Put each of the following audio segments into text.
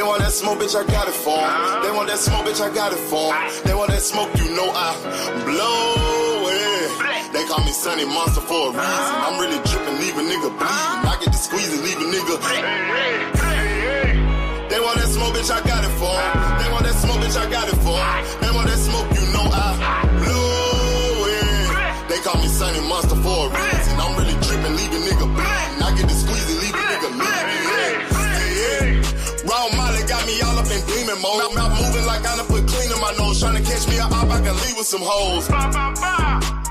They want that smoke, bitch, I got it for 'em. They want that smoke, bitch, I got it for 'em. They want that smoke, you know I blow it. They call me Sunny Monster for a reason. I'm really tripping, leave a nigga bleeding. I get to squeeze and leave a nigga. They want that smoke, bitch, I got it for 'em. They want that smoke, bitch, I got it for 'em. They want that smoke, you know I blow it. They call me Sunny Monster for a reason. I'm really tripping, leave a nigga bleeding. I get to squeeze and leave a nigga bleeding. Raw Molly got me all up in demon mode. Mouth moving like I done put clean in my nose. Trying to catch me up, I can leave with some hoes.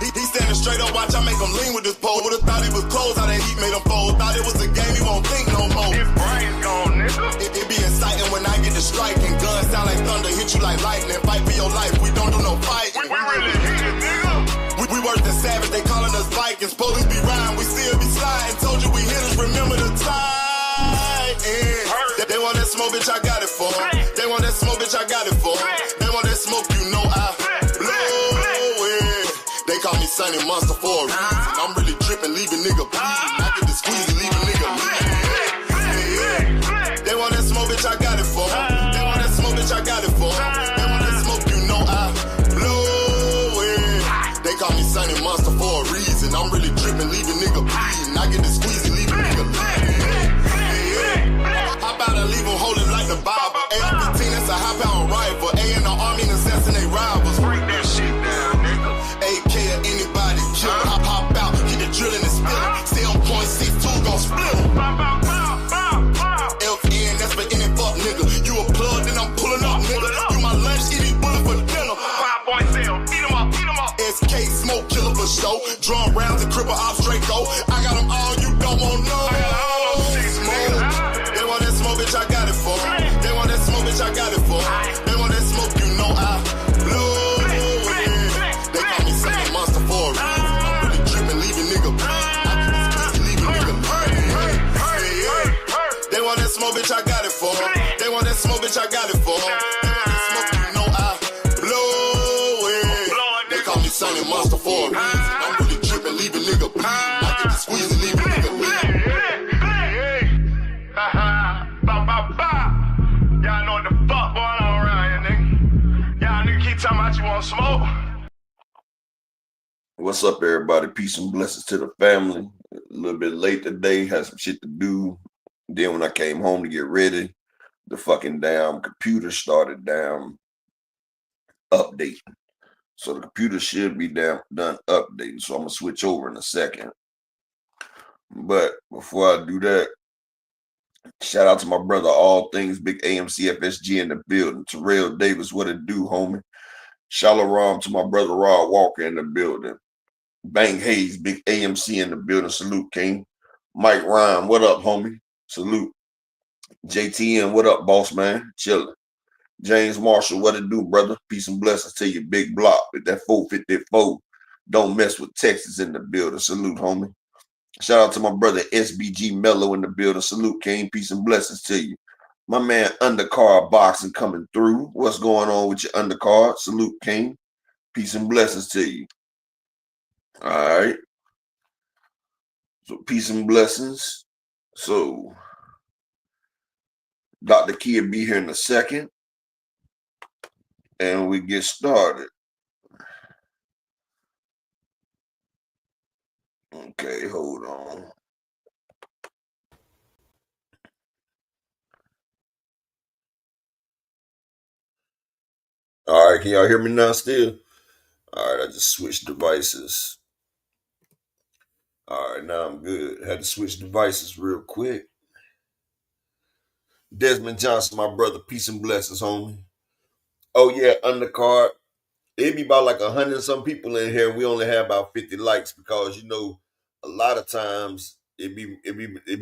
He standing straight up, watch I make him lean with this pole. Would've thought he was closed, how that heat made him fold. Thought it was a game, he won't think no more. His brain's gone, nigga. It be exciting when I get to striking. Guns sound like thunder, hit you like lightning. Fight for your life, we don't do no fighting. We really hit it, nigga. We worse than savage, they calling us Vikings. Police be riding, we still be sliding. Told you we hitters, remember the time. They want that smoke, bitch, I got it for 'em. They want that smoke, bitch, I got it for 'em. They want that smoke, you know I blow it. They call me Sunny Monster for a reason. I'm really tripping, leave a nigga bleeding. I get to squeeze and leave a nigga bleeding. They want that smoke, bitch, I got it for 'em. They want that smoke, bitch, I got it for 'em. They want that smoke, you know I blow it. They call me Sunny Monster for a reason. I'm really tripping, leave a nigga bleeding. I get to squeeze and leave a nigga bleeding. How about I leave them holding like the Bible? AR-15, that's a high-power rifle. A in the army and assassinate rivals. Break that shit down, nigga. AK or anybody kill. Hop out, keep the drilling and spilling. Stay on point, 6-2, gon' split 'em. FN, that's for any fuck nigga. You a plug, then I'm pulling up, nigga. You my lunch, eat these bullets for dinner. 5 boys sell, eat 'em up, eat 'em up. SK, smoke killer for show. Drum rounds and cripple ops, Draco. I got 'em all, you don't want no. They want that smoke, bitch, I got it for 'em. They want that smoke, bitch, I got it for 'em. They want that smoke, you know I blow it. They call me Sunny Monster for a reason. I'm really tripping, leave a nigga bleeding. I can squeeze and leave a nigga bleeding. They want that smoke, bitch, I got it for 'em. They want that smoke, bitch, I got it for 'em. They want that smoke, you know I blow it. They call me Sunny Monster for a reason. I'm really tripping, leave a nigga bleeding. I can squeeze and leave a nigga bleeding. Y'all know what the fuck going on around here, nigga. Y'all nigga keep talking about you want smoke. What's up, everybody? Peace and blessings to the family. A little bit late today, had some shit to do. Then when I came home to get ready, the fucking damn computer started updating. So the computer should be done updating. So I'm gonna switch over in a second. But before I do that, shout out to my brother, All Things Big AMC FSG in the building. Terrell Davis, what it do, homie? Shalom to my brother Rod Walker in the building. Bang Hayes, Big AMC in the building. Salute, King. Mike Ryan, what up, homie? Salute. JTN, what up, boss man? Chillin'. James Marshall, what it do, brother? Peace and blessings to you, big block. With that 454. Don't mess with Texas in the building. Salute, homie. Shout out to my brother SBG Mello in the building. Salute, King. Peace and blessings to you. My man Undercard Boxing coming through. What's going on with your undercard? Salute, King. Peace and blessings to you. All right. So peace and blessings. So Dr. Key will be here in a second. And we get started. Okay, hold on. All right, can y'all hear me now still? All right, I just switched devices. All right, now I'm good. Had to switch devices real quick. Desmond Johnson, my brother, peace and blessings, homie. Oh yeah, undercard. It'd be about like 100 and some people in here. We only have about 50 likes because you know a lot of times it be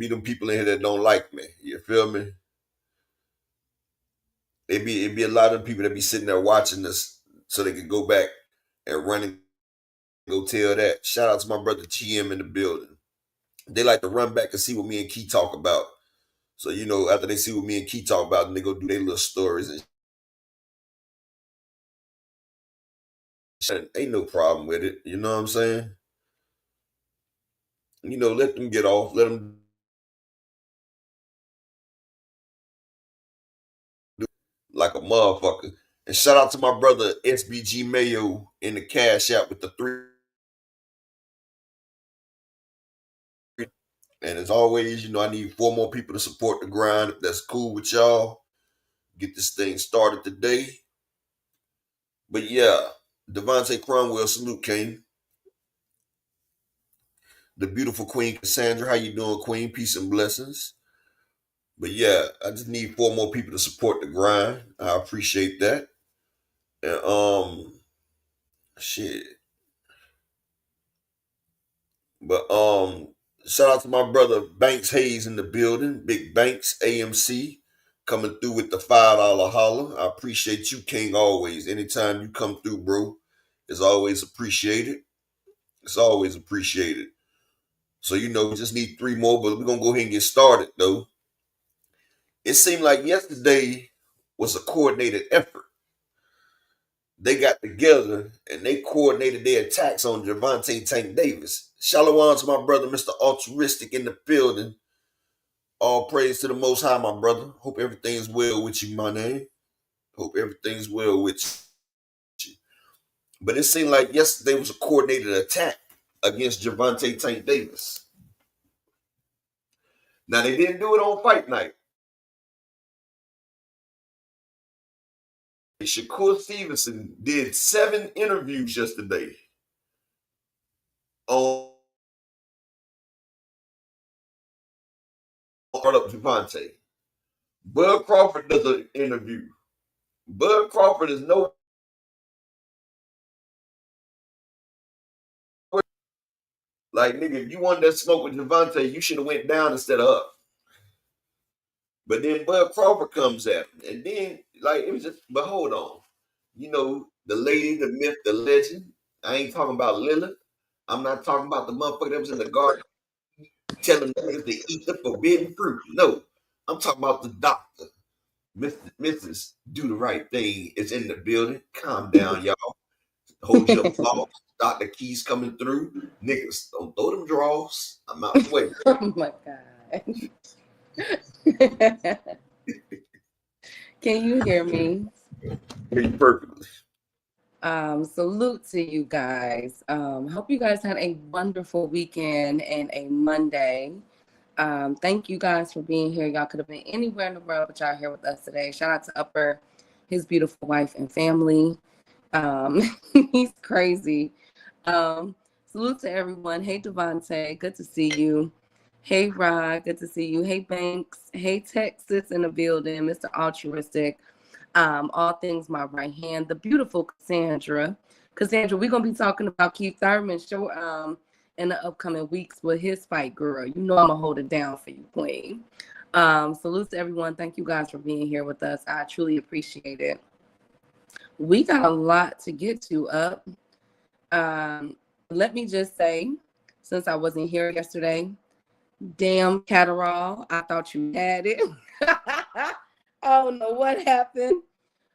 them people in here that don't like me. You feel me? It be a lot of people that be sitting there watching this so they can go back and run and go tell that. Shout out to my brother GM in the building. They like to run back and see what me and Key talk about. So you know after they see what me and Key talk about, then they go do their little stories and ain't no problem with it. You know what I'm saying? You know, let them get off. Let them like a motherfucker. And shout out to my brother SBG Mayo in the Cash App with the 3. And as always, I need 4 more people to support the grind. If that's cool with y'all, get this thing started today. But yeah, Devontae Cromwell, salute, King. The beautiful Queen Cassandra, how you doing, Queen? Peace and blessings. But yeah, I just need 4 more people to support the grind. I appreciate that. And shit. But shout out to my brother Banks Hayes in the building. Big Banks AMC coming through with the $5 holler. I appreciate you, King, always. Anytime you come through, bro, it's always appreciated. It's always appreciated. So we just need 3 more, but we're gonna go ahead and get started though. It seemed like yesterday was a coordinated effort. They got together and they coordinated their attacks on Gervonta Tank Davis. Shalom to my brother, Mr. Altruistic in the building. All praise to the Most High, my brother. Hope everything's well with you, my name. Hope everything's well with you. But it seemed like yesterday was a coordinated attack against Gervonta Tank Davis. Now, they didn't do it on fight night. Shakur Stevenson did 7 interviews yesterday on up Gervonta. Bud Crawford does an interview. Bud Crawford is no like, nigga, if you wanted that smoke with Gervonta, you should have went down instead of up. But then Bud Crawford comes at him. And then, like, it was just, but hold on. The lady, the myth, the legend. I ain't talking about Lillard. I'm not talking about the motherfucker that was in the garden telling niggas to eat the forbidden fruit. No, I'm talking about the doctor. Mrs. Do the right thing is in the building. Calm down, y'all. Hold your thoughts. Dr. Keys coming through. Niggas, don't throw them draws. I'm out the way. Oh my God. Can you hear me? Hear you perfectly. Salute to you guys. Hope you guys had a wonderful weekend and a Monday. Thank you guys for being here. Y'all could have been anywhere in the world, but y'all here with us today. Shout out to Upper, his beautiful wife and family. He's crazy. Salute to everyone. Hey, Devontae, good to see you. Hey, Rod, good to see you. Hey, Banks. Hey, Texas in the building. Mr. Altruistic. All things my right hand. The beautiful Cassandra. Cassandra, we're going to be talking about Keith Thurman show in the upcoming weeks with his fight, girl. You know I'm going to hold it down for you, queen. Salute to everyone. Thank you guys for being here with us. I truly appreciate it. We got a lot to get to up. Let me just say, since I wasn't here yesterday, damn Catterall, I thought you had it. I don't know what happened,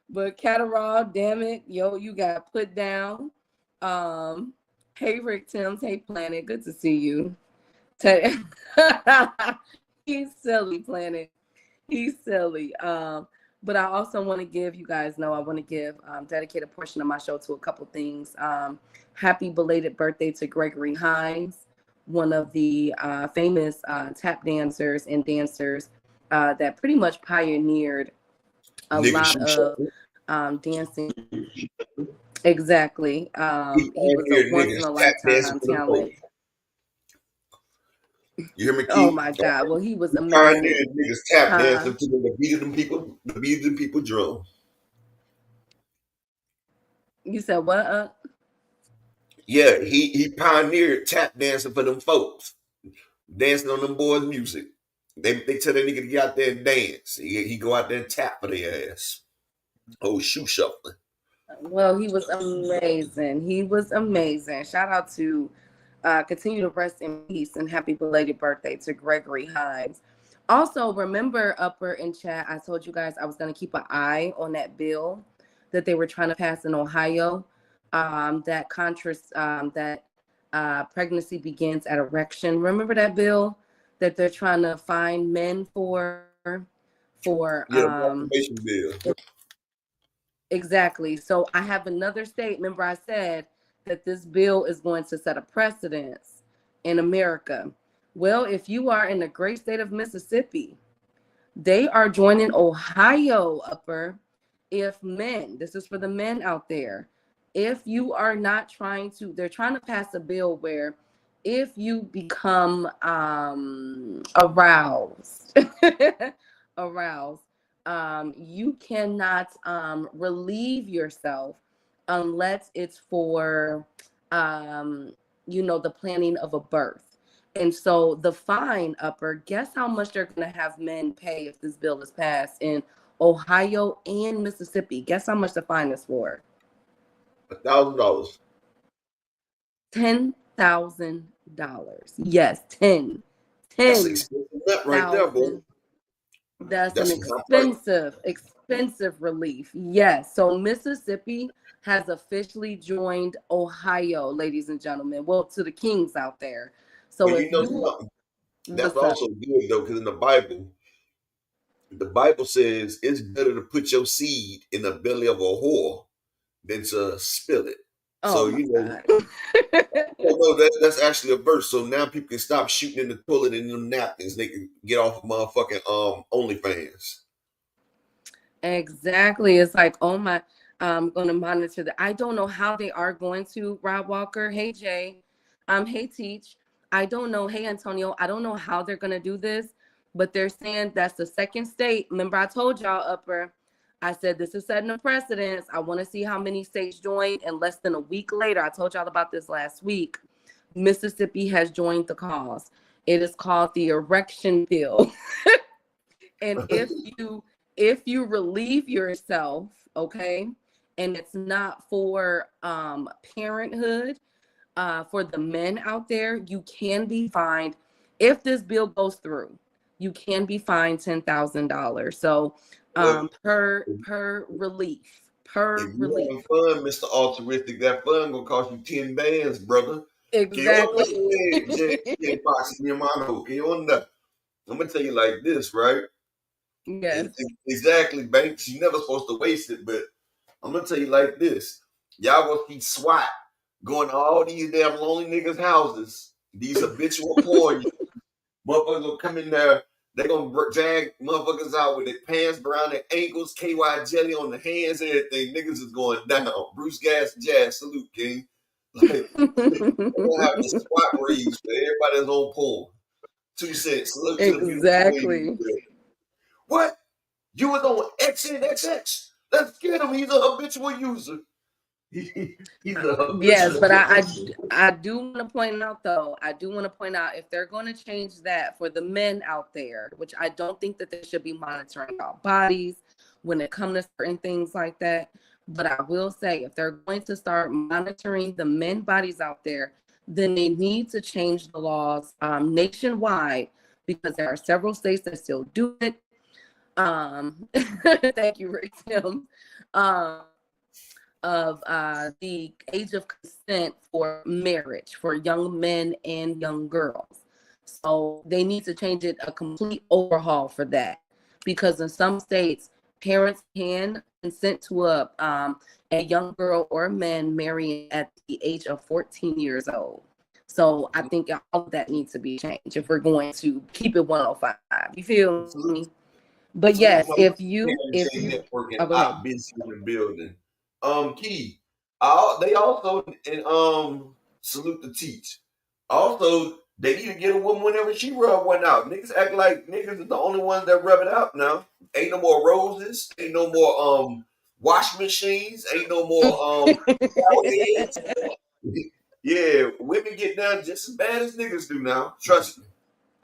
but Catterall, damn it, yo, you got put down. Hey, Rick Timms, hey, Planet, good to see you. He's silly, Planet. He's silly. But I also want to give, you guys know, I want to give dedicate a portion of my show to a couple things. Happy belated birthday to Gregory Hines, one of the famous tap dancers and dancers that pretty much pioneered a lot of dancing. Exactly. He was a once-in-a-lifetime talent. You hear me, Keith? Oh my God! Well, he was amazing. Niggas tap dancing to the beat of them people drum. You said what? Yeah, he pioneered tap dancing for them folks, dancing on them boys' music. They tell that nigga to get out there and dance. He go out there and tap for their ass. Oh, shoe shuffling. Well, he was amazing. He was amazing. Shout out to continue to rest in peace and happy belated birthday to Gregory Hines. Also, remember, Upper in chat, I told you guys I was going to keep an eye on that bill that they were trying to pass in Ohio. That pregnancy begins at erection. Remember that bill that they're trying to fine men for? Bill. Exactly. So I have another state. Remember, I said that this bill is going to set a precedence in America. Well, if you are in the great state of Mississippi, they are joining Ohio upper. If men, this is for the men out there, if you are not trying to, they're trying to pass a bill where if you become aroused, aroused, you cannot relieve yourself unless it's for, the planning of a birth. And so the fine upper, guess how much they're going to have men pay if this bill is passed in Ohio and Mississippi? Guess how much the fine is for? $1,000. $10,000. Yes, 10. That's an expensive nut right there, boy. That's an expensive relief. Yes. So Mississippi has officially joined Ohio, ladies and gentlemen. Well, to the kings out there. So But if you know something? That's also good though, because in the Bible says it's better to put your seed in the belly of a whore than to spill it. Oh, so that's actually a verse. So now people can stop shooting in the toilet and them napkins. They can get off of motherfucking OnlyFans. Exactly. It's like, oh my, I'm going to monitor that. I don't know how they are going to, Rob Walker. Hey, Jay. Hey, Teach. I don't know. Hey, Antonio. I don't know how they're going to do this, but they're saying that's the second state. Remember, I told y'all upper, I said this is setting a precedence. I want to see how many states join. And less than a week later, I told y'all about this last week, Mississippi has joined the cause. It is called the erection bill. And if you relieve yourself, okay, and it's not for parenthood, for the men out there, you can be fined. If this bill goes through, you can be fined $10,000. So per relief. If you having fun, Mr. Altruistic, that fun gonna cost you 10 bands, brother. Exactly. I'm gonna tell you like this, right? Yes. Exactly, Banks. You're never supposed to waste it, but I'm gonna tell you like this. Y'all gonna see SWAT going to all these damn lonely niggas' houses. These habitual porn. Motherfuckers will come in there. They gonna drag motherfuckers out with their pants around their ankles, KY jelly on the hands, everything. Niggas is going down. Bruce Gas Jazz, salute, King. Like, they gonna have the SWAT raids for everybody that's on porn. 2 cents. Salute to the Exactly. What? You was on XX? Let's get him. He's a habitual user. Yes, but I do want to point out though, if they're going to change that for the men out there, which I don't think that they should be monitoring our bodies when it comes to certain things like that. But I will say, if they're going to start monitoring the men bodies out there, then they need to change the laws nationwide, because there are several states that still do it. Thank you, Rick Tim. Of the age of consent for marriage for young men and young girls. So they need to change it, a complete overhaul for that, because in some states, parents can consent to a young girl or man marrying at the age of 14 years old. So I think all of that needs to be changed if we're going to keep it 105. You feel me? But yes, if you I've been in the building. Key. They also salute the teach. Also, they need to get a woman whenever she rub one out. Niggas act like niggas are the only ones that rub it out now. Ain't no more roses. Ain't no more wash machines. Ain't no more Yeah, women get down just as bad as niggas do now. Trust me.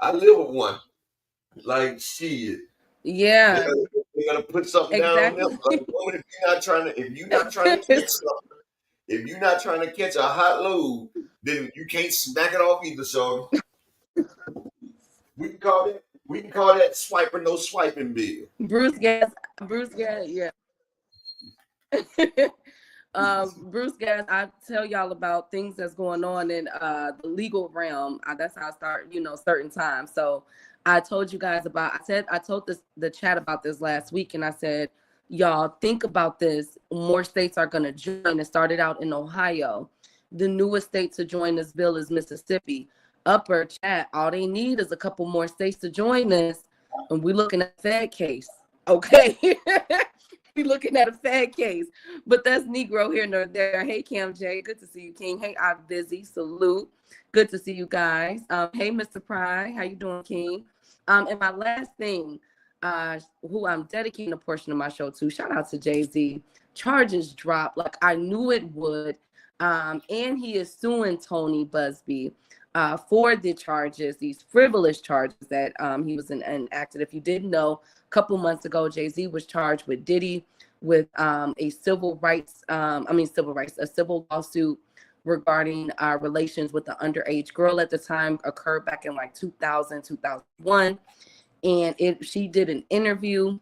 I live with one. Like shit. Yeah. They gotta put something down there. Like, woman, if you're not trying to catch something, if you're not trying to catch a hot load, then you can't smack it off either, so we can call that swiper no swiping bill. Bruce Gas, yeah. Bruce Gas, I tell y'all about things that's going on in the legal realm. That's how I start, certain times. So I told you guys about, I told the chat about this last week, and I said, y'all think about this, more states are going to join. It started out in Ohio. The newest state to join this bill is Mississippi. Upper chat, all they need is a couple more states to join this, and we're looking at a Fed case. Okay. We're looking at a Fed case. But that's Negro here nor there. Hey, Cam J. Good to see you, King. Hey, I'm busy. Salute. Good to see you guys. Hey, Mr. Pry. How you doing, King? And my last thing, who I'm dedicating a portion of my show to, shout out to Jay-Z. Charges dropped like I knew it would. And he is suing Tony Busby for the charges, these frivolous charges that he was enacted. If you didn't know, a couple months ago, Jay-Z was charged with Diddy with a civil lawsuit regarding relations with the underage girl at the time, occurred back in like 2000, 2001. And she did an interview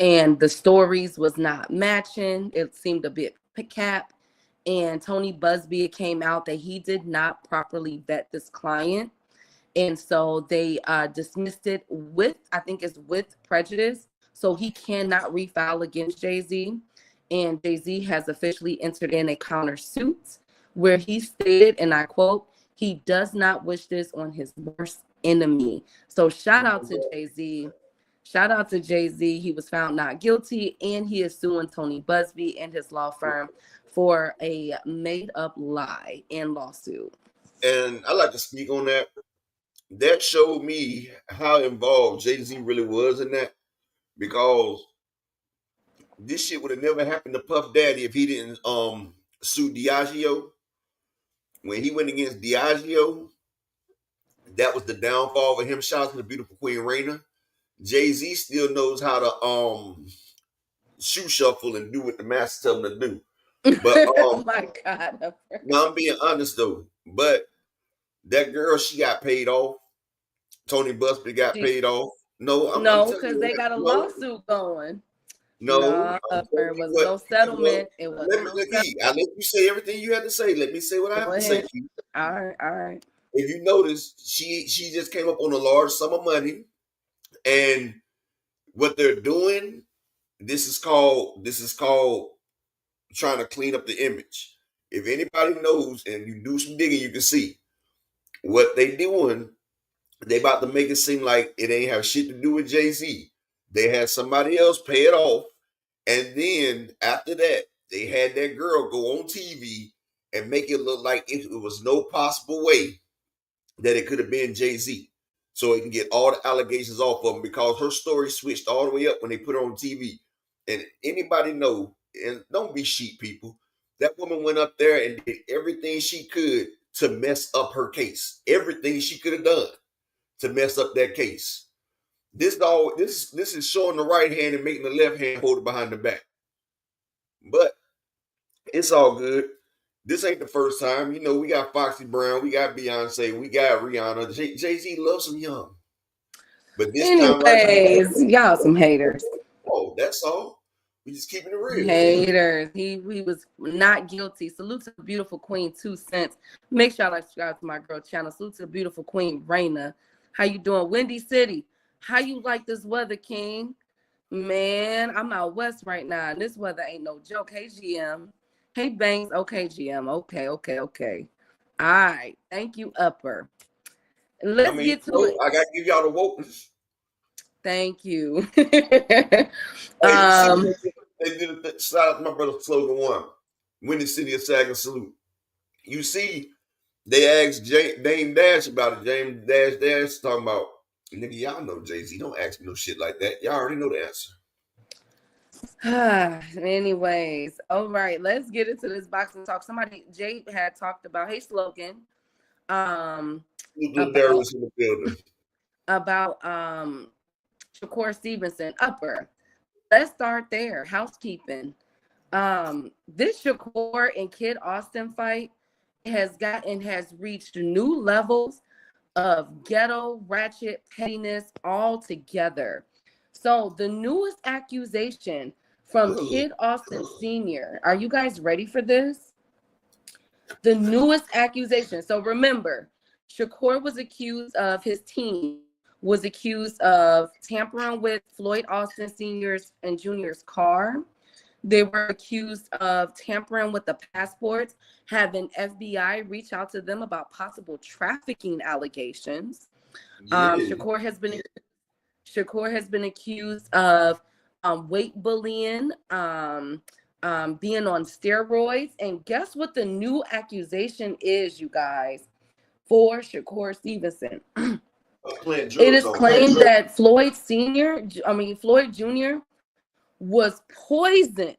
and the stories was not matching. It seemed a bit cap. And Tony Busby, it came out that he did not properly vet this client. And so they dismissed it with prejudice. So he cannot refile against Jay-Z. And Jay-Z has officially entered in a countersuit where he stated, and I quote, he does not wish this on his worst enemy. So shout out to Jay-Z. Shout out to Jay-Z. He was found not guilty, and he is suing Tony Busby and his law firm for a made-up lie and lawsuit. And I like to speak on that. That showed me how involved Jay-Z really was in that, because this shit would have never happened to Puff Daddy if he didn't sue Diageo. When he went against Diageo, that was the downfall for him. Shout out to the beautiful Queen Raina. Jay-Z still knows how to shoe shuffle and do what the master tell him to do. But oh my God. No, I'm being honest though. But that girl, she got paid off. Tony Busby got paid off. No, because they got a lawsuit going. No, there was no settlement. It was I let you say everything you had to say. Let me say what I have to say to you. All right. If you notice, she just came up on a large sum of money, and what they're doing, this is called trying to clean up the image. If anybody knows and you do some digging, you can see what they doing. They about to make it seem like it ain't have shit to do with Jay-Z. They had somebody else pay it off. And then after that, they had that girl go on TV and make it look like it was no possible way that it could have been Jay-Z. So it can get all the allegations off of them, because her story switched all the way up when they put her on TV. And anybody know, and don't be sheep people, that woman went up there and did everything she could to mess up her case. Everything she could have done to mess up that case. This is showing the right hand and making the left hand hold it behind the back. But it's all good. This ain't the first time. You know, we got Foxy Brown, we got Beyonce, we got Rihanna. Jay-Z loves them young. But this time, y'all some haters. Oh, that's all. We just keeping it real. Haters. He was not guilty. Salute to the beautiful Queen 2 Cents. Make sure y'all subscribe to my girl channel. Salute to the beautiful Queen Raina. How you doing? Windy City. How you like this weather, King? Man, I'm out west right now, and this weather ain't no joke. Hey, GM. Hey, Banks. Okay, GM. Okay. All right. Thank you, Upper. Let's get to it. I got to give y'all the wokeness. Thank you. Shout out to my brother Slogan One. Windy City of Sagan salute. You see, they asked Dame Dash about it. James Dash talking about, nigga, y'all know Jay-Z. Don't ask me no shit like that. Y'all already know the answer. Anyways, all right, let's get into this boxing talk. Jay had talked about, hey, Slogan. About Shakur Stevenson, Upper. Let's start there. Housekeeping. This Shakur and Kid Austin fight has reached new levels of ghetto, ratchet, pettiness all together. So the newest accusation from Kid Austin Sr., are you guys ready for this? The newest accusation. So remember, Shakur was accused of his team was accused of tampering with Floyd Austin Sr.'s and Jr.'s car. They were accused of tampering with the passports, having FBI reach out to them about possible trafficking allegations. Yeah. Shakur has been accused of weight bullying, being on steroids. And guess what the new accusation is, you guys, for Shakur Stevenson? It is claimed that Floyd Jr. was poisoned.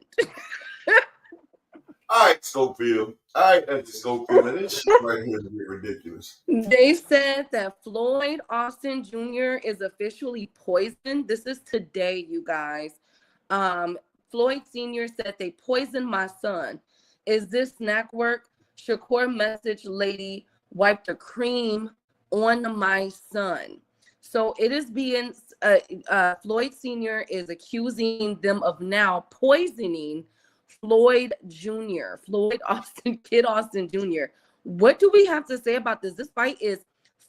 All right, Schofield. All right, that's Schofield. And this shit right here is ridiculous. They said that Floyd Austin Jr. is officially poisoned. This is today, you guys. Floyd Sr. said they poisoned my son. Is this snack work? Shakur message lady wiped the cream on my son. So it is being, Floyd Sr. is accusing them of now poisoning Floyd Jr., Floyd Austin, Kid Austin Jr. What do we have to say about this? This fight is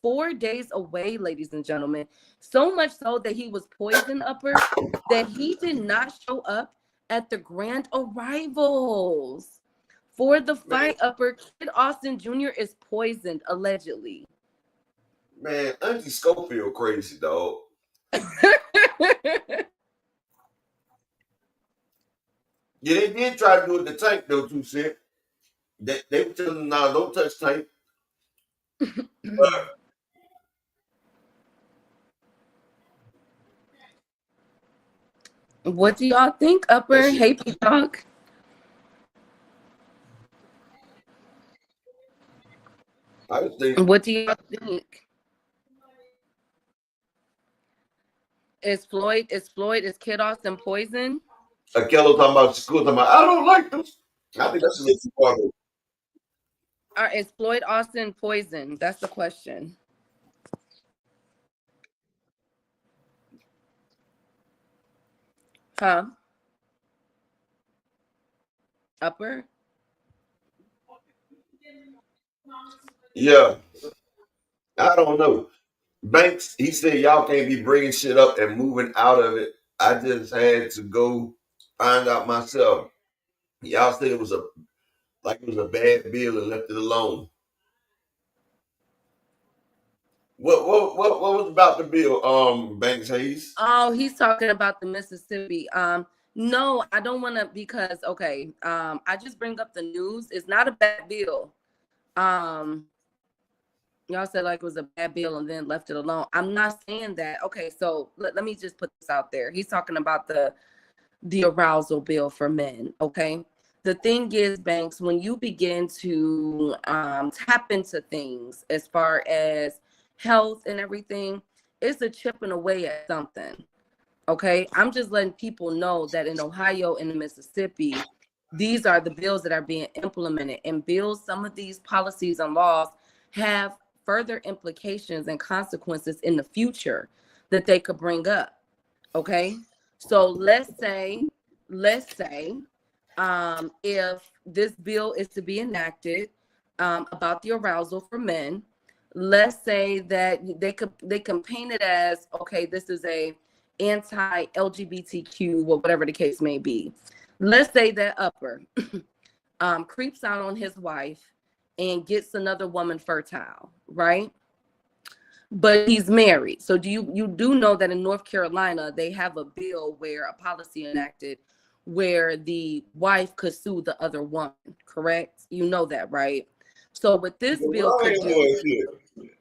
4 days away, ladies and gentlemen. So much so that he was poisoned, Upper, that he did not show up at the grand arrivals for the fight, Upper. Kid Austin Jr. is poisoned, allegedly. Man, Auntie Schofield crazy, dog. Yeah, they did try to do it the tank, though, too, shit. They were telling them, nah, don't touch tank. What do y'all think, Upper? Hey, Peacock. What do y'all think? Is Kid Austin poison? Akello talking about school, talking about, I don't like this. I think that's a little too far. Is Floyd Austin poison? That's the question. Huh? Upper? Yeah. I don't know. Banks, he said y'all can't be bringing shit up and moving out of it. I just had to go find out myself. Y'all said it was a bad bill and left it alone. What was about the bill, Banks Hayes? Oh, he's talking about the Mississippi. No, I don't want to, because I just bring up the news. It's not a bad bill. Y'all said like it was a bad bill and then left it alone. I'm not saying that. Okay, so let me just put this out there. He's talking about the arousal bill for men. Okay. The thing is, Banks, when you begin to tap into things as far as health and everything, it's a chipping away at something. Okay. I'm just letting people know that in Ohio and in Mississippi, these are the bills that are being implemented, and some of these policies and laws have further implications and consequences in the future that they could bring up. Okay. So let's say if this bill is to be enacted about the arousal for men, let's say that they can paint it as, okay, this is a anti-LGBTQ or whatever the case may be. Let's say that Upper creeps out on his wife and gets another woman fertile, right? But he's married. So you do know that in North Carolina, they have a bill where a policy enacted where the wife could sue the other woman, correct? You know that, right? So what this bill could do,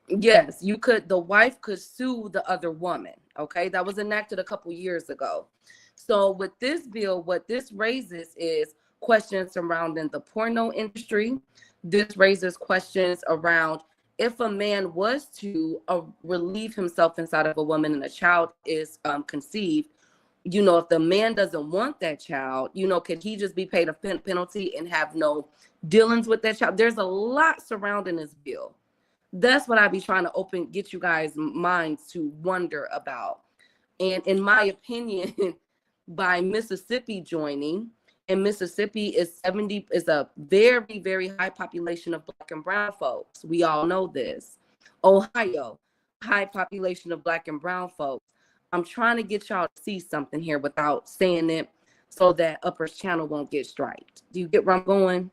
yes, the wife could sue the other woman, okay? That was enacted a couple years ago. So with this bill, what this raises is questions surrounding the porno industry. This raises questions around if a man was to relieve himself inside of a woman and a child is conceived, if the man doesn't want that child, could he just be paid a penalty and have no dealings with that child? There's a lot surrounding this bill. That's what I be trying to get you guys' minds to wonder about. And in my opinion, by Mississippi joining, and Mississippi is a very, very high population of Black and brown folks. We all know this. Ohio, high population of Black and brown folks. I'm trying to get y'all to see something here without saying it so that Upper's channel won't get striked. Do you get where I'm going?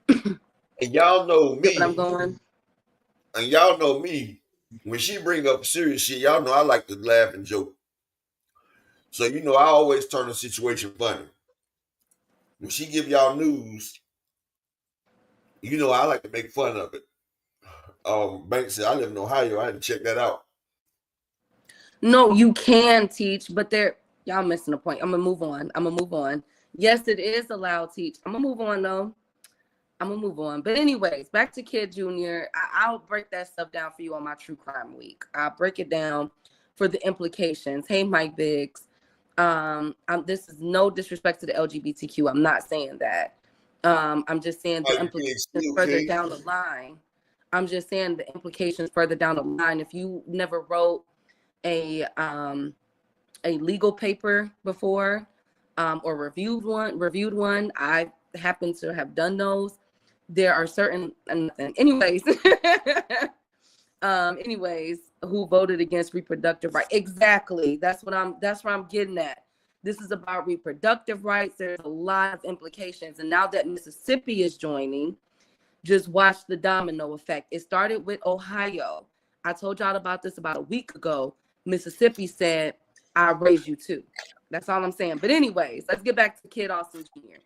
And y'all know Get what I'm me. going? And y'all know me. When she bring up serious shit, y'all know I like to laugh and joke. So you know I always turn the situation funny. When she give y'all news, you know I like to make fun of it. Banks said I live in Ohio. I had to check that out. No, you can teach, but y'all missing the point. I'm gonna move on. Yes, it is allowed teach. I'm gonna move on though. But anyways, back to Kid Junior. I'll break that stuff down for you on my True Crime Week. I'll break it down for the implications. Hey, Mike Biggs. This is no disrespect to the LGBTQ. I'm not saying that. I'm just saying the implications further down the line. If you never wrote a legal paper before, or reviewed one, I happen to have done those. There are certain anyways who voted against reproductive rights. Exactly. That's where I'm getting at. This is about reproductive rights. There's a lot of implications. And now that Mississippi is joining, just watch the domino effect. It started with Ohio. I told y'all about this about a week ago. Mississippi said, I'll raise you too. That's all I'm saying. But anyways, let's get back to Kid Austin Jr.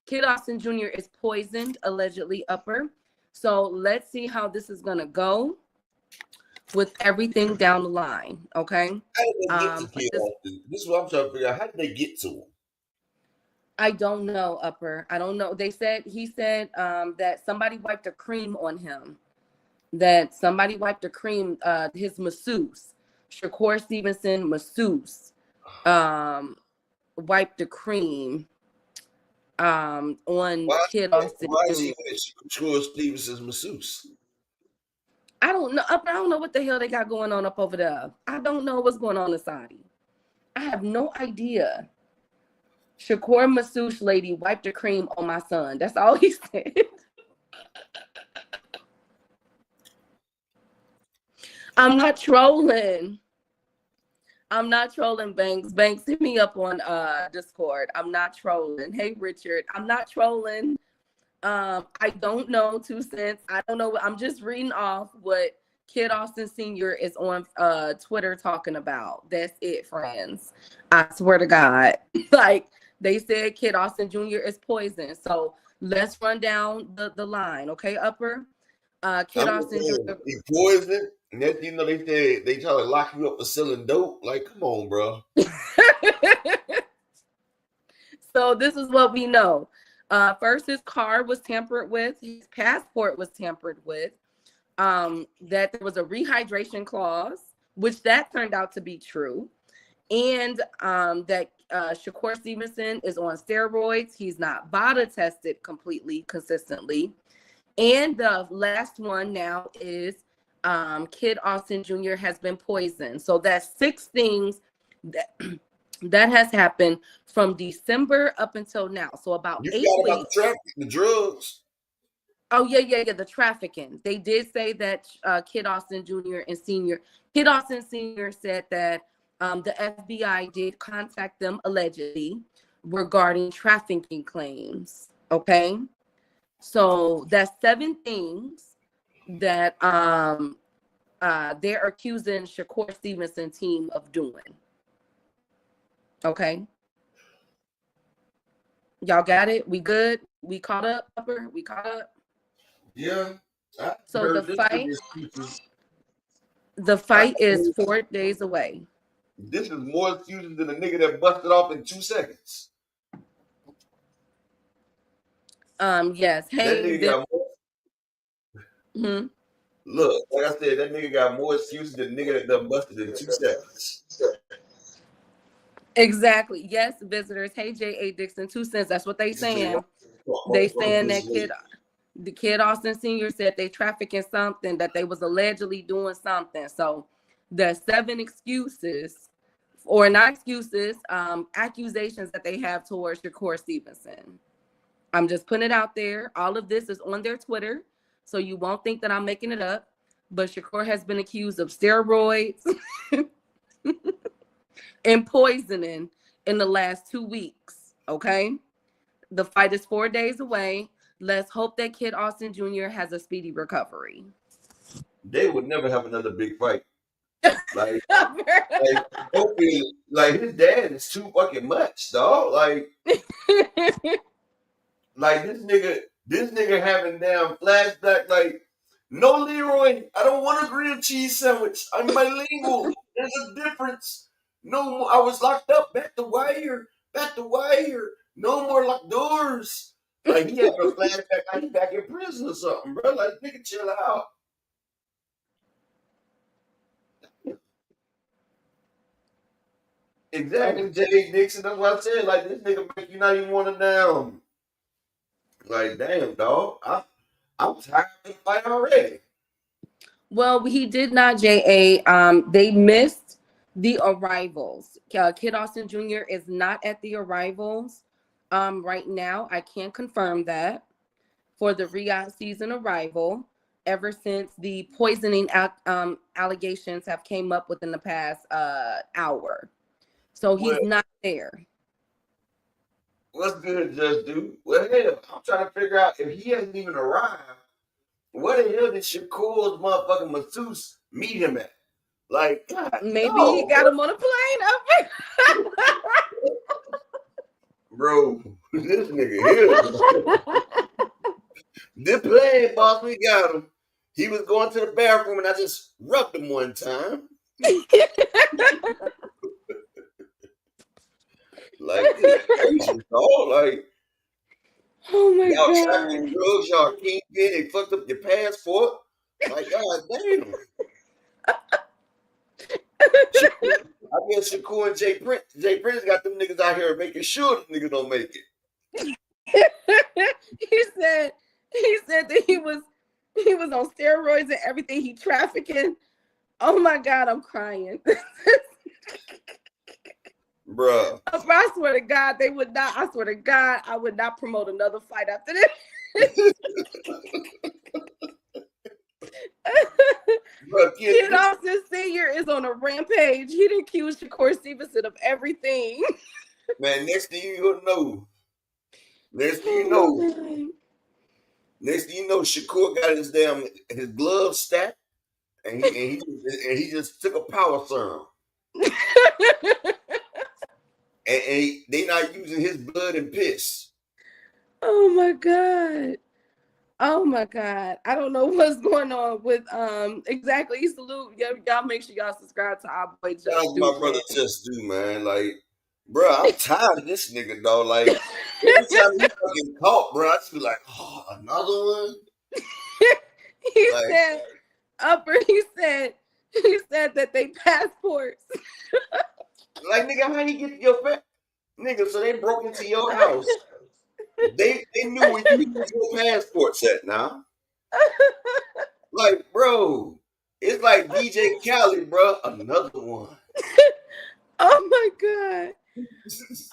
Kid Austin Jr. is poisoned, allegedly, Upper. So let's see how this is going to go with everything down the line, okay? How did they get to Kid Austin? This is what I'm trying to figure out. How did they get to him? I don't know, Upper. I don't know. He said that somebody wiped a cream on him. His masseuse, Shakur Stevenson masseuse, wiped the cream on Kid Austin. Why is he with Shakur Stevenson's masseuse? I don't know. I don't know what the hell they got going on up over there. I don't know what's going on in Saudi. I have no idea. Shakur masseuse lady wiped the cream on my son. That's all he said. I'm not trolling. Banks. Banks, hit me up on Discord. I'm not trolling. Hey, Richard. I'm not trolling. I don't know 2 cents. I don't know. I'm just reading off what Kid Austin Sr. is on Twitter talking about. That's it, friends. I swear to God. Like, they said Kid Austin Jr. is poisoned. So let's run down the line, okay, Upper? Kid Austin Jr. He poisoned. And then, you know, they said they try to lock you up for selling dope. Like, come on, bro. So this is what we know. First, his car was tampered with. His passport was tampered with. That there was a rehydration clause, which that turned out to be true. And that Shakur Stevenson is on steroids. He's not VADA tested completely, consistently. And the last one now is Kid Austin Jr. has been poisoned. So that's 6 things that has happened from December up until now. So about 8 weeks. About the trafficking, the drugs. Oh, yeah. The trafficking. They did say that Kid Austin Jr. and Sr. Kid Austin Sr. said that the FBI did contact them allegedly regarding trafficking claims. Okay. So that's 7 things that they're accusing Shakur Stevenson team of doing. Okay. Y'all got it? We good? We caught up, Upper? We caught up? Yeah. So the fight is 4 days away. This is more excuses than a nigga that busted off in 2 seconds. Yes. Hey, that nigga Look, like I said, that nigga got more excuses than the nigga that done busted in 2 seconds. Exactly. Yes, visitors. Hey, J.A. Dixon, 2 cents. That's what they saying. They saying that the Kid Austin Sr. said they trafficking something, that they was allegedly doing something. So the 7 excuses, or not excuses, accusations that they have towards Shakur Stevenson. I'm just putting it out there. All of this is on their Twitter, so you won't think that I'm making it up. but Shakur has been accused of steroids and poisoning in the last 2 weeks. Okay. The fight is 4 days away. Let's hope that Kid Austin Jr. has a speedy recovery. They would never have another big fight. Like hopefully, like his dad is too fucking much, dog. Like this nigga having damn flashback. Like, no, Leroy, I don't want a grilled cheese sandwich. I'm bilingual. There's a difference. No, I was locked up. Back the wire. No more locked doors. Like, he having a flashback. Like, he back in prison or something, bro. Like, nigga, chill out. Exactly, Jay Nixon. That's what I said. Like, this nigga make you not even want to down. Like, damn, dog. I'm tired of the fight already. Well, he did not, J.A. They missed the arrivals. Kid Austin Jr. is not at the arrivals right now. I can't confirm that for the Riyadh season arrival ever since the poisoning allegations have came up within the past hour. So he's not there. What's good, Just Dude? Well, hell, I'm trying to figure out if he hasn't even arrived. Where the hell did Shakur's motherfucking masseuse meet him at? Like, God, maybe he got him on a plane up. Bro, this nigga here. This plane, boss, we got him. He was going to the bathroom and I just rubbed him one time. Like, this crazy, dog. Like, oh my y'all God. trafficking drugs, y'all kingpin, they fucked up your passport. Like, God damn. I guess Shakur and Jay Prince got them niggas out here making sure the niggas don't make it. he said that he was on steroids and everything. He trafficking. Oh my God, I'm crying. Bruh. I swear to God, they would not. I swear to God, I would not promote another fight after this. Kid Austin Sr. is on a rampage. He done accused Shakur Stevenson of everything. Man, next thing you know, Shakur got his gloves stacked, and he just took a power serum. and they not using his blood and piss. Oh my God. Oh my God. I don't know what's going on with exactly. Salute. Y'all make sure y'all subscribe to our boy Just That's Do. my brother Just Do, man. Like, bro, I'm tired of this nigga, dog. Like, every time he fucking caught, bro, I just be like, oh, another one. He said that they passports. Like, nigga, how you get your nigga? So they broke into your house. They knew where you get your passports at now. Like, bro, it's like DJ Khaled, bro. Another one. Oh my God.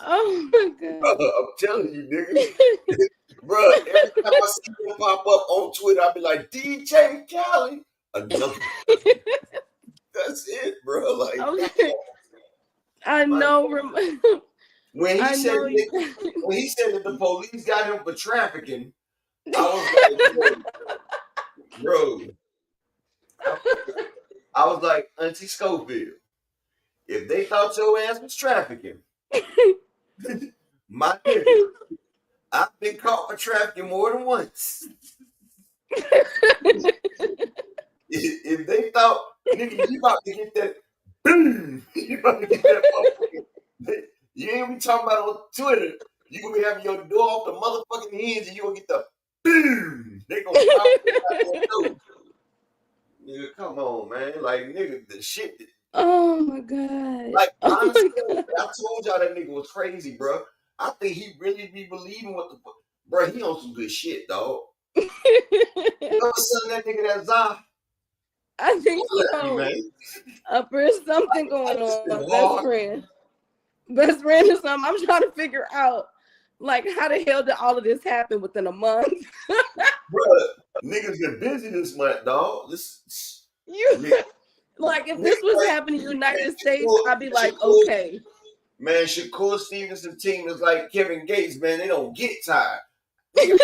Oh my God. Bro, I'm telling you, nigga. Bro, every time I see him pop up on Twitter, I'll be like, DJ Khaled. Another one. That's it, bro. Like, okay. I know. When he said that the police got him for trafficking, I was like, bro. I was like, Auntie Schofield, if they thought your ass was trafficking, my nigga, I've been caught for trafficking more than once. If they thought, nigga, you about to get that, boom, you about to get that. You ain't be talking about it on Twitter. You gonna be having your door off the motherfucking hinge and you gonna get the boom. They gonna pop that door. Nigga, come on, man. Like, nigga, the shit. Oh my God. Like, honestly, I told y'all that nigga was crazy, bro. I think he really be believing what the fuck. Bro, he on some good shit, dog. You know son that nigga that Za? I think so. There's something going on. Best friend or something. I'm trying to figure out, like, how the hell did all of this happen within a month? Bro, niggas get busy this month, dog. You like if this was happening in the United States, I'd be like, okay. Man, Shakur Stevenson's team is like Kevin Gates, man. They don't get tired. Get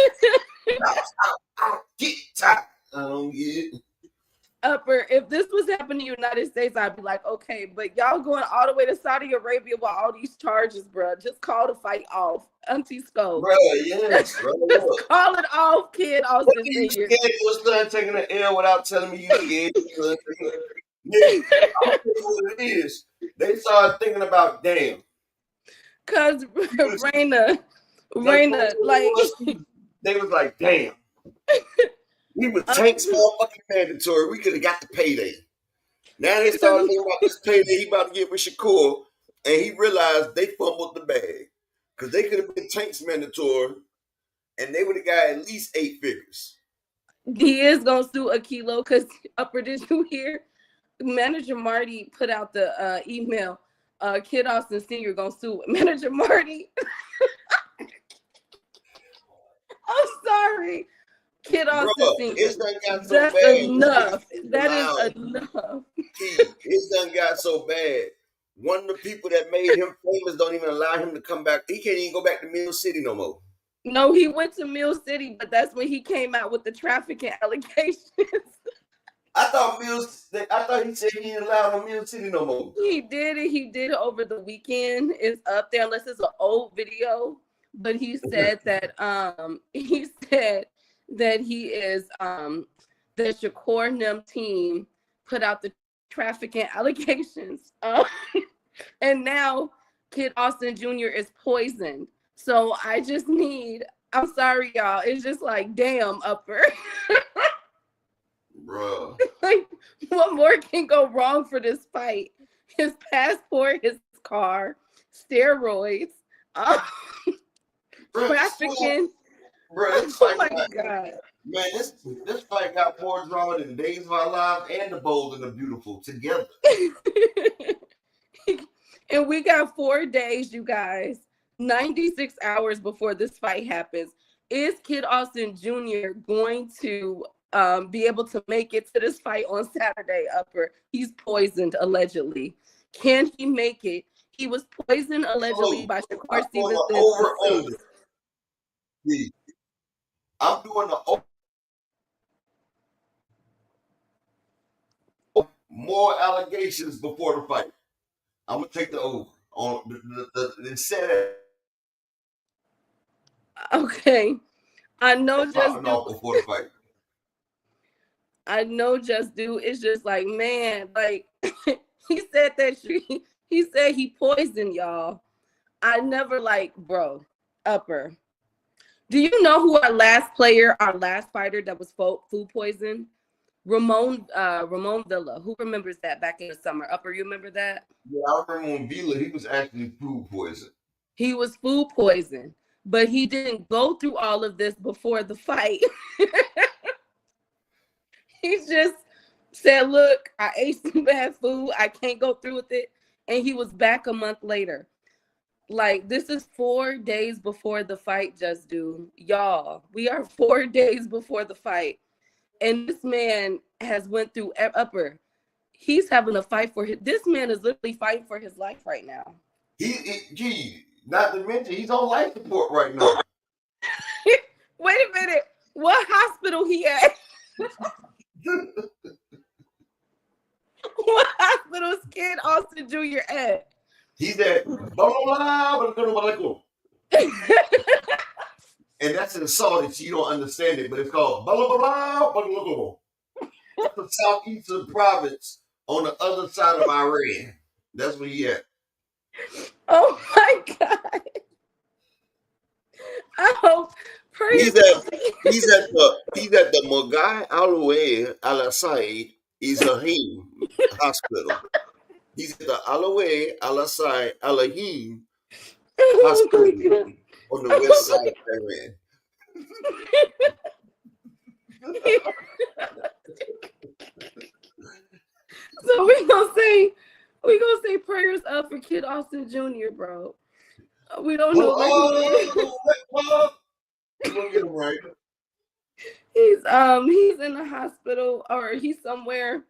tired. I don't get it. Upper, if this was happening in the United States, I'd be like, okay, but y'all going all the way to Saudi Arabia with all these charges, bro. Just call the fight off. Auntie Scope. Bro, yes, bro. Just call it off, kid. Austin You Senior. scared your son taking an L without telling me you scared. Yeah, I don't know what it is. They started thinking about damn. Cause Raina, like they was like, damn. We were Tank's motherfucking mandatory. We could have got the payday. Now they started thinking about this payday he about to get with Shakur, and he realized they fumbled the bag. Because they could have been Tank's mandatory, and they would have got at least 8 figures. He is gonna sue a kilo because Upper, did you hear? Manager Marty put out the email. Kid Austin Senior gonna sue Manager Marty. I'm sorry. Kid Austin Senior. It's done got so That's bad. Enough. That is enough. It's done got so bad. One of the people that made him famous don't even allow him to come back. He can't even go back to Mill City no more. No, he went to Mill City, but that's when he came out with the trafficking allegations. I thought he said he didn't allow no Mill City no more. He did it. He did it over the weekend. It's up there unless it's an old video. But he said that he is the Shakur Nem team put out the trafficking allegations. And now Kid Austin Jr. is poisoned. So I just I'm sorry, y'all. It's just like, damn, Upper. Bruh. Like, what more can go wrong for this fight? His passport, his car, steroids, trafficking. Oh my God. Man, this fight got more drama than Days of Our Lives and The Bold and the Beautiful together. And we got 4 days, you guys. 96 hours before this fight happens. Is Kid Austin Jr. going to be able to make it to this fight on Saturday, Upper? He's poisoned, allegedly. Can he make it? He was poisoned, allegedly, by Shakur Stevenson. I'm doing the more allegations before the fight. I'm gonna take the over on the set. Okay, I know just before the fight. I know just do. It's just like, man, like he said that he said he poisoned y'all. I never bro, Upper. Do you know who our last fighter that was food poisoned? Ramon Villa. Who remembers that back in the summer? Upper, you remember that? Yeah, I remember when Villa, he was actually food poisoned. He was food poisoned, but he didn't go through all of this before the fight. He just said, look, I ate some bad food. I can't go through with it. And he was back a month later. Like, this is 4 days before the fight, just do. Y'all, we are 4 days before the fight. And this man has went through Upper. He's having a fight for this man is literally fighting for his life right now. Not to mention, he's on life support right now. Wait a minute. What hospital he at? What hospital is Kid Austin Jr. at? He's at blah, blah, blah. And that's an assault so you don't understand it, but it's called blah, blah, blah, blah, blah, blah. That's the southeastern province on the other side of Iran. That's where he at. Oh my God. I hope he's at the Mogai Alawi Al-Asai Izahim Hospital. He's at the Alawi Al-Asai Alahim Hospital on the west side of Iran. So we're gonna say prayers up for Kid Austin Jr., bro. We don't know what he's gonna get him right. He's in the hospital or he's somewhere.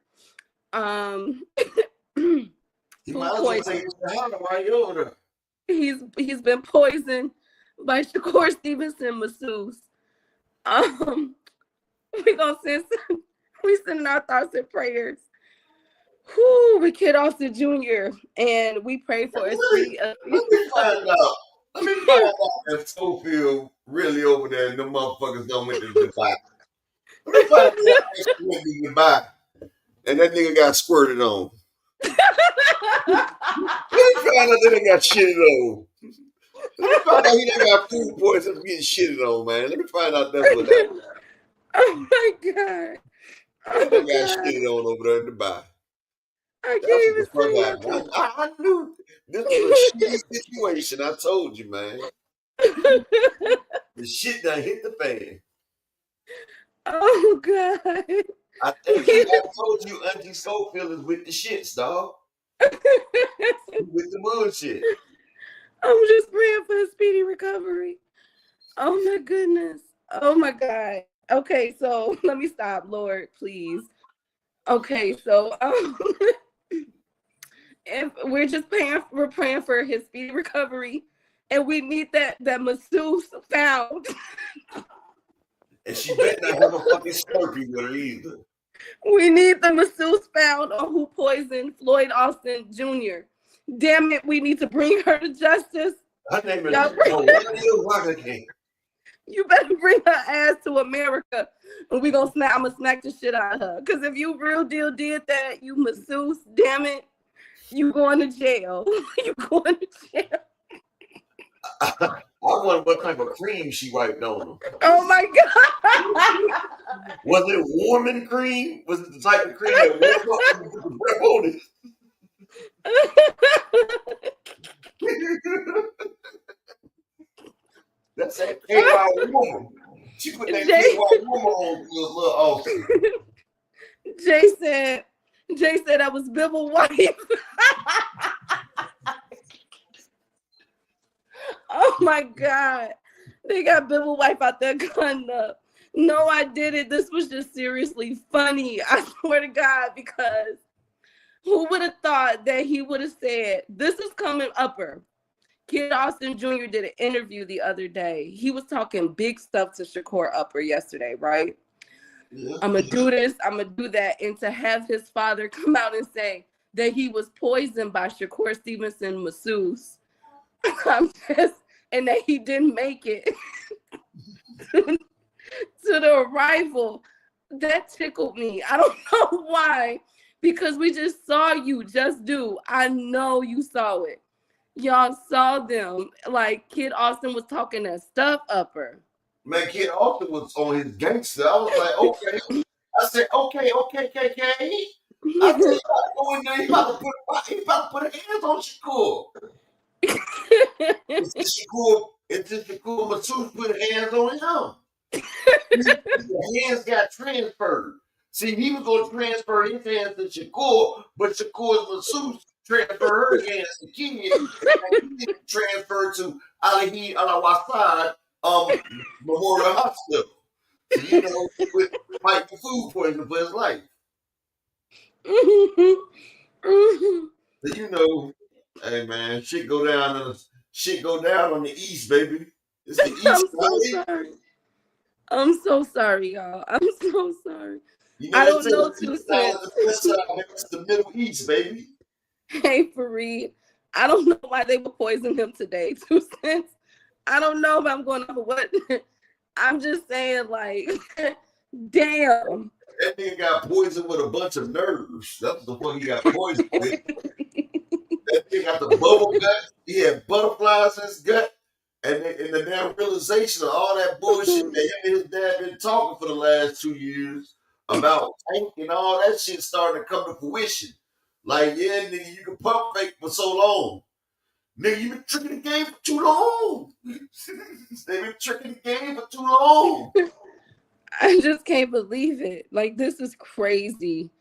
He food might as well take poisoning. his hand while you're over there. He's been poisoned by Shakur Stevenson masseuse. We gonna we sending our thoughts and prayers. Whoo, we Kid Austin Jr. and we pray for a speedy. Let me find out. Let me find out if Schofield really over there and them motherfuckers don't went to Dubai. Let me find out if they went to Dubai and that nigga got squirted on. Let me find out that they got shitted on. Let me find out he done got food poisoning from getting shitted on, man. Let me find out that's what happened. Oh my God. That nigga got shitted on over there in Dubai. I That's can't what the fuck even happened. I knew this was a shitty situation. I told you, man. say The shit done hit the fan. Oh God. I told you Auntie Schofield is with the shits, dog. With the bullshit. I'm just praying for a speedy recovery. Oh my goodness. Oh my God. Okay, so let me stop, Lord, please. Okay, so if we're praying for his speedy recovery, and we need that masseuse found. And she better not have a fucking Slurpee with her either. We need the masseuse found on who poisoned Floyd Austin Jr. Damn it, we need to bring her to justice. Her name is Y'all You better bring her ass to America, and we gonna I'm gonna smack the shit out of her. Cause if you real deal did that, you masseuse, damn it, you going to jail. You going to jail. I wonder what type of cream she wiped on him. Oh my God. Was it warming cream? Was it the type of cream that warmed up and put the breath on it? That's that KY woman. She put that KY woman on to a little Austin. Jay said that was Bibble wife. Oh my God. They got Bibble wife out there gunned up. No, I didn't. This was just seriously funny. I swear to God, because who would have thought that he would have said, this is coming upper. Kid Austin Jr. did an interview the other day. He was talking big stuff to Shakur Upper yesterday, right? Yeah. I'm going to do this, I'm going to do that. And to have his father come out and say that he was poisoned by Shakur Stevenson masseuse, and that he didn't make it to the arrival, that tickled me. I don't know why, because we just saw you just do. I know you saw it. Y'all saw them. Like, Kid Austin was talking that stuff upper. Man, Kid Austin was on his gangster. I was like, okay. I said, okay, KK. I said, you about to go in there. He about to put hands on Shakur. It's just Shakur masseuse put hands on him. His hands got transferred. See, he was going to transfer his hands to Shakur, but Shakur's masseuse transferred her hands to Kid, and he transferred to Alihi Al-Wasad Memorial Hospital. So, you know, with fighting food poisoning for his life. So, you know, hey man, shit go down on the east, baby. It's the east. I'm so sorry. I'm so sorry, y'all. I'm so sorry. You know, I don't know 2 cents. It's the Middle East, baby. Hey, Fareed, I don't know why they would poison him today. 2 cents. I don't know if I'm going to what. I'm just saying, like, damn. That nigga got poisoned with a bunch of nerves. That's the fuck he got poisoned with. That nigga got the bubble gut. He had butterflies in his gut. And the damn realization of all that bullshit that him and his dad been talking for the last 2 years about tank and all that shit starting to come to fruition. Like, yeah, nigga, you can pump fake for so long. Nigga, you been tricking the game for too long. They been tricking the game for too long. I just can't believe it. Like, this is crazy.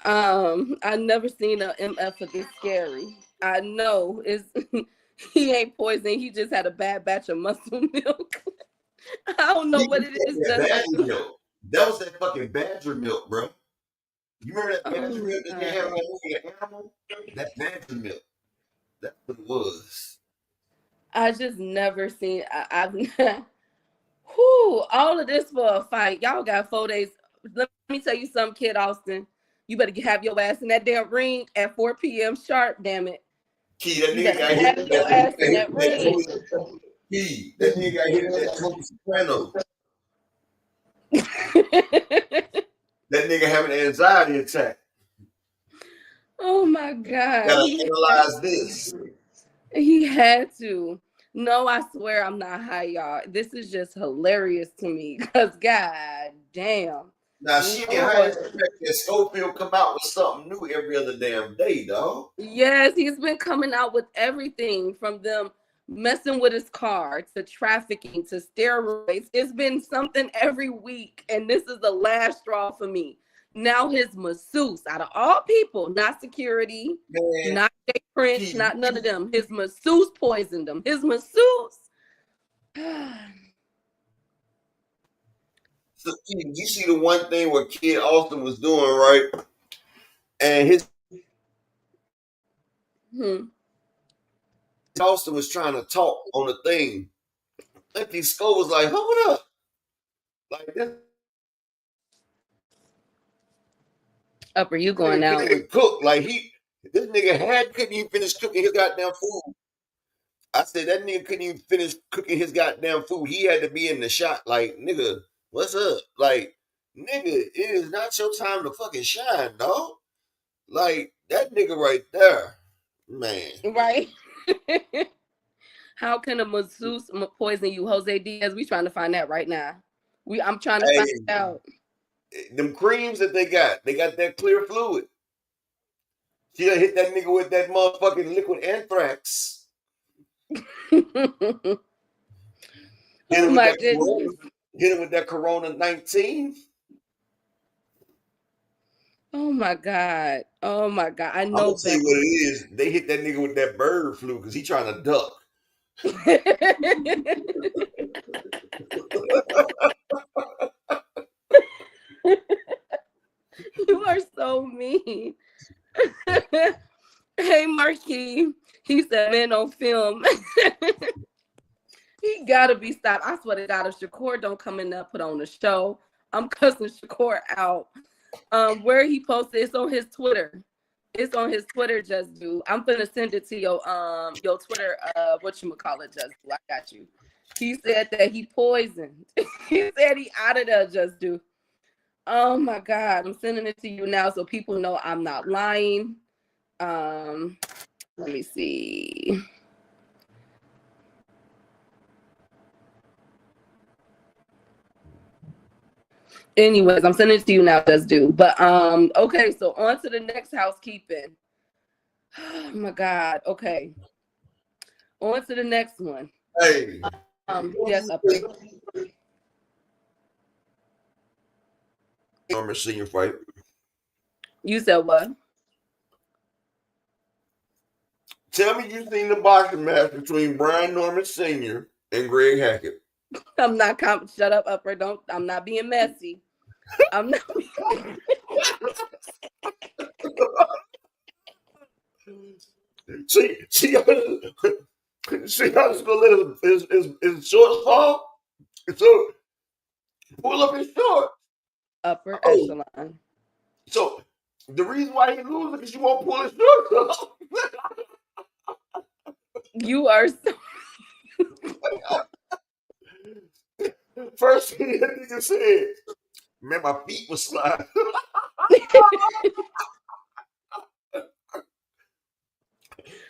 I've never seen an MF of this scary. I know he ain't poison. He just had a bad batch of muscle milk. I don't know what it is. That was that fucking badger milk, bro. You remember that panther Oh milk my that they had on God. that movie, The Animal? That panther milk. That's what it was. I just never seen. I've whoo, all of this for a fight. Y'all got 4 days. Let me tell you something, Kid Austin. You better have your ass in that damn ring at 4 p.m. sharp. Damn it. Key, that You nigga better got hit have in that, your ass in that that ring. Key, that nigga got hit in that Tony Soprano. That nigga having an anxiety attack. Oh my God. Gotta analyze this. He had to. No, I swear I'm not high, y'all. This is just hilarious to me because God damn. Now she ain't high as the fact that Schofield come out with something new every other damn day, dog. Yes, he's been coming out with everything from them messing with his car to trafficking to steroids. It's been something every week, and this is the last straw for me. Now his masseuse, out of all people, not security, Man, not Jay Prince, not none of them. His masseuse poisoned him. His masseuse. So you see the one thing what Kid Austin was doing, right? And his Austin was trying to talk on the thing. Empty Skull was like, hold up. Like this. Upper, you going out? Couldn't even cook. Like this nigga couldn't even finish cooking his goddamn food. I said that nigga couldn't even finish cooking his goddamn food. He had to be in the shot. Like, nigga, what's up? Like, nigga, it is not your time to fucking shine, dog. Like that nigga right there, man. Right. How can a masseuse poison you, Jose Diaz? We trying to find that right now. I'm trying to find out. Them creams that they got that clear fluid. She done hit that nigga with that motherfucking liquid anthrax. Oh my goodness. Hit him with that Corona 19. Oh my God. Oh my God. I know. I'm gonna tell you what it is. They hit that nigga with that bird flu because he trying to duck. You are so mean. Hey, Marquis. He said, man, on film. He gotta be stopped. I swear to God, if Shakur don't come in there, put on the show, I'm cussing Shakur out. Where he posted, it's on his Twitter. It's on his Twitter, Just Do. I'm gonna send it to your Twitter, whatchamacallit, Just Do. I got you. He said that he poisoned. He said he out of there, Just Do. Oh my God, I'm sending it to you now so people know I'm not lying. Let me see. Anyways, I'm sending it to you now, Just Do. But okay, so on to the next housekeeping. Oh my God. Okay. On to the next one. Hey. Yes, Upper. Norman Senior fight. You said what? Tell me you seen the boxing match between Brian Norman Sr. and Greg Hackett. I'm not shut up, Upper. I'm not being messy. I'm not. See how it's gonna let his shorts fall? So pull up his shorts. Upper echelon. So the reason why he loses because you won't pull his shorts up. You are so. First thing that nigga said, man, my feet was sliding.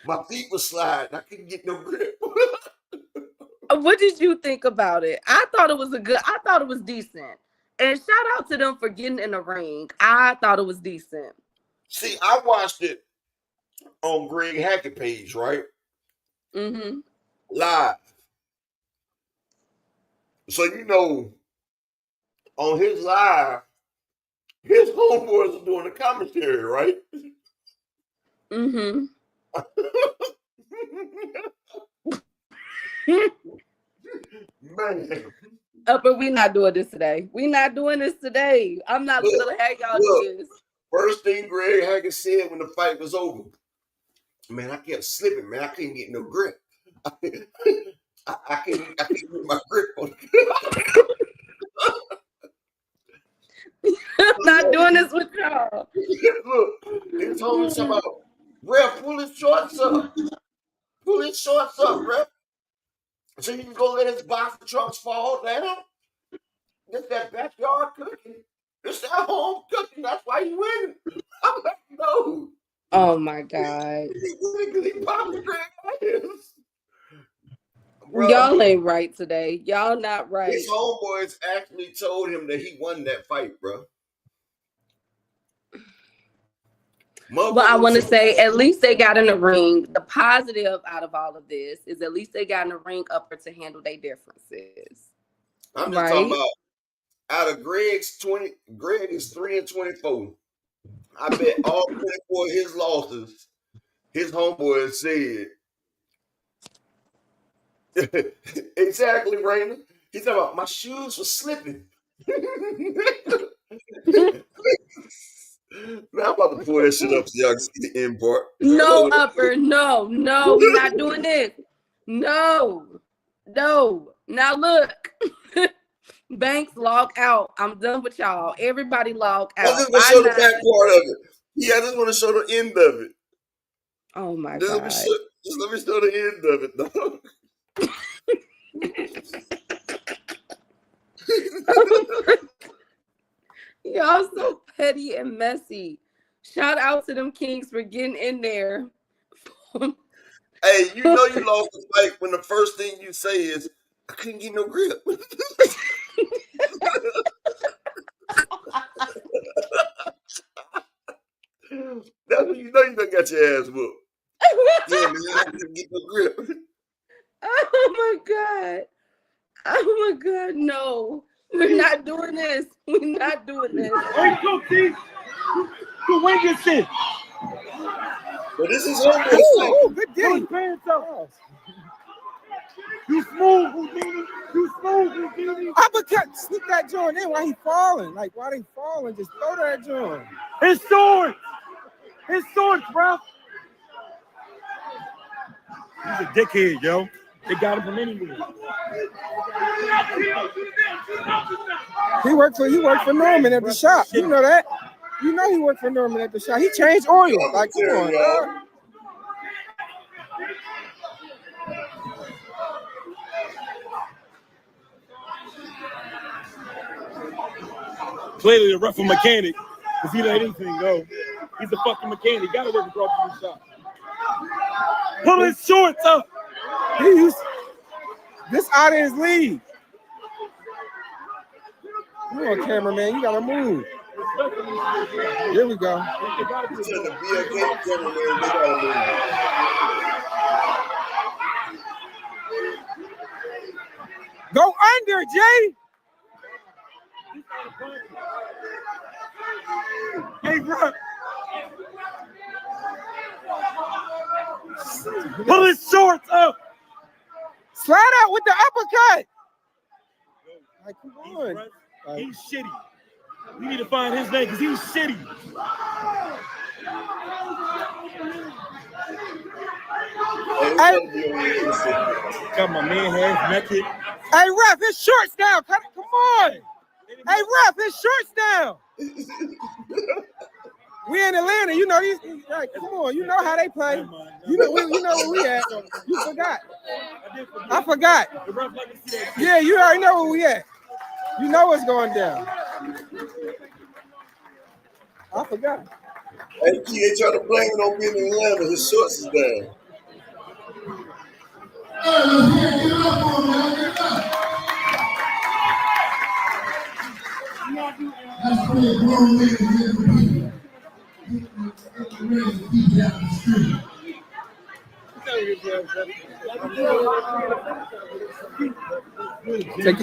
My feet was sliding. I couldn't get no grip. What did you think about it? I thought it was decent. And shout out to them for getting in the ring. I thought it was decent. See, I watched it on Greg Hackett page, right? Mm-hmm. Live. So on his live, his homeboys are doing the commentary, right? Mm-hmm. Man. But we're not doing this today. We're not doing this today. I'm not gonna have y'all do this. First thing Greg Hackett said when the fight was over, man, I kept slipping, man. I couldn't get no grip. I couldn't get my grip on it. Not doing this with y'all. Look, his homie talking about, ref, pull his shorts up. Pull his shorts up, ref. So you can go let his box trucks fall down. It's that backyard cooking. It's that home cooking. That's why you winning. I'm like, no. Oh my God. Y'all ain't right today. Y'all not right. His homeboys actually told him that he won that fight, bro. Well, I want to say at least they got in the ring. The positive out of all of this is at least they got in the ring upper to handle their differences. I'm just talking about out of Greg's 20, Greg is 3-24. I bet all 24 of his losses, his homeboys said. Exactly, Raina. He's talking about my shoes were slipping. Man, I'm about to pull that shit up so y'all can see the end part. No, upper. No, we're not doing this. No. Now look. Banks, log out. I'm done with y'all. Everybody log out. I just want to show the back part of it. Yeah, I just want to show the end of it. Oh my God. Just let me show the end of it, though. Y'all so petty and messy. Shout out to them Kings for getting in there. Hey, you know you lost the fight when the first thing you say is, I couldn't get no grip. That's when you know you done got your ass whooped. Yeah, man, I couldn't get no grip. Oh my God, no. We're not doing this. We're not doing this. Hey, go, T. Go wing your shit. But this is over. Oh, good game. You smooth, Houdini. You smooth, Houdini. Uppercut, slip that joint in while he falling. Like, while they falling, just throw that joint. His sword, bro. He's a dickhead, yo. They got him from anywhere. He worked for Norman at the shop. You know that. You know he worked for Norman at the shop. He changed oil. Like, come on, dog. Clearly the rough mechanic, because he let anything go. He's a fucking mechanic. He gotta work across the shop. Pull his shorts up. This out of his league. You on cameraman, you gotta move. Here we go. Go under, Jay. Hey, bro. Pull his shorts up. Slide out with the uppercut. Like, come on. He's shitty. We need to find his name because he's shitty. Hey, got my man half naked. Hey, ref, his shorts down. Come on. Hey, ref, his shorts down. We in Atlanta, you know these. Like, come on, you know how they play. You know where we at. You forgot. I forgot. Yeah, you already know where we at. You know what's going down. I forgot. Hey, they try to blame it on being in Atlanta. His shorts is down. That's for the grown ladies in the people. Take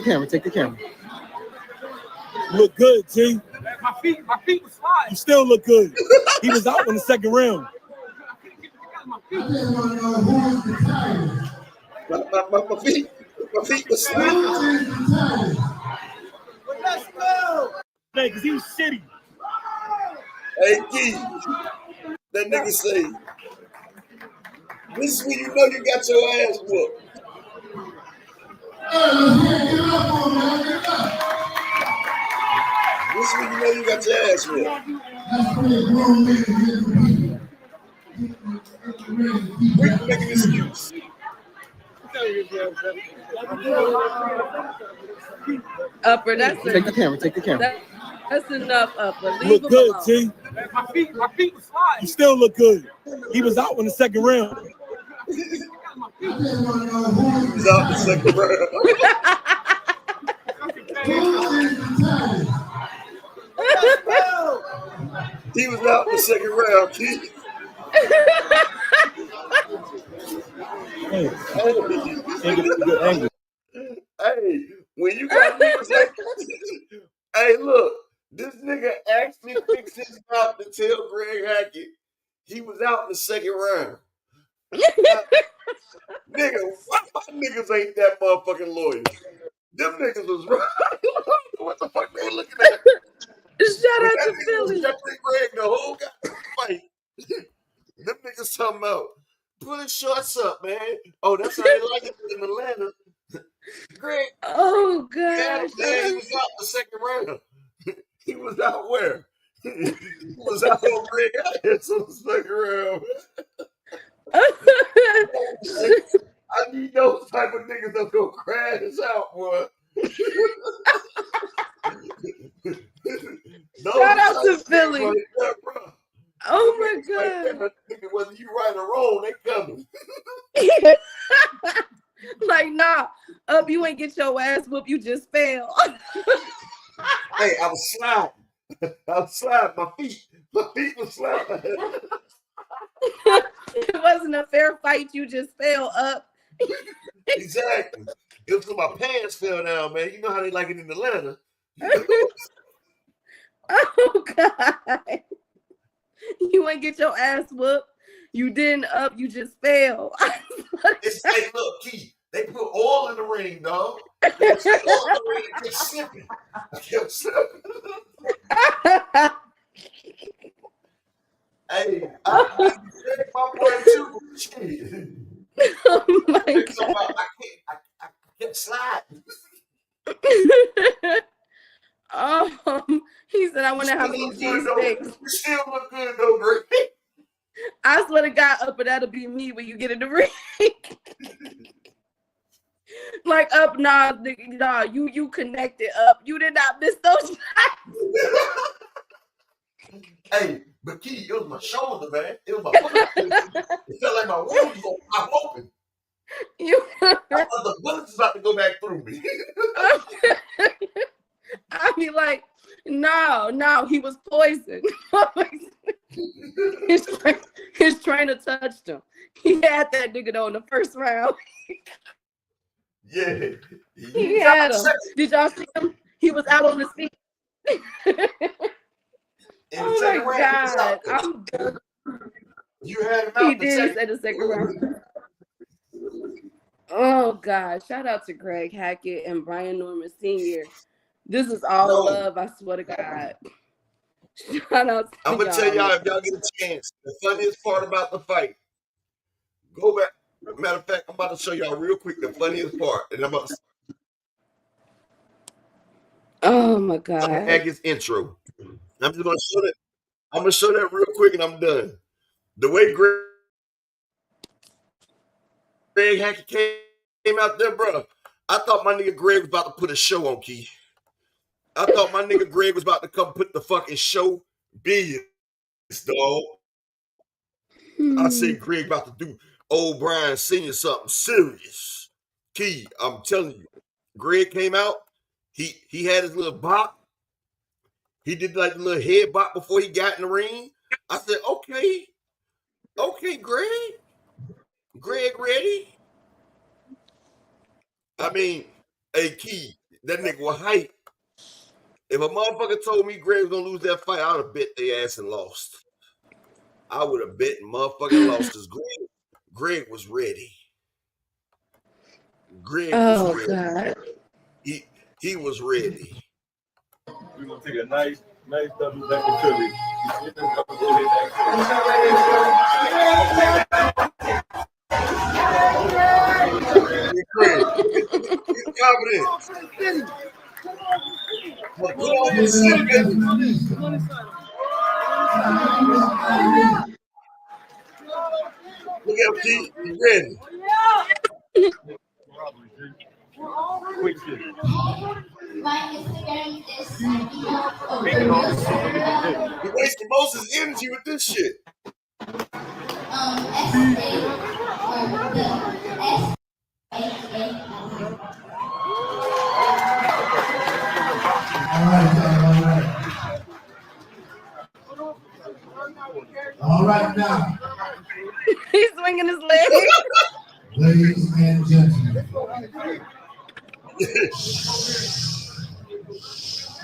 the camera. Look good, T. My feet was fine. You still look good. He was out in the second round. I just want to know who's the title. My feet was fine. Who is the title? Let's go. Because he was shitty. Hey, Keith, that nigga say, this is when you know you got your ass whooped. This is when you know you got your ass whooped. We can make an excuse. Upper, that's Take the camera. Take the camera. That's enough, Upper. Leave Look him good, alone. T. My feet was flying. You still look good. He was out in the second round. He was out in the second round. He was out in the second round, Keith. Hey, get a good angle. Hey, when you got niggas like, hey, look, this nigga actually fixed his mouth to tell Greg Hackett he was out in the second round. Nigga, why my niggas ain't that motherfucking lawyer? Them niggas was right. What the fuck they were looking at? Shout out to Philly. Greg the whole goddamn fight. Them niggas talking about pull his shorts up, man. Oh, that's how they like it in Atlanta. Greg. Oh Yeah, gosh. man, he was out the second round. He was out where? He was out on Greg Hackett on the second round. I need those type of niggas that's gonna crash out, boy. Shout out to Philly. Right there, bro. Oh my god. Nigga, whether you right or wrong, they coming. Like, nah, Up, you ain't get your ass whooped, you just fell. Hey, I was sliding. My feet was sliding. It wasn't a fair fight, you just fell, Up. Exactly. It was because my pants fell down, man. You know how they like it in Atlanta. Oh god. You ain't get your ass whooped. You didn't, Up, you just fell. It's like, look, Keith, they put oil in the ring, dog. They put oil in the ring and kept slipping. I kept slipping. Hey, I checked my boy too. Shit. Oh my god. I kept sliding. He said, I wonder how many cheesesteaks. You still look good though, Greg. I swear to God, Up, but that'll be me when you get in the ring. Like, Up, nah, you connected, Up. You did not miss those shots. Hey, but Key, it was my shoulder, man. It was my foot. It felt like my wound was pop open. I thought the bullets was about to go back through me. I mean, like, no, he was poisoned. His trainer touched him. He had that nigga though in the first round. Yeah. He had him. Did y'all see him? He was out on his feet. Oh my God. I'm done. You had him out. He did say the second round. Oh God. Shout out to Greg Hackett and Brian Norman Sr. This is all love, I swear to God. Shout out to I'm gonna tell y'all, if y'all get a chance, the funniest part about the fight. Go back. Matter of fact, I'm about to show y'all real quick the funniest part. And I'm about to oh my God. Hackett's intro. I'm just gonna show that. I'm gonna show that real quick and I'm done. The way Greg Hackett came out there, bro. I thought my nigga Greg was about to put a show on, Key. I thought my nigga Greg was about to come put the fucking show billions, dog. I said Greg about to do old Brian Sr. something serious. Key, I'm telling you. Greg came out. He had his little bop. He did like a little head bop before he got in the ring. I said, okay, Greg. Greg ready? I mean, hey, Key, that nigga was hype. If a motherfucker told me Greg was gonna lose that fight, I would have bet their ass and lost. I would have bet and motherfucking lost because Greg was ready. Greg was ready. God. He was ready. We're gonna take a nice Nice double back to Turki. Get confidence. Put on for the city, baby. Look at him, Keith. He's ready. Quick shit. He wasting most of his energy with this shit. All right now. He's swinging his leg. Ladies and gentlemen. You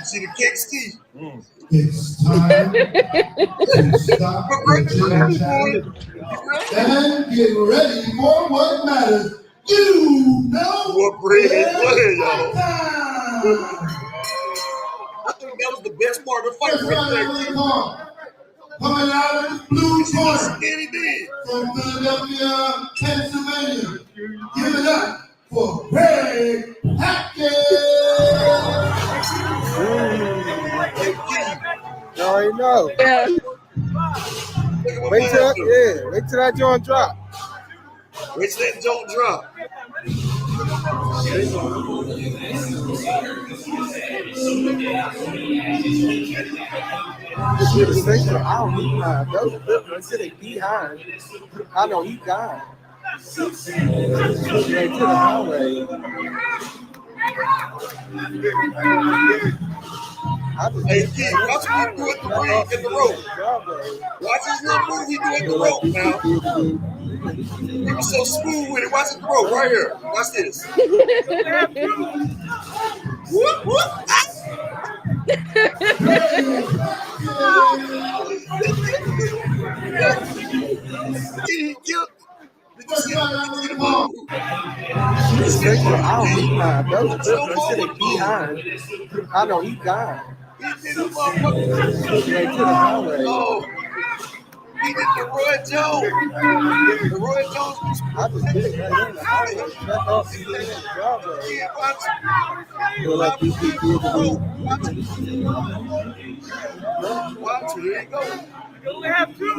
see the kicks, Keith? It's time to stop the chitter chatter and get ready for what matters. You know what Brady playing, y'all. Time. I think that was the best part of the fight right there. Coming out of the blue corner Anything. from Philadelphia, Pennsylvania. Give it up for Greg Hackett. You already know. Yeah. Wait till that joint drop. Wait till that joint drop. I don't need mine. Those until they behind. I know he gone. Right to the highway. Hey, Keith, watch what he do at the ring at the rope. Watch his little move he do at the rope now. He was so smooth with it. Watch the rope right here. Watch this. Whoop, whoop. He killed. Did you see the move? I don't need mine. Those until they behind. I know he gone. He did a motherfucker. Right to the highway. Oh. He did the Roy Jones. The Roy Jones. I just did it right in the highway. Back off the driveway. Yeah, watch it. Feel like you did the Watch it. Here you go. You only have two.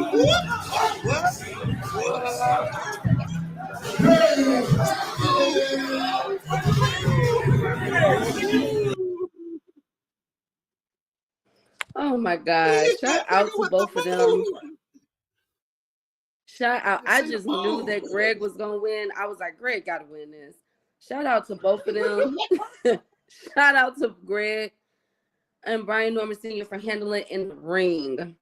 Oh my God. Shout out to both of them. Shout out. I just knew that Greg was going to win. I was like, Greg got to win this. Shout out to both of them. Shout out to Greg and Brian Norman Sr. for handling in the ring.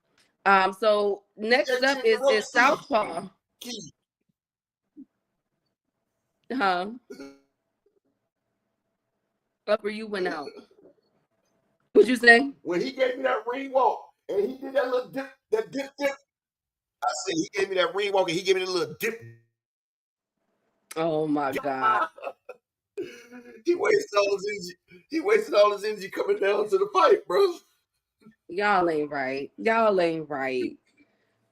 So next up is Southpaw. Upper, you went out. What'd you say? When he gave me that ring walk and he did that little dip, I said he gave me that ring walk and he gave me that little dip. Oh my God. He wasted all his energy. He wasted all his energy coming down to the fight, bro. Y'all ain't right. Y'all ain't right.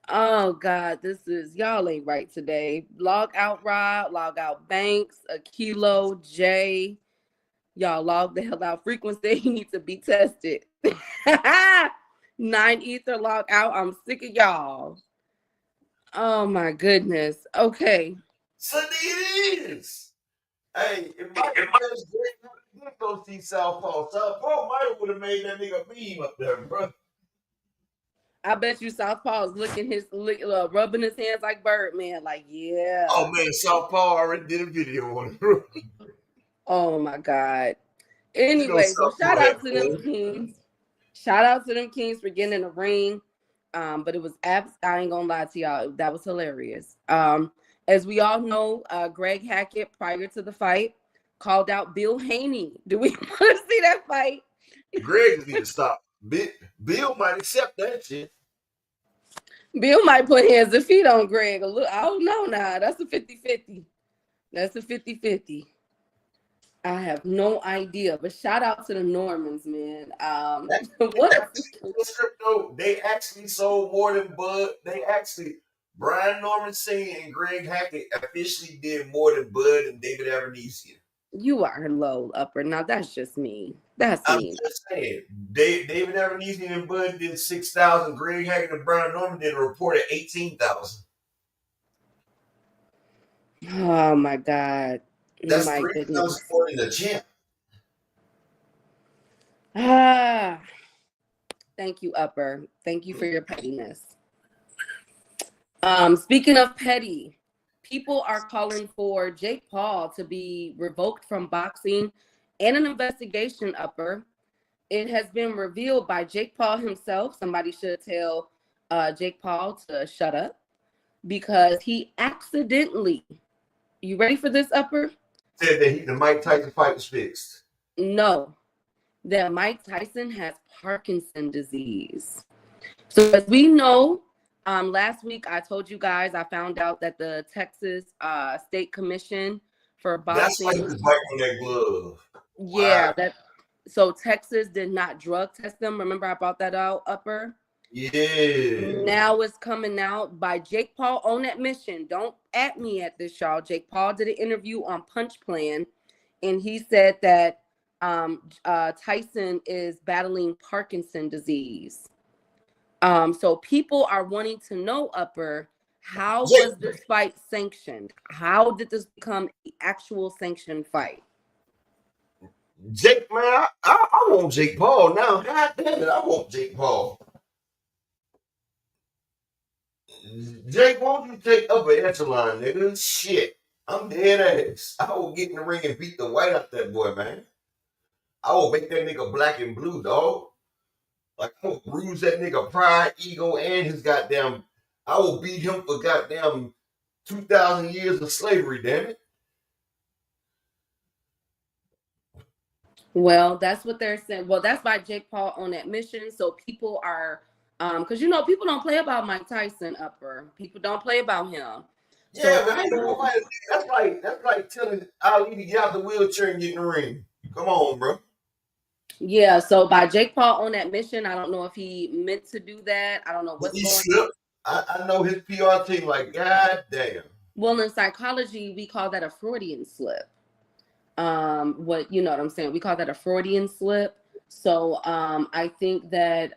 Oh God, y'all ain't right today. Log out Rob, log out Banks, Kilo, Jay. Y'all log the hell out. Frequency, he needs to be tested. 9 Ether, log out. I'm sick of y'all. Oh my goodness. Okay. Sunday it is. Hey, if my first didn't go see Southpaw. Southpaw might would have made that nigga beam up there, bro. I bet you Southpaw is rubbing his hands like Birdman. Like, yeah. Oh man, Southpaw already did a video on it, bro. Oh my God. Anyway, so shout out to them Kings. Shout out to them Kings for getting in the ring. But it was I ain't gonna lie to y'all, that was hilarious. As we all know, Greg Hackett, prior to the fight, called out Bill Haney. Do we want to see that fight? Greg need to stop. Bill might accept that shit. Bill might put hands and feet on Greg a little. I don't know now. That's a 50-50. That's a 50-50. I have no idea, but shout out to the Normans, man. What? Crypto, they actually sold more than Bud. Brian Norman Sr. and Greg Hackett officially did more than Bud and David Abernethy. You are low upper. Now that's just me. That's I'm me. just saying, David Abernethy and Bud did 6,000. Greg Hackett and Brian Norman did a report of 18,000. Oh my God. That's My 3,000 goodness. more than the champ. Thank you, Upper. Thank you for your pettiness. Speaking of petty, people are calling for Jake Paul to be revoked from boxing and an investigation, Upper. It has been revealed by Jake Paul himself. Somebody should tell Jake Paul to shut up because he accidentally, you ready for this, Upper? Said that the Mike Tyson fight was fixed. No, that Mike Tyson has Parkinson's disease. So as we know, last week I told you guys I found out that the Texas State Commission for Boxing. That's why he was biting on that glove. Yeah, wow. So Texas did not drug test them. Remember I brought that out, Upper? Yeah. Now it's coming out by Jake Paul on admission. Don't at me at this, y'all. Jake Paul did an interview on Punch Plan, and he said that Tyson is battling Parkinson's disease. So people are wanting to know, Upper, how was this fight sanctioned? How did this become the actual sanctioned fight? Jake, man, I want Jake Paul now. God damn it, I want Jake Paul. Jake, won't you take upper echelon, nigga? Shit, I'm dead ass. I will get in the ring and beat the white out that boy, man. I will make that nigga black and blue, dog. Like, I will bruise that nigga pride, ego, and his goddamn. I will beat him for goddamn 2,000 years of slavery, damn it. Well, that's what they're saying. Well, that's by Jake Paul on admission. So people are, because you know, people don't play about Mike Tyson, Upper. People don't play about him. Yeah, so, that's like telling Ali to get out the wheelchair and get in the ring. Come on, bro. Yeah, so by Jake Paul on that mission, I don't know if he meant to do that. I don't know what's going on. I know his PR team like, God damn. Well, in psychology, we call that a Freudian slip. What you know what I'm saying? We call that a Freudian slip. So I think that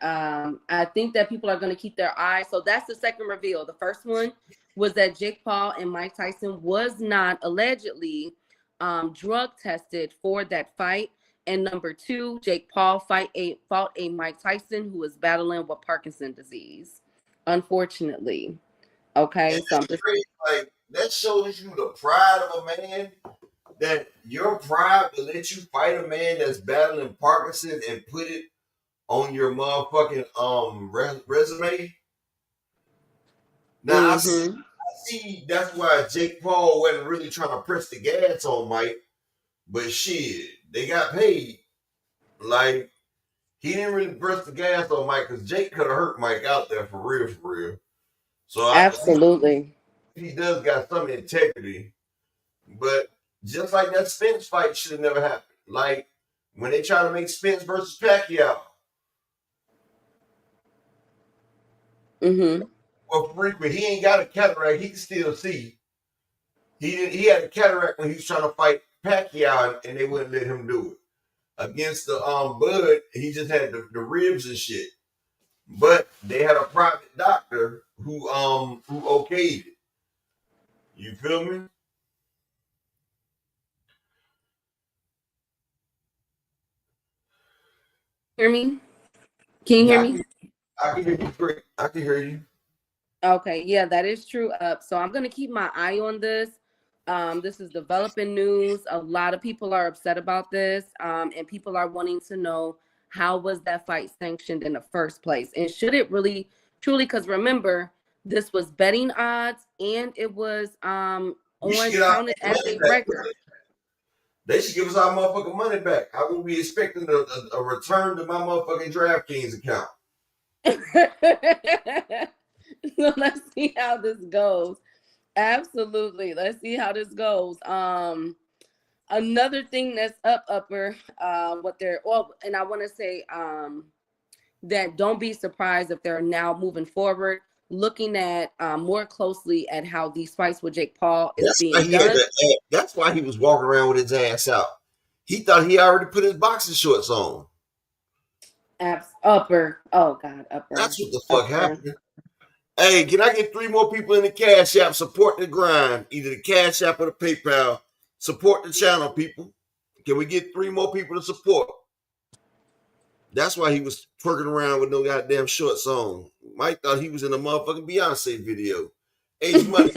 people are going to keep their eyes. So that's the second reveal. The first one was that Jake Paul and Mike Tyson was not allegedly drug tested for that fight. And number two, Jake Paul fought a Mike Tyson who was battling with Parkinson's disease, unfortunately. Okay, so I'm just like that shows you the pride of a man. That your pride will let you fight a man that's battling Parkinson's and put it on your motherfucking resume. Now I see that's why Jake Paul wasn't really trying to press the gas on Mike, but shit, they got paid. Like he didn't really press the gas on Mike because Jake could have hurt Mike out there for real. So absolutely, he does got some integrity, but. Just like that Spence fight should have never happened. Like when they try to make Spence versus Pacquiao. Well, frequent, he ain't got a cataract. He can still see. He had a cataract when he was trying to fight Pacquiao, and they wouldn't let him do it. Against the Bud, he just had the ribs and shit. But they had a private doctor who okayed it. You feel me? Hear me? Can you hear me? I can hear you great. I can hear you. Okay, yeah, that is true. So I'm gonna keep my eye on this. This is developing news. A lot of people are upset about this, and people are wanting to know how was that fight sanctioned in the first place, and should it really, truly? Because remember, this was betting odds, and it was counted as a record. They should give us our motherfucking money back. I will be expecting a return to my motherfucking DraftKings account. So let's see how this goes. Absolutely. Let's see how this goes. Another thing that's upper, what they're and I want to say that don't be surprised if they're now moving forward, looking at more closely at how these fights with Jake Paul is being done. That's why he was walking around with his ass out. He thought he already put his boxing shorts on. Upper. Oh God, upper. That's what the fuck happened. Hey, can I get 3 more people in the Cash App? Support the grind. Either the Cash App or the PayPal. Support the channel, people. Can we get 3 more people to support? That's why he was twerking around with no goddamn shorts on. Mike thought he was in a motherfucking Beyonce video. H Money.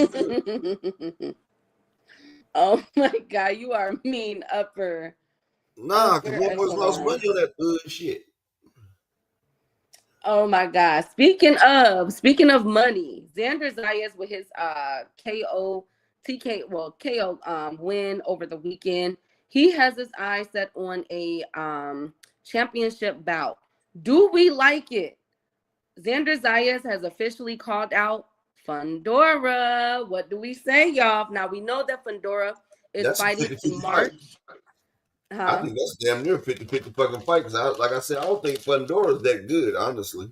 Oh my God, you are mean, upper. Nah, because one was lost money on that shit. Oh my God. Speaking of money, Xander Zayas with his KO win over the weekend. He has his eyes set on a championship bout. Do we like it? Xander Zayas has officially called out Fundora. What do we say, y'all? Now we know that Fundora is fighting in March. I think that's damn near 50-50 fucking fight. Because, like I said, I don't think Fundora is that good, honestly.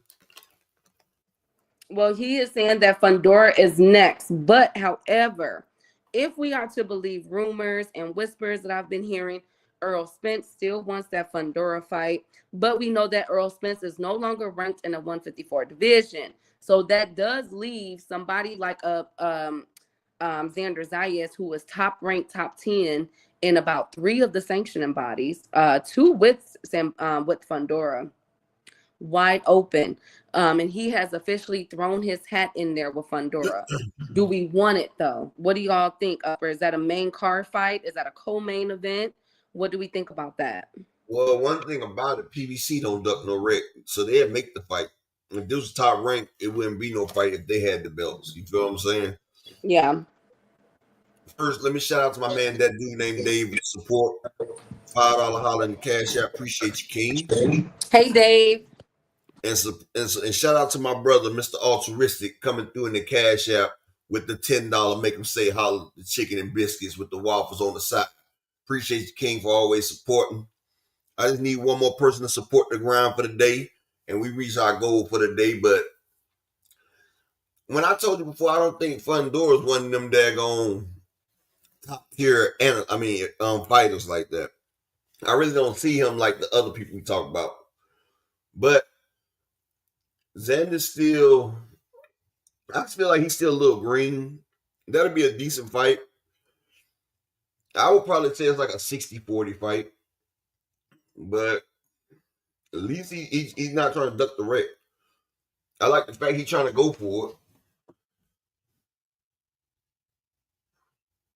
Well, he is saying that Fundora is next. But, however, if we are to believe rumors and whispers that I've been hearing, Earl Spence still wants that Fundora fight. But we know that Earl Spence is no longer ranked in a 154 division. So that does leave somebody like Xander Zayas, who is top ranked, top 10 in about 3 of the sanctioning bodies, 2 with Fundora, wide open. And he has officially thrown his hat in there with Fundora. Do we want it, though? What do y'all think, Upper? Is that a main card fight? Is that a co-main event? What do we think about that? Well, one thing about it, PBC don't duck no wreck, so they'd make the fight. If this was top rank, it wouldn't be no fight if they had the belts. You feel what I'm saying? Yeah. First, let me shout out to my man, that dude named Dave, with support. $5 holler in the Cash App. Appreciate you, King. Hey, Dave. And shout out to my brother, Mr. Altruistic, coming through in the Cash App with the $10. Make him say holler, the chicken and biscuits with the waffles on the side. Appreciate you, King, for always supporting. I just need one more person to support the grind for the day, and we reach our goal for the day. But when I told you before, I don't think Fundora is one of them daggone top tier fighters like that. I really don't see him like the other people we talk about. But Xander still, I feel like he's still a little green. That'll be a decent fight. I would probably say it's like a 60-40 fight. But at least he's not trying to duck the wreck. I like the fact he's trying to go for it.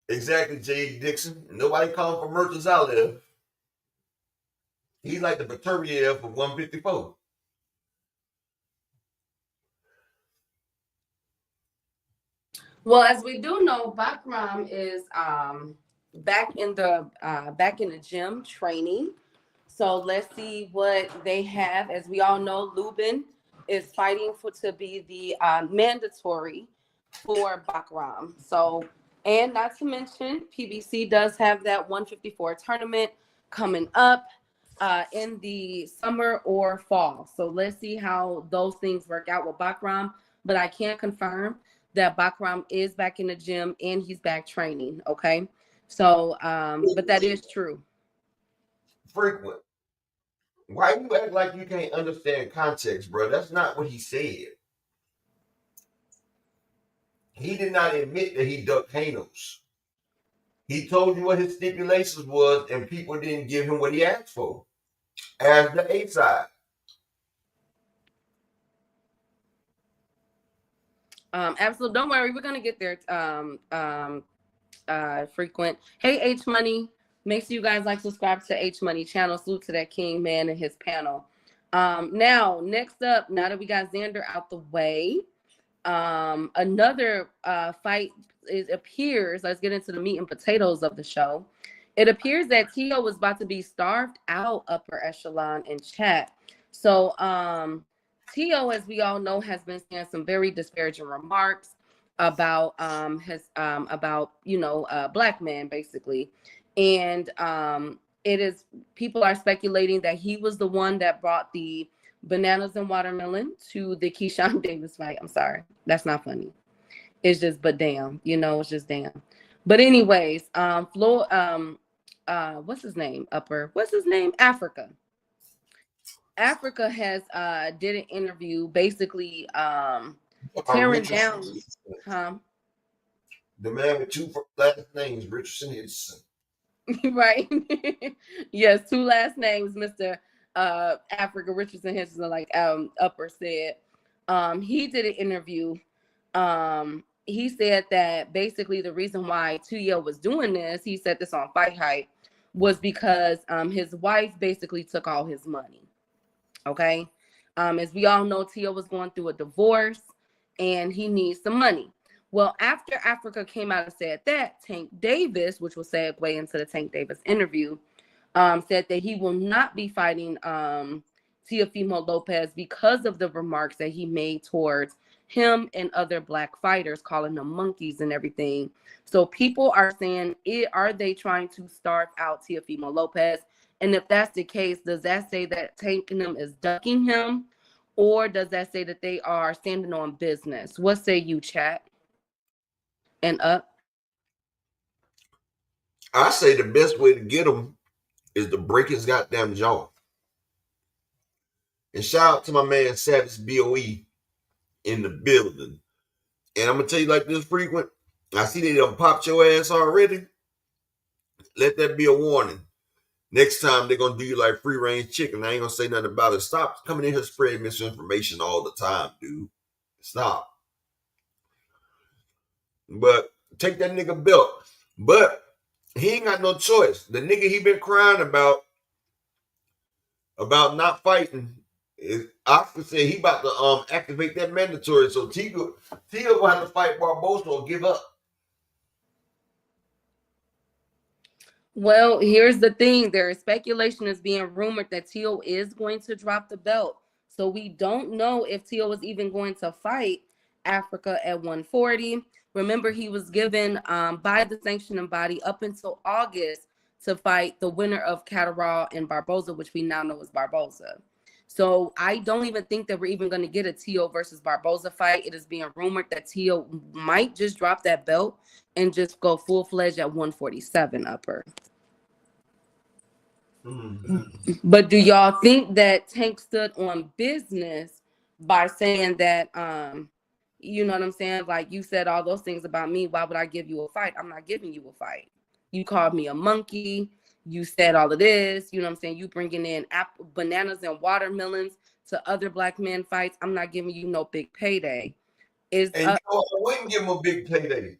Exactly, J. Dixon. Nobody calling for merchants out there. He's like the Baturier for 154. Well, as we do know, Bakram is back in the gym training. So let's see what they have. As we all know, Lubin is fighting to be the mandatory for Bakram. So, and not to mention, PBC does have that 154 tournament coming up in the summer or fall. So let's see how those things work out with Bakram. But I can confirm that Bakram is back in the gym and he's back training. Okay. So, but that is true. Frequent. Why you act like you can't understand context, bro? That's not what he said. He did not admit that he ducked Hanos. He told you what his stipulations was, and people didn't give him what he asked for as the A side. Absolutely. Don't worry. We're going to get there. Frequent. Hey, H Money. Make sure you guys subscribe to H Money channel. Salute to that King man and his panel. Now, next up, now that we got Xander out the way, another fight appears. Let's get into the meat and potatoes of the show. It appears that Tio was about to be starved out upper echelon in chat. So, Tio, as we all know, has been saying some very disparaging remarks about black men, basically. And people are speculating that he was the one that brought the bananas and watermelon to the Keyshawn Davis fight. I'm sorry, that's not funny. It's just, but damn, it's just damn. But anyways, what's his name? Africa has did an interview basically tearing down, the man with two last names, Richardson Henderson. Right. Yes, 2 last names, Mr. Africa Richardson Henderson, like Upper said. He did an interview. He said that basically the reason why Tio was doing this, he said this on Fight Hype, was because his wife basically took all his money. Okay. As we all know, Tio was going through a divorce and he needs some money. Well, after Africa came out and said that, Tank Davis, which will segue into the Tank Davis interview, said that he will not be fighting Teofimo Lopez because of the remarks that he made towards him and other black fighters, calling them monkeys and everything. So people are saying, are they trying to starve out Teofimo Lopez? And if that's the case, does that say that Tank and them is ducking him? Or does that say that they are standing on business? What say you, chat? And Up? I say the best way to get him is to break his goddamn jaw. And shout out to my man Savage BOE in the building. And I'm gonna tell you like this, Frequent. I see they done popped your ass already. Let that be a warning. Next time they're gonna do you like free range chicken. I ain't gonna say nothing about it. Stop coming in here spreading misinformation all the time, dude. Stop. But take that nigga belt. But he ain't got no choice. The nigga he been crying about not fighting is Oscar said he about to activate that mandatory. So Tio gonna have to fight Barbosa or give up. Well, here's the thing. There is speculation is being rumored that Tio is going to drop the belt. So we don't know if Tio is even going to fight Africa at 140. Remember, he was given by the sanctioning body up until August to fight the winner of Catterall and Barbosa, which we now know is Barbosa. So I don't even think that we're even going to get a Tio versus Barbosa fight. It is being rumored that Tio might just drop that belt and just go full-fledged at 147 Upper. Mm-hmm. But do y'all think that Tank stood on business by saying that, you know what I'm saying? Like, you said all those things about me. Why would I give you a fight? I'm not giving you a fight. You called me a monkey. You said all of this. You know what I'm saying? You bringing in bananas and watermelons to other black men fights. I'm not giving you no big payday. And I wouldn't give him a big payday.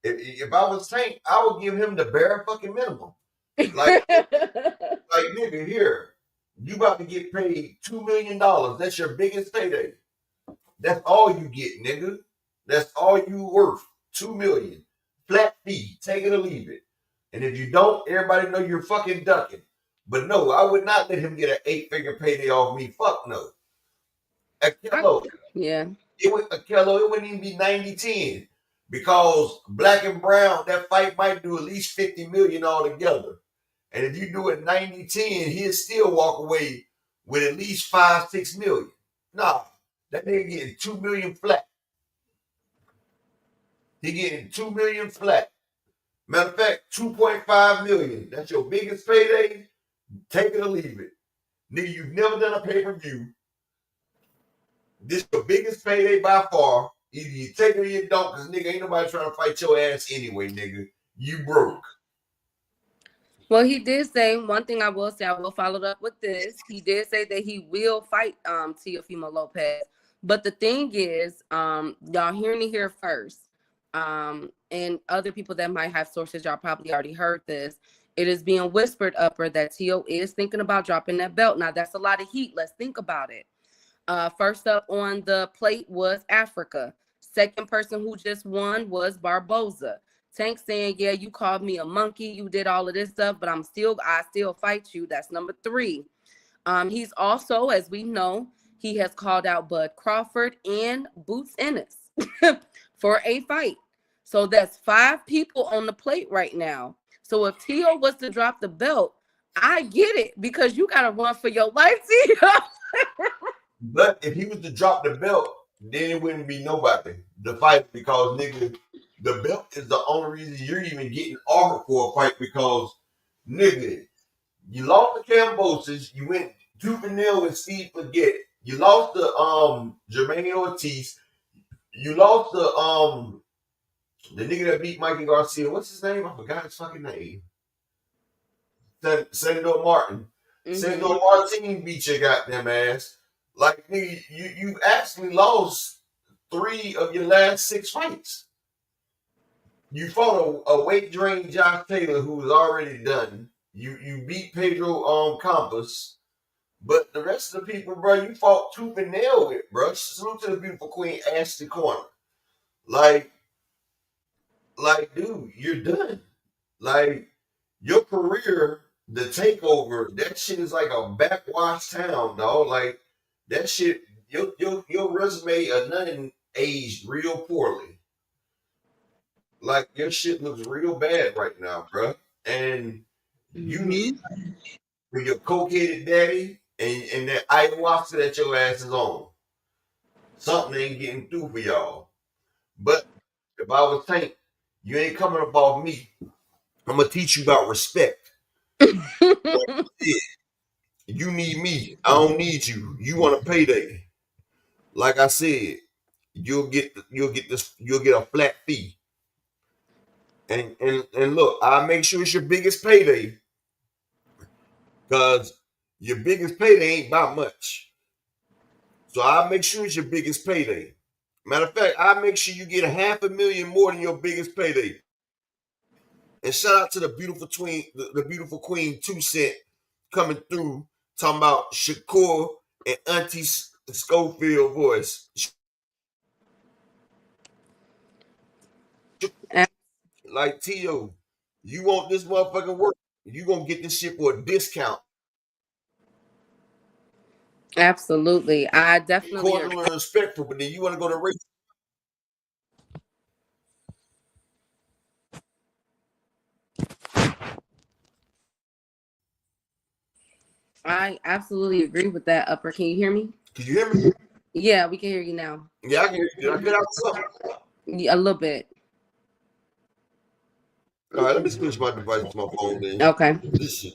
If I was Tank, I would give him the bare fucking minimum. Like, nigga, here, you about to get paid $2 million. That's your biggest payday. That's all you get, nigga. That's all you worth. $2 million. Flat fee. Take it or leave it. And if you don't, everybody know you're fucking ducking. But no, I would not let him get an 8-figure payday off me. Fuck no. Akello. Yeah. It wouldn't even be 90-10. Because black and brown, that fight might do at least 50 million altogether. And if you do it 90-10, he'll still walk away with at least 5-6 million. Nah, that nigga getting 2 million flat. He getting 2 million flat. Matter of fact, 2.5 million. That's your biggest payday. Take it or leave it. Nigga, you've never done a pay-per-view. This is your biggest payday by far. Either you take it or you don't, because nigga, ain't nobody trying to fight your ass anyway, nigga. You broke. Well, he did say, one thing I will say, I will follow up with this. He did say that he will fight Teofimo Lopez. But the thing is, y'all hearing it here first. And other people that might have sources, y'all probably already heard this. It is being whispered Upper that Tio is thinking about dropping that belt. Now, that's a lot of heat. Let's think about it. First up on the plate was Africa. Second person who just won was Barbosa. Tank saying, yeah, you called me a monkey. You did all of this stuff, but I still fight you. That's number 3. He's also, as we know, he has called out Bud Crawford and Boots Ennis for a fight. So that's 5 people on the plate right now. So if Tio was to drop the belt, I get it because you got to run for your life, Tio. But if he was to drop the belt, then it wouldn't be nobody to fight because nigga, the belt is the only reason you're even getting offered for a fight because nigga, you lost the Cambosis, you went tooth and nail with Steve Forget, you lost the Jermaine Ortiz, you lost the nigga that beat Mikey Garcia. What's his name? I forgot his fucking name. Senator Martin. Senator Martin beat your goddamn ass. Like nigga, you actually lost 3 of your last 6 fights. You fought a weight drained Josh Taylor who was already done. You beat Pedro Campos. But the rest of the people, bro, you fought tooth and nail with, bro. Salute to the beautiful queen, Ashley Corner. Like, dude, you're done. Like, your career, the takeover, that shit is like a backwash town, dog. Like, that shit, your resume or nothing aged real poorly. Like, your shit looks real bad right now, bro. And you need for your coke-headed daddy and that ayahuasca that your ass is on. Something ain't getting through for y'all. But if I was Tank, you ain't coming up off me. I'm gonna teach you about respect. You need me. I don't need you. You want a payday. Like I said, you'll get a flat fee. And look, I'll make sure it's your biggest payday. Because your biggest payday ain't about much. So I'll make sure it's your biggest payday. Matter of fact, I'll make sure you get $500,000 more than your biggest payday. And shout out to the beautiful queen 2 Cent coming through, talking about Shakur and Auntie Schofield voice. Like Tio, you want this motherfucking work, you gonna get this shit for a discount. Absolutely. I definitely cordial and respectful, but then you want to go to race. I absolutely agree with that, Upper. Can you hear me? Can you hear me? Yeah, we can hear you now. Yeah, I can hear you. Did I get out something? Yeah, a little bit. All right, let me switch my device to my phone then. Okay. This shit.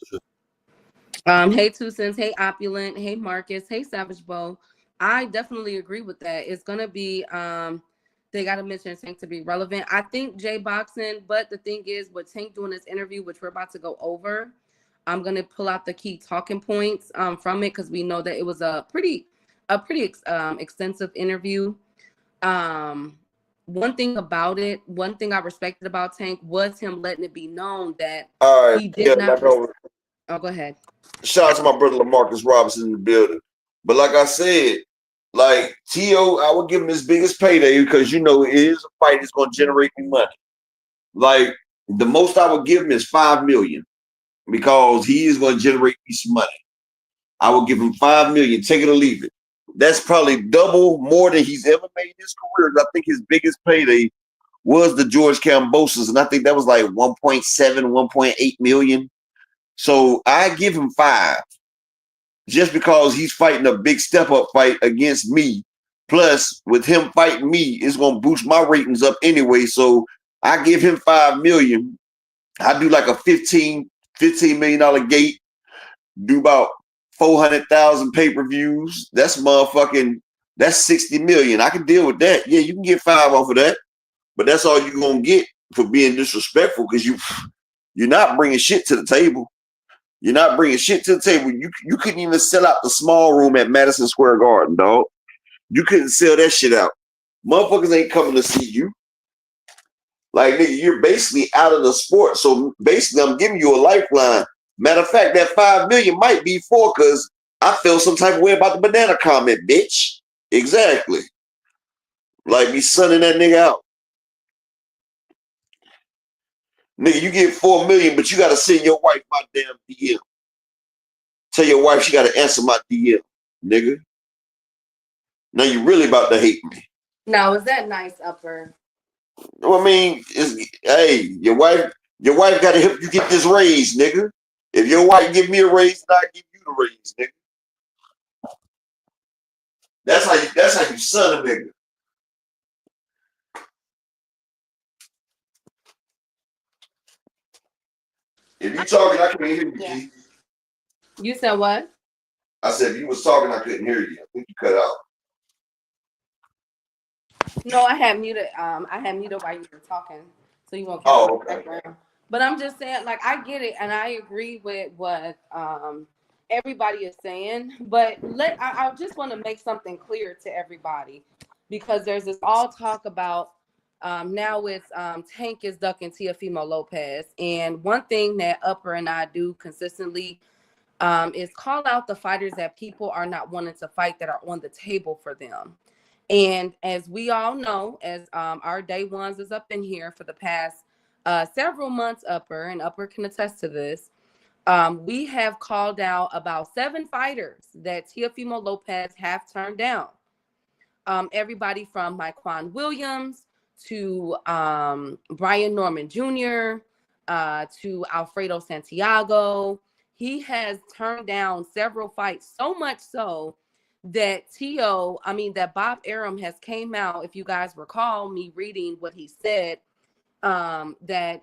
Hey 2 Cents, hey Opulent, hey Marcus, hey Savage Bow. I definitely agree with that. It's gonna be they gotta mention Tank to be relevant. I think J Boxing, but the thing is with Tank doing this interview, which we're about to go over, I'm gonna pull out the key talking points from it because we know that it was a pretty extensive interview. One thing I respected about Tank was him letting it be known that he did not. Oh, go ahead. Shout out to my brother LaMarcus Robinson in the building. But like I said, like T.O., I would give him his biggest payday because you know it is a fight that's going to generate me money. Like the most I would give him is $5 million because he is going to generate me some money. I would give him $5 million, take it or leave it. That's probably double more than he's ever made in his career. I think his biggest payday was the George Kambosos, and I think that was like 1.7, 1.8 million. So I give him 5 just because he's fighting a big step up fight against me. Plus, with him fighting me, it's going to boost my ratings up anyway. So I give him $5 million. I do like a $15 million gate, do about 400,000 pay-per-views. That's that's 60 million. I can deal with that. Yeah, you can get 5 off of that, but that's all you're going to get for being disrespectful because you're not bringing shit to the table. You're not bringing shit to the table. You couldn't even sell out the small room at Madison Square Garden, dog. You couldn't sell that shit out. Motherfuckers ain't coming to see you. Like, nigga, you're basically out of the sport. So basically, I'm giving you a lifeline. Matter of fact, that $5 million might be 4 because I feel some type of way about the banana comment, bitch. Exactly. Like, be sunning that nigga out. Nigga, you get $4 million, but you got to send your wife my damn DM. Tell your wife she got to answer my DM, nigga. Now you really about to hate me. Now, is that nice, Upper? Well, I mean, hey, your wife, Your wife got to help you get this raise, nigga. If your wife give me a raise, then I give you the raise, nigga. That's how you son a nigga. If you talking, I can't hear you, Yeah. G. You said what? I said if you was talking, I couldn't hear you. I think you cut out. No, I had muted while you were talking, so you won't catch Oh, the okay. background. But I'm just saying, like, I get it, and I agree with what everybody is saying. But I just want to make something clear to everybody, because there's this all talk about now it's Tank is ducking Teofimo Lopez, and one thing that Upper and I do consistently is call out the fighters that people are not wanting to fight that are on the table for them. And as we all know, as our day ones is up in here for the past several months, Upper, and Upper can attest to this, we have called out about 7 fighters that Teofimo Lopez have turned down. Everybody from Myquan Williams to Brian Norman Jr. To Alfredo Santiago. He has turned down several fights, so much so that that Bob Arum has came out, if you guys recall me reading what he said, that,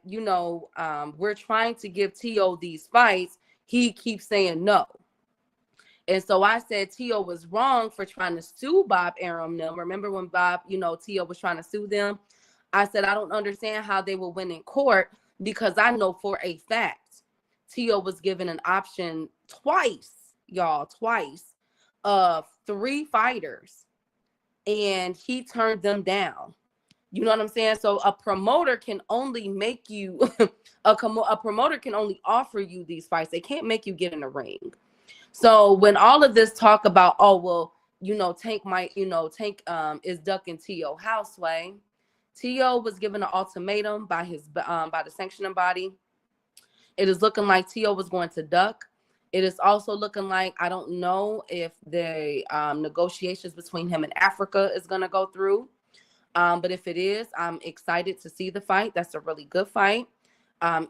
we're trying to give Tio these fights. He keeps saying no. And so I said Tio was wrong for trying to sue Bob Arum. Remember when Tio was trying to sue them? I said, I don't understand how they will win in court, because I know for a fact Tio was given an option twice of 3 fighters, and he turned them down. You know what I'm saying? So a promoter can only make you a promoter can only offer you these fights. They can't make you get in the ring. So when all of this talk about, Tank is ducking Tio Houseway, Tio was given an ultimatum by the sanctioning body. It is looking like Tio was going to duck. It is also looking like, I don't know if the negotiations between him and Africa is going to go through. But if it is, I'm excited to see the fight. That's a really good fight.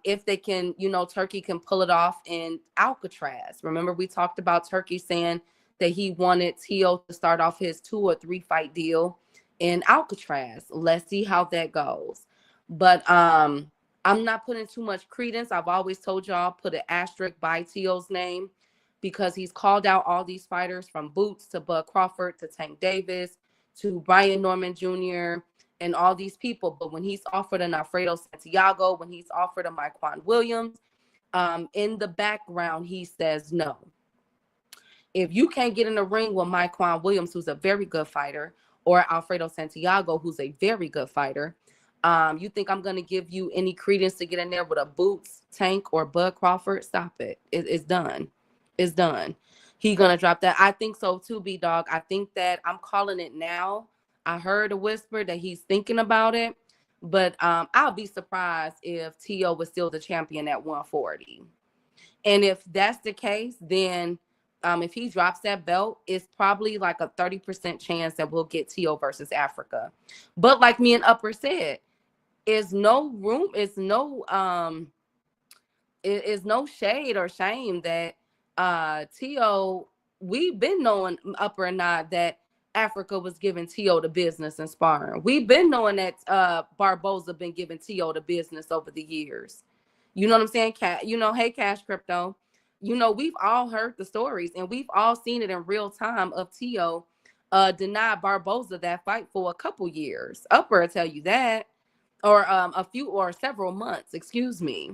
If they can, Turkey can pull it off in Alcatraz. Remember, we talked about Turkey saying that he wanted Tio to start off his 2 or 3 fight deal in Alcatraz. Let's see how that goes. But I'm not putting too much credence. I've always told y'all, put an asterisk by Tio's name, because he's called out all these fighters from Boots to Bud Crawford to Tank Davis to Brian Norman Jr., and all these people. But when he's offered an Alfredo Santiago, when he's offered a Myquan Williams, in the background, he says no. If you can't get in the ring with Myquan Williams, who's a very good fighter, or Alfredo Santiago, who's a very good fighter, you think I'm going to give you any credence to get in there with a Boots, Tank, or Bud Crawford? Stop it. It's done. It's done. He's going to drop that. I think so too, B-Dog. I think that I'm calling it now. I heard a whisper that he's thinking about it, but I'll be surprised if Tio was still the champion at 140. And if that's the case, then if he drops that belt, it's probably like a 30% chance that we'll get Tio versus Africa. But like me and Upper said, is no shade or shame that Tio, we've been knowing, Upper and I, that Africa was giving Tio the business and sparring. We've been knowing that Barboza been giving Tio the business over the years. You know what I'm saying? Hey, Cash Crypto. We've all heard the stories, and we've all seen it in real time of Tio deny Barboza that fight for a couple years. Upper will tell you that. Or a few or several months, excuse me.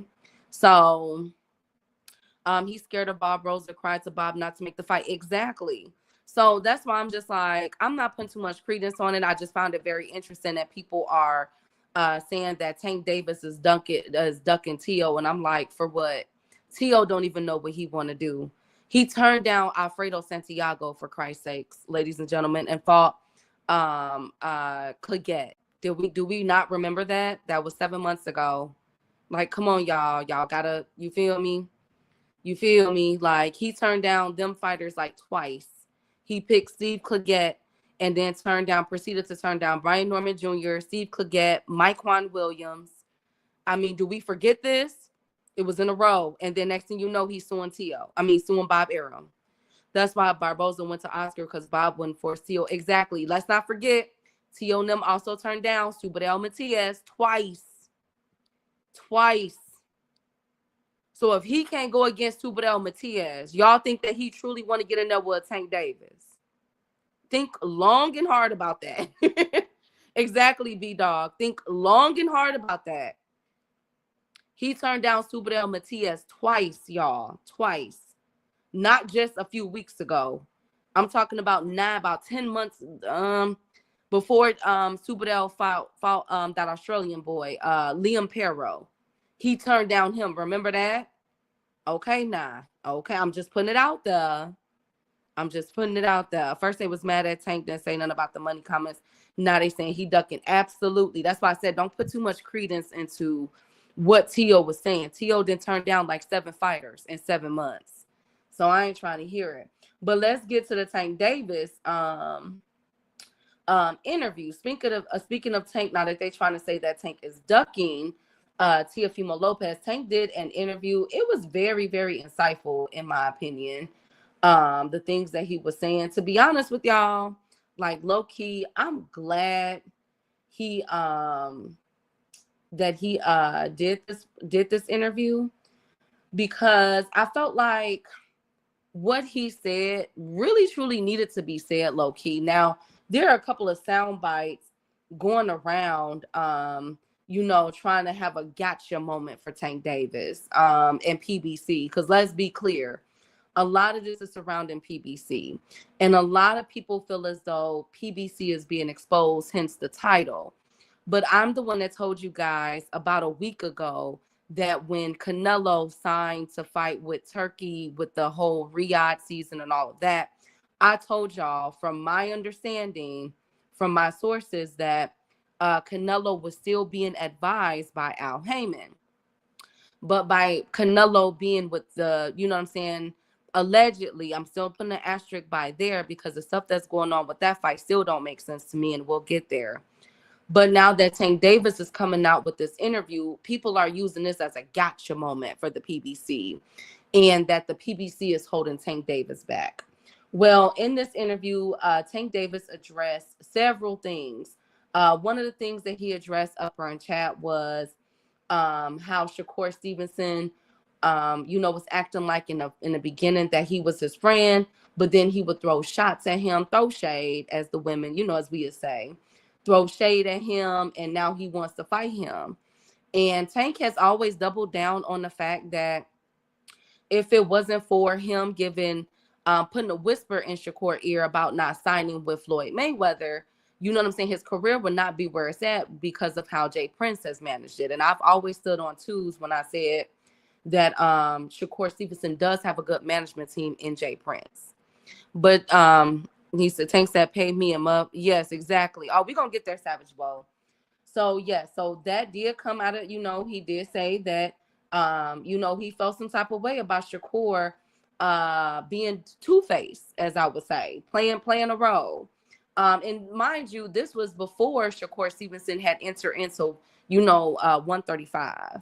So he's scared of Bob Rosa, cried to Bob not to make the fight. Exactly. So that's why I'm just like, I'm not putting too much credence on it. I just found it very interesting that people are saying that Tank Davis is ducking Tio. And I'm like, for what? Tio don't even know what he want to do. He turned down Alfredo Santiago, for Christ's sakes, ladies and gentlemen, and fought Claggett. Do we not remember that? That was 7 months ago. Like, come on, y'all. Y'all gotta, you feel me? You feel me? Like, he turned down them fighters like twice. He picked Steve Claggett and then proceeded to turn down Brian Norman Jr., Steve Claggett, Myquan Williams. I mean, do we forget this? It was in a row. And then next thing you know, he's suing suing Bob Arum. That's why Barboza went to Oscar, because Bob wouldn't force Tio. Exactly. Let's not forget, Tio and them also turned down Subadel Matias twice. So if he can't go against Subadel Matias, y'all think that he truly want to get in there with Tank Davis? Think long and hard about that. Exactly, B-Dog. Think long and hard about that. He turned down Subadel Matias twice, y'all. Twice. Not just a few weeks ago. I'm talking about about 10 months before Subadel fought that Australian boy, Liam Perro. He turned down him. Remember that? Okay, nah. Okay, I'm just putting it out there. First they was mad at Tank, didn't say nothing about the money comments. Now they saying he ducking. Absolutely. That's why I said don't put too much credence into what Tio was saying. Tio didn't turn down like 7 fighters in 7 months. So I ain't trying to hear it. But let's get to the Tank Davis interview. Speaking of Tank, now that they're trying to say that Tank is ducking Teofimo Lopez, Tank did an interview. It was very, very insightful, in my opinion. The things that he was saying. To be honest with y'all, like low key, I'm glad he did this interview, because I felt like what he said really truly needed to be said low key. Now, there are a couple of sound bites going around, trying to have a gotcha moment for Tank Davis and PBC. Because let's be clear, a lot of this is surrounding PBC. And a lot of people feel as though PBC is being exposed, hence the title. But I'm the one that told you guys about a week ago that when Canelo signed to fight with Turkey with the whole Riyadh season and all of that, I told y'all from my understanding, from my sources, that Canelo was still being advised by Al Heyman. But by Canelo being with the, allegedly, I'm still putting an asterisk by there, because the stuff that's going on with that fight still don't make sense to me, and we'll get there. But now that Tank Davis is coming out with this interview, people are using this as a gotcha moment for the PBC, and that the PBC is holding Tank Davis back. Well, in this interview, Tank Davis addressed several things. One of the things that he addressed upper in chat was how Shakur Stevenson, was acting like in the beginning that he was his friend, but then he would throw shots at him, throw shade, as the women, as we would say. Throw shade at him, and now he wants to fight him. And Tank has always doubled down on the fact that if it wasn't for him putting a whisper in Shakur's ear about not signing with Floyd Mayweather, his career would not be where it's at, because of how Jay Prince has managed it. And I've always stood on twos when I said that Shakur Stevenson does have a good management team in Jay Prince. But he said, Tank said, pay me him up. Yes, exactly. Oh, we're going to get there, Savage Bowl. So, yeah, so that did come out of, he did say that, he felt some type of way about Shakur being two-faced, as I would say, playing a role. And mind you, this was before Shakur Stevenson had entered into, 135.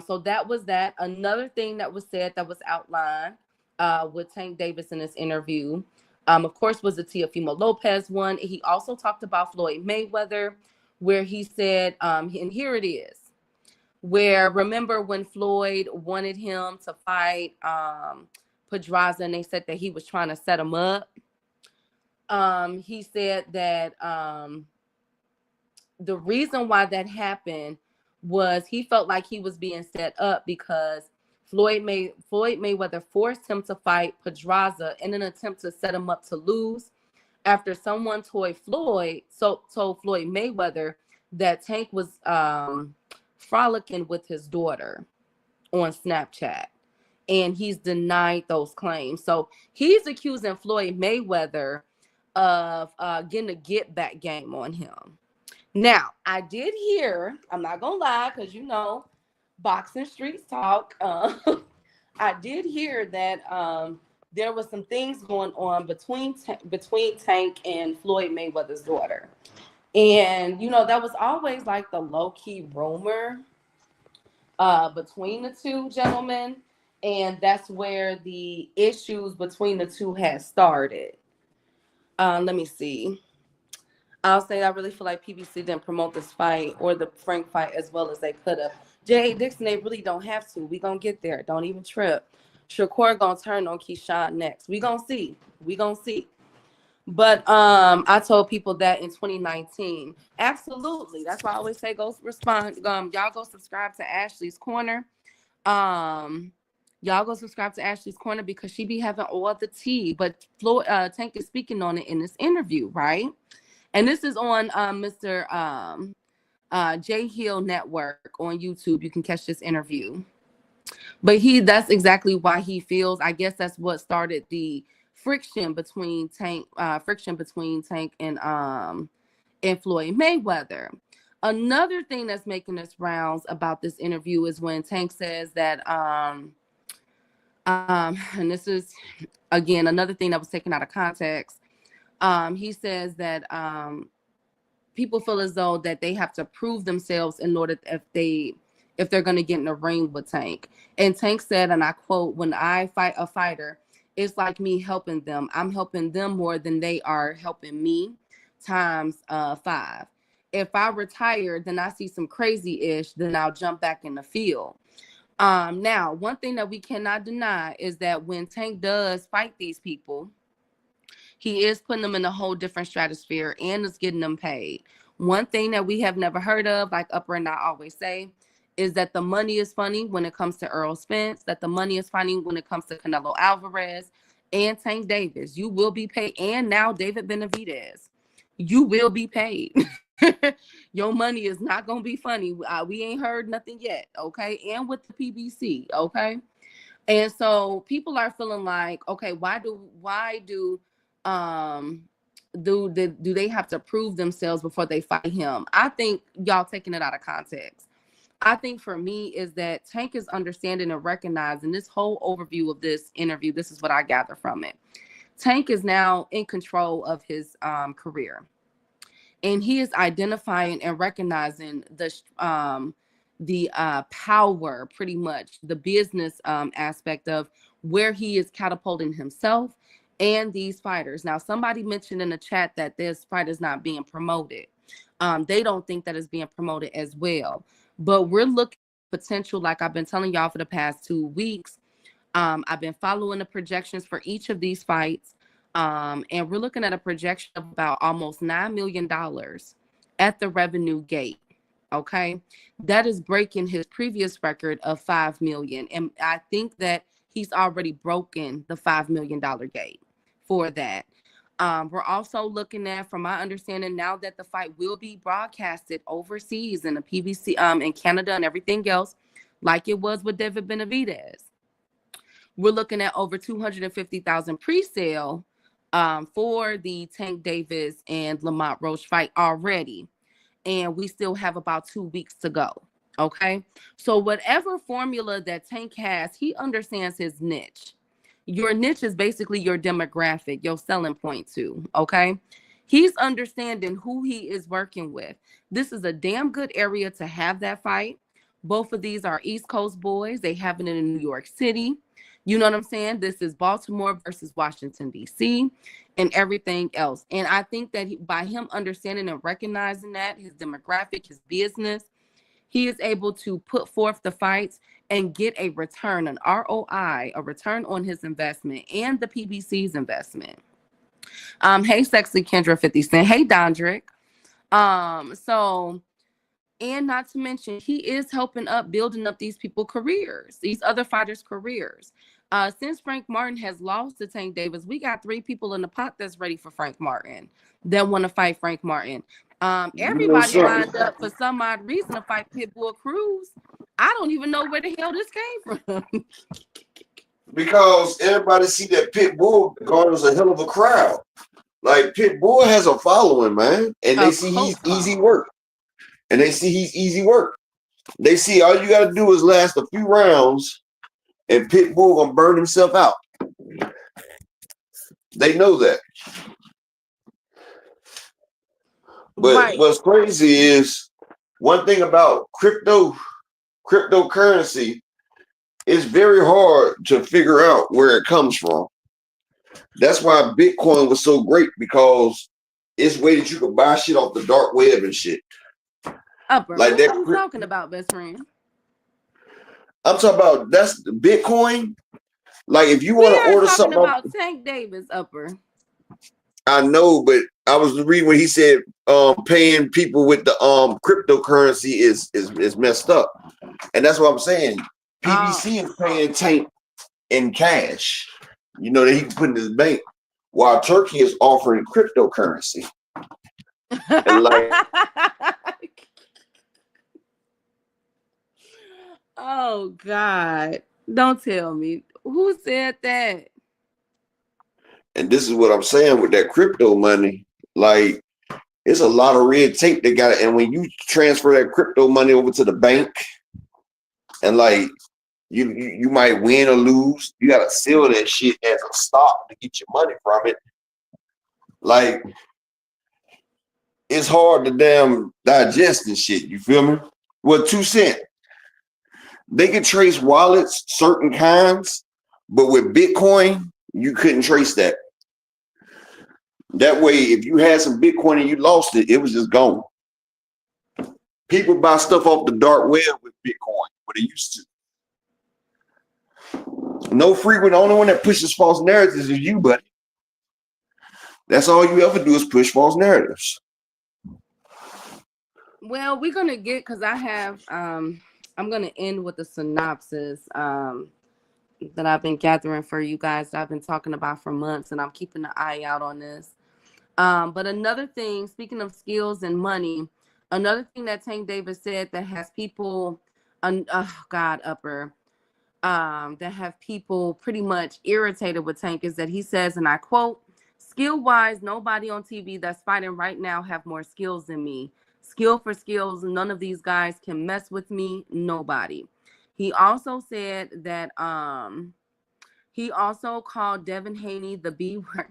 So that was that. Another thing that was said that was outlined with Tank Davis in this interview, of course, was the Teofimo Lopez one. He also talked about Floyd Mayweather, where he said, and here it is, where remember when Floyd wanted him to fight Pedraza, and they said that he was trying to set him up. He said that the reason why that happened was he felt like he was being set up because Floyd Mayweather forced him to fight Pedraza in an attempt to set him up to lose, after someone told Floyd Mayweather that Tank was frolicking with his daughter on Snapchat, and he's denied those claims. So he's accusing Floyd Mayweather of getting a get back game on him. Now, I did hear, I'm not gonna lie, because boxing streets talk. I did hear that there was some things going on between Tank and Floyd Mayweather's daughter. And that was always like the low-key rumor between the two gentlemen, and that's where the issues between the two had started. Let me see. I'll say I really feel like PBC didn't promote this fight or the Frank fight as well as they could have. J.A. Dixon, they really don't have to. We gonna get there. Don't even trip. Shakur gonna turn on Keyshawn next. We gonna see. We gonna see. But I told people that in 2019. Absolutely. That's why I always say go respond. Y'all go subscribe to Ashley's Corner. Y'all go subscribe to Ashley's Corner because she be having all the tea. But Tank is speaking on it in this interview, right? And this is on Mr. J Hill Network on YouTube. You can catch this interview. But that's exactly why he feels. I guess that's what started the friction between Tank and Floyd Mayweather. Another thing that's making its rounds about this interview is when Tank says that and this is again another thing that was taken out of context. He says that people feel as though that they have to prove themselves in order if they're going to get in a ring with Tank. And Tank said, and I quote, "When I fight a fighter, it's like me helping them. I'm helping them more than they are helping me times 5. If I retire, then I see some crazy-ish, then I'll jump back in the field." Now, one thing that we cannot deny is that when Tank does fight these people, he is putting them in a whole different stratosphere and is getting them paid. One thing that we have never heard of, like Upper and I always say, is that the money is funny when it comes to Earl Spence, that the money is funny when it comes to Canelo Alvarez and Tank Davis. You will be paid. And now David Benavidez, you will be paid. Your money is not going to be funny. We ain't heard nothing yet, okay? And with the PBC, okay? And so people are feeling like, okay, why do they have to prove themselves before they fight him? I think y'all taking it out of context. I think for me is that Tank is understanding and recognizing this whole overview of this interview. This is what I gather from it. Tank is now in control of his career, and he is identifying and recognizing the power, pretty much the business aspect of where he is catapulting himself and these fighters. Now, somebody mentioned in the chat that this fight is not being promoted. They don't think that it's being promoted as well. But we're looking at potential, like I've been telling y'all for the past 2 weeks. I've been following the projections for each of these fights. And we're looking at a projection of about almost $9 million at the revenue gate. Okay. That is breaking his previous record of $5 million. And I think that he's already broken the $5 million gate for that. We're also looking at, from my understanding, now that the fight will be broadcasted overseas in the PBC, in Canada and everything else, like it was with David Benavidez. We're looking at over 250,000 pre-sale for the Tank Davis and Lamont Roach fight already. And we still have about 2 weeks to go. Okay. So whatever formula that Tank has, he understands his niche. Your niche is basically your demographic, your selling point too. Okay. He's understanding who he is working with. This is a damn good area to have that fight. Both of these are East Coast boys. They have it in New York City. You know what I'm saying? This is Baltimore versus Washington, D.C. and everything else. And I think that by him understanding and recognizing that, his demographic, his business, he is able to put forth the fights and get a return, an ROI, a return on his investment and the PBC's investment. Hey, Sexy Kendra 50 Cent. Hey, Dondrick. And not to mention, he is helping up, building up these people's careers, these other fighters' careers. Since Frank Martin has lost to Tank Davis, we got 3 people in the pot that's ready for Frank Martin that want to fight Frank Martin. Everybody lined up for some odd reason to fight Pitbull Cruz. I don't even know where the hell this came from. Because everybody see that Pitbull garners a hell of a crowd. Like, Pitbull has a following, man. And they see he's easy work. And they see he's easy work. They see all you got to do is last a few rounds and Pitbull gonna burn himself out. They know that. But what's crazy is one thing about cryptocurrency, it's very hard to figure out where it comes from. That's why Bitcoin was so great, because it's a way that you can buy shit off the dark web and shit. Upper, Like what that. are you talking about, best friend? I'm talking about that's the Bitcoin. Like if you want to order something about Tank Davis, Upper. I know, but I was reading when he said paying people with the cryptocurrency is messed up. And that's what I'm saying. PBC is paying Tank in cash, you know, that he can put in his bank, while Turkey is offering cryptocurrency. And like, oh God, don't tell me. Who said that? and this is what I'm saying with that crypto money. Like, it's a lot of red tape they got, and when you transfer that crypto money over to the bank, and like you might win or lose, you gotta sell that shit as a stock to get your money from it. Like, it's hard to damn digest this shit. You feel me? Well, 2 cents. They can trace wallets, certain kinds, but with Bitcoin, you couldn't trace that. That way, if you had some Bitcoin and you lost it, it was just gone. People buy stuff off the dark web with Bitcoin, what they used to. No frequent. The only one that pushes false narratives is you, buddy. That's all you ever do is push false narratives. Well, we're gonna get, because I have I'm gonna end with a synopsis that I've been gathering for you guys, that I've been talking about for months, and I'm keeping an eye out on this. But another thing, speaking of skills and money, another thing that Tank Davis said that has people that have people pretty much irritated with Tank is that he says, and I quote, "Skill-wise, nobody on TV that's fighting right now have more skills than me. Skill for skills, none of these guys can mess with me, nobody." He also said that he also called Devin Haney the B word.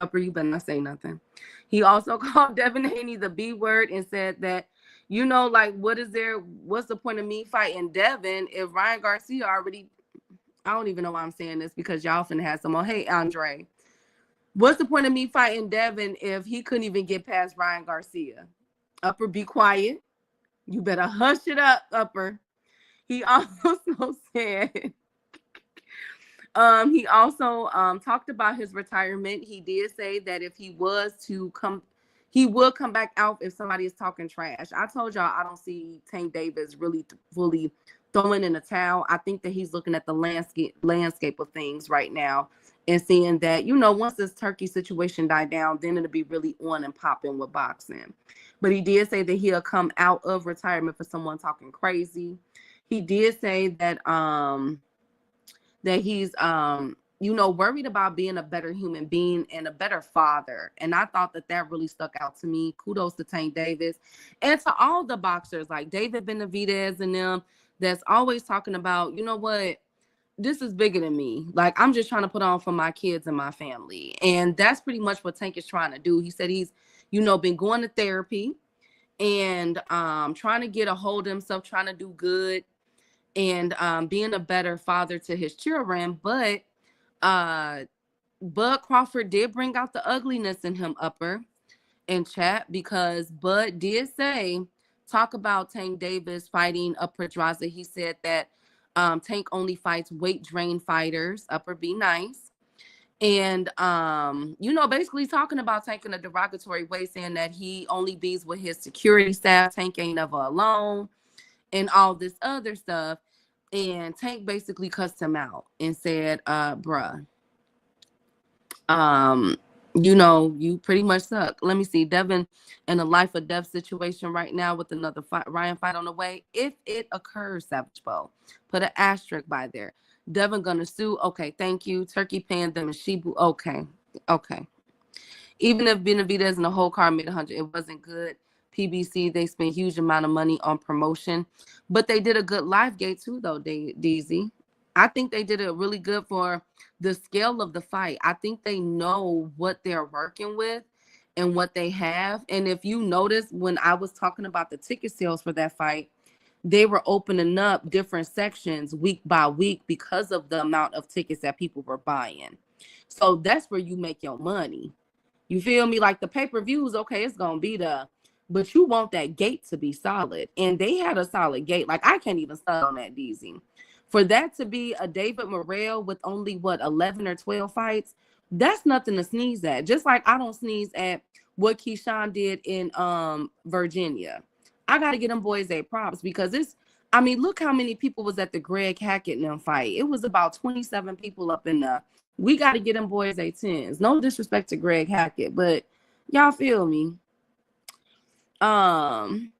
Upper, you better not say nothing. He also called Devin Haney the B word and said that, you know, like, what's the point of me fighting Devin if Ryan Garcia already, I don't even know why I'm saying this because y'all finna have some more. Hey, Andre, what's the point of me fighting Devin if he couldn't even get past Ryan Garcia? Upper, be quiet. You better hush it up, Upper. He also said, he also talked about his retirement. He did say that if he was to come, he would come back out if somebody is talking trash. I told y'all I don't see Tank Davis really fully throwing in a towel. I think that he's looking at the landscape of things right now and seeing that, you know, once this Turkey situation died down, then it'll be really on and popping with boxing. But he did say that he'll come out of retirement for someone talking crazy. He did say that that he's you know, worried about being a better human being and a better father. And I thought that really stuck out to me. Kudos to Tank Davis and to all the boxers like David Benavidez and them that's always talking about, you know what, this is bigger than me. Like, I'm just trying to put on for my kids and my family. And that's pretty much what Tank is trying to do. He said he's, you know, been going to therapy and trying to get a hold of himself, trying to do good and being a better father to his children. But Bud Crawford did bring out the ugliness in him, Upper, in chat, because Bud did talk about Tank Davis fighting Upper Pedraza. He said that Tank only fights weight drain fighters. Upper, be nice. And, you know, basically talking about Tank in a derogatory way, saying that he only bees with his security staff. Tank ain't never alone and all this other stuff. And Tank basically cussed him out and said, bruh, you know, you pretty much suck. Let me see. Devin in a life or death situation right now with another Ryan fight on the way. If it occurs, Savage Bow, put an asterisk by there. Devin gonna sue. Okay, thank you. Turkey paying them and Shibu. Okay. Even if Benavidez and the whole card made 100, it wasn't good. PBC, they spent huge amount of money on promotion, but they did a good live gate too, though, DZ. I think they did it really good for the scale of the fight. I think they know what they're working with, and what they have. And if you notice, when I was talking about the ticket sales for that fight, they were opening up different sections week by week because of the amount of tickets that people were buying. So that's where you make your money. You feel me? Like the pay-per-views, okay, it's gonna be the, but you want that gate to be solid. And they had a solid gate. Like I can't even start on that DZ. For that to be a David Morrell with only what 11 or 12 fights, that's nothing to sneeze at. Just like I don't sneeze at what Keyshawn did in Virginia. I gotta get them boys their props because it's, I mean, look how many people was at the Greg Hackett and them fight. It was about 27 people up in the. We got to get them boys their tens. No disrespect to Greg Hackett, but y'all feel me? Amount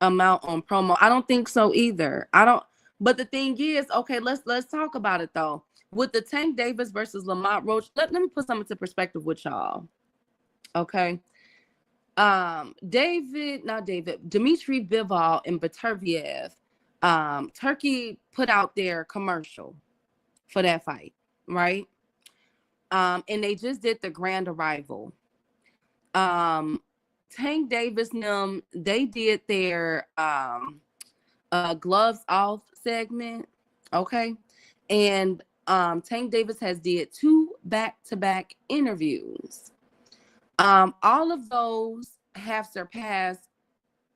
on promo. I don't think so either. I don't. But the thing is, okay, let's talk about it though. With the Tank Davis versus Lamont Roach, let me put something into perspective with y'all. Okay. Dmitry Bivol and Baturviev, Turkey put out their commercial for that fight, right? And they just did the grand arrival. Tank Davis and them, they did their gloves off segment, okay? And Tank Davis has did 2 back-to-back interviews. All of those have surpassed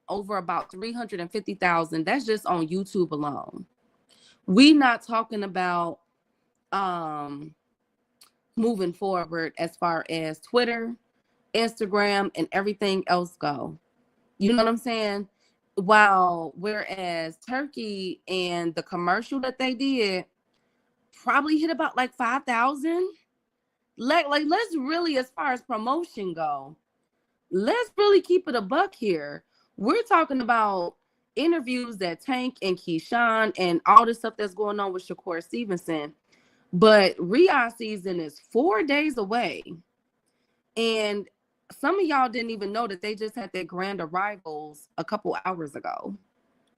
over about 350,000. That's just on YouTube alone. We not talking about moving forward as far as Twitter, Instagram, and everything else go. You know what I'm saying? Whereas Turkey and the commercial that they did probably hit about like 5,000. Like let's really, as far as promotion go, let's really keep it a buck here. We're talking about interviews that Tank and Keyshawn and all the stuff that's going on with Shakur Stevenson. But Riyadh season is 4 days away. And some of y'all didn't even know that they just had their grand arrivals a couple hours ago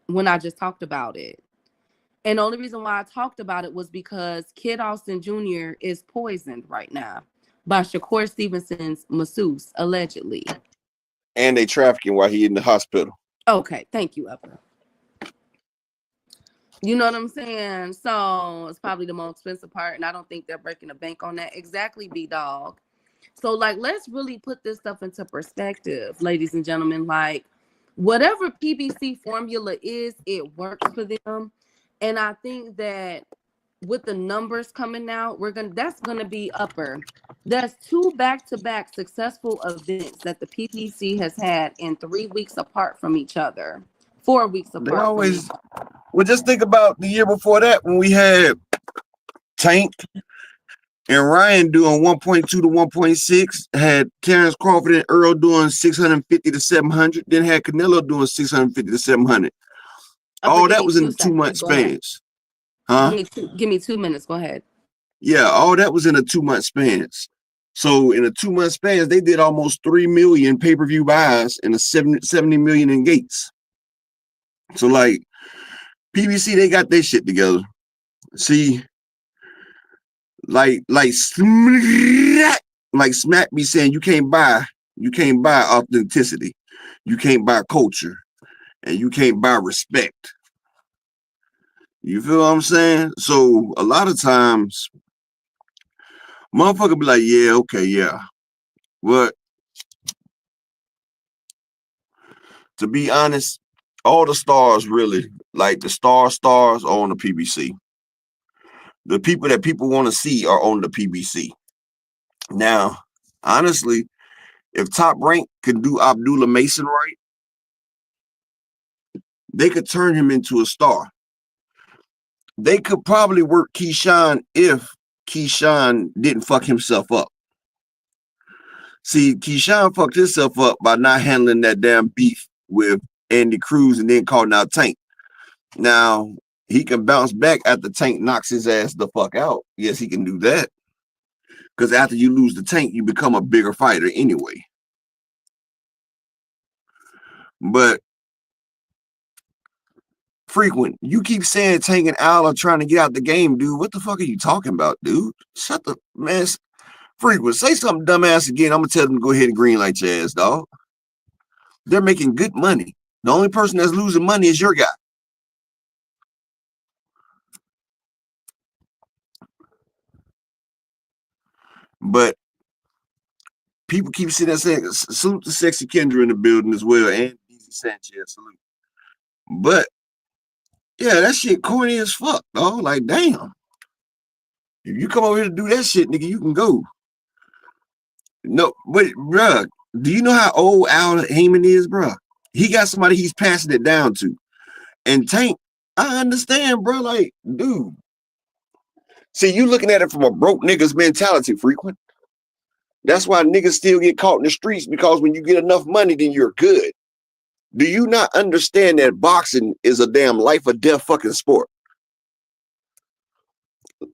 when I just talked about it. And the only reason why I talked about it was because Kid Austin Jr. is poisoned right now by Shakur Stevenson's masseuse, allegedly. And they trafficking while he in the hospital. Okay, thank you, Upper. You know what I'm saying? So it's probably the most expensive part, and I don't think they're breaking a bank on that. Exactly, B-Dog. So, like, let's really put this stuff into perspective, ladies and gentlemen. Like, whatever PBC formula is, it works for them. And I think that with the numbers coming out, that's gonna be Upper. That's 2 back-to-back successful events that the PBC has had in 3 weeks apart from each other. 4 weeks apart. They always. Well, just think about the year before that when we had Tank and Ryan doing 1.2 to 1.6, had Terrence Crawford and Earl doing 650 to 700, then had Canelo doing 650 to 700. All that was in the 2 month spans. Huh? Give me 2 minutes. Go ahead. Yeah, all that was in a 2 month spans. So in a 2 month spans, they did almost 3 million pay-per-view buys and a 70 million in gates. So like PBC, they got their shit together. See, like Smack be saying you can't buy authenticity, you can't buy culture, and you can't buy respect. You feel what I'm saying? So a lot of times, motherfucker be like, yeah, okay, yeah. But to be honest, all the stars really, like the stars are on the PBC. The people that people want to see are on the PBC. Now, honestly, if Top Rank could do Abdullah Mason right, they could turn him into a star. They could probably work Keyshawn if Keyshawn didn't fuck himself up. See, Keyshawn fucked himself up by not handling that damn beef with Andy Cruz and then calling out Tank. Now, he can bounce back after Tank knocks his ass the fuck out. Yes, he can do that. Because after you lose the Tank, you become a bigger fighter anyway. But Frequent, you keep saying Tank and Al are trying to get out the game, dude. What the fuck are you talking about, dude? Shut the man. Frequent, say something dumbass again. I'm gonna tell them to go ahead and greenlight your ass, dog. They're making good money. The only person that's losing money is your guy. But people keep sitting there saying, salute to Sexy Kendra in the building as well, and Easy Sanchez, salute. But yeah, that shit corny as fuck, dog. Like, damn. If you come over here to do that shit, nigga, you can go. No, wait, bruh. Do you know how old Al Heyman is, bruh? He got somebody he's passing it down to. And Tank, I understand, bro. Like, dude. See, you looking at it from a broke nigga's mentality, Frequent. That's why niggas still get caught in the streets, because when you get enough money, then you're good. Do you not understand that boxing is a damn life or death fucking sport?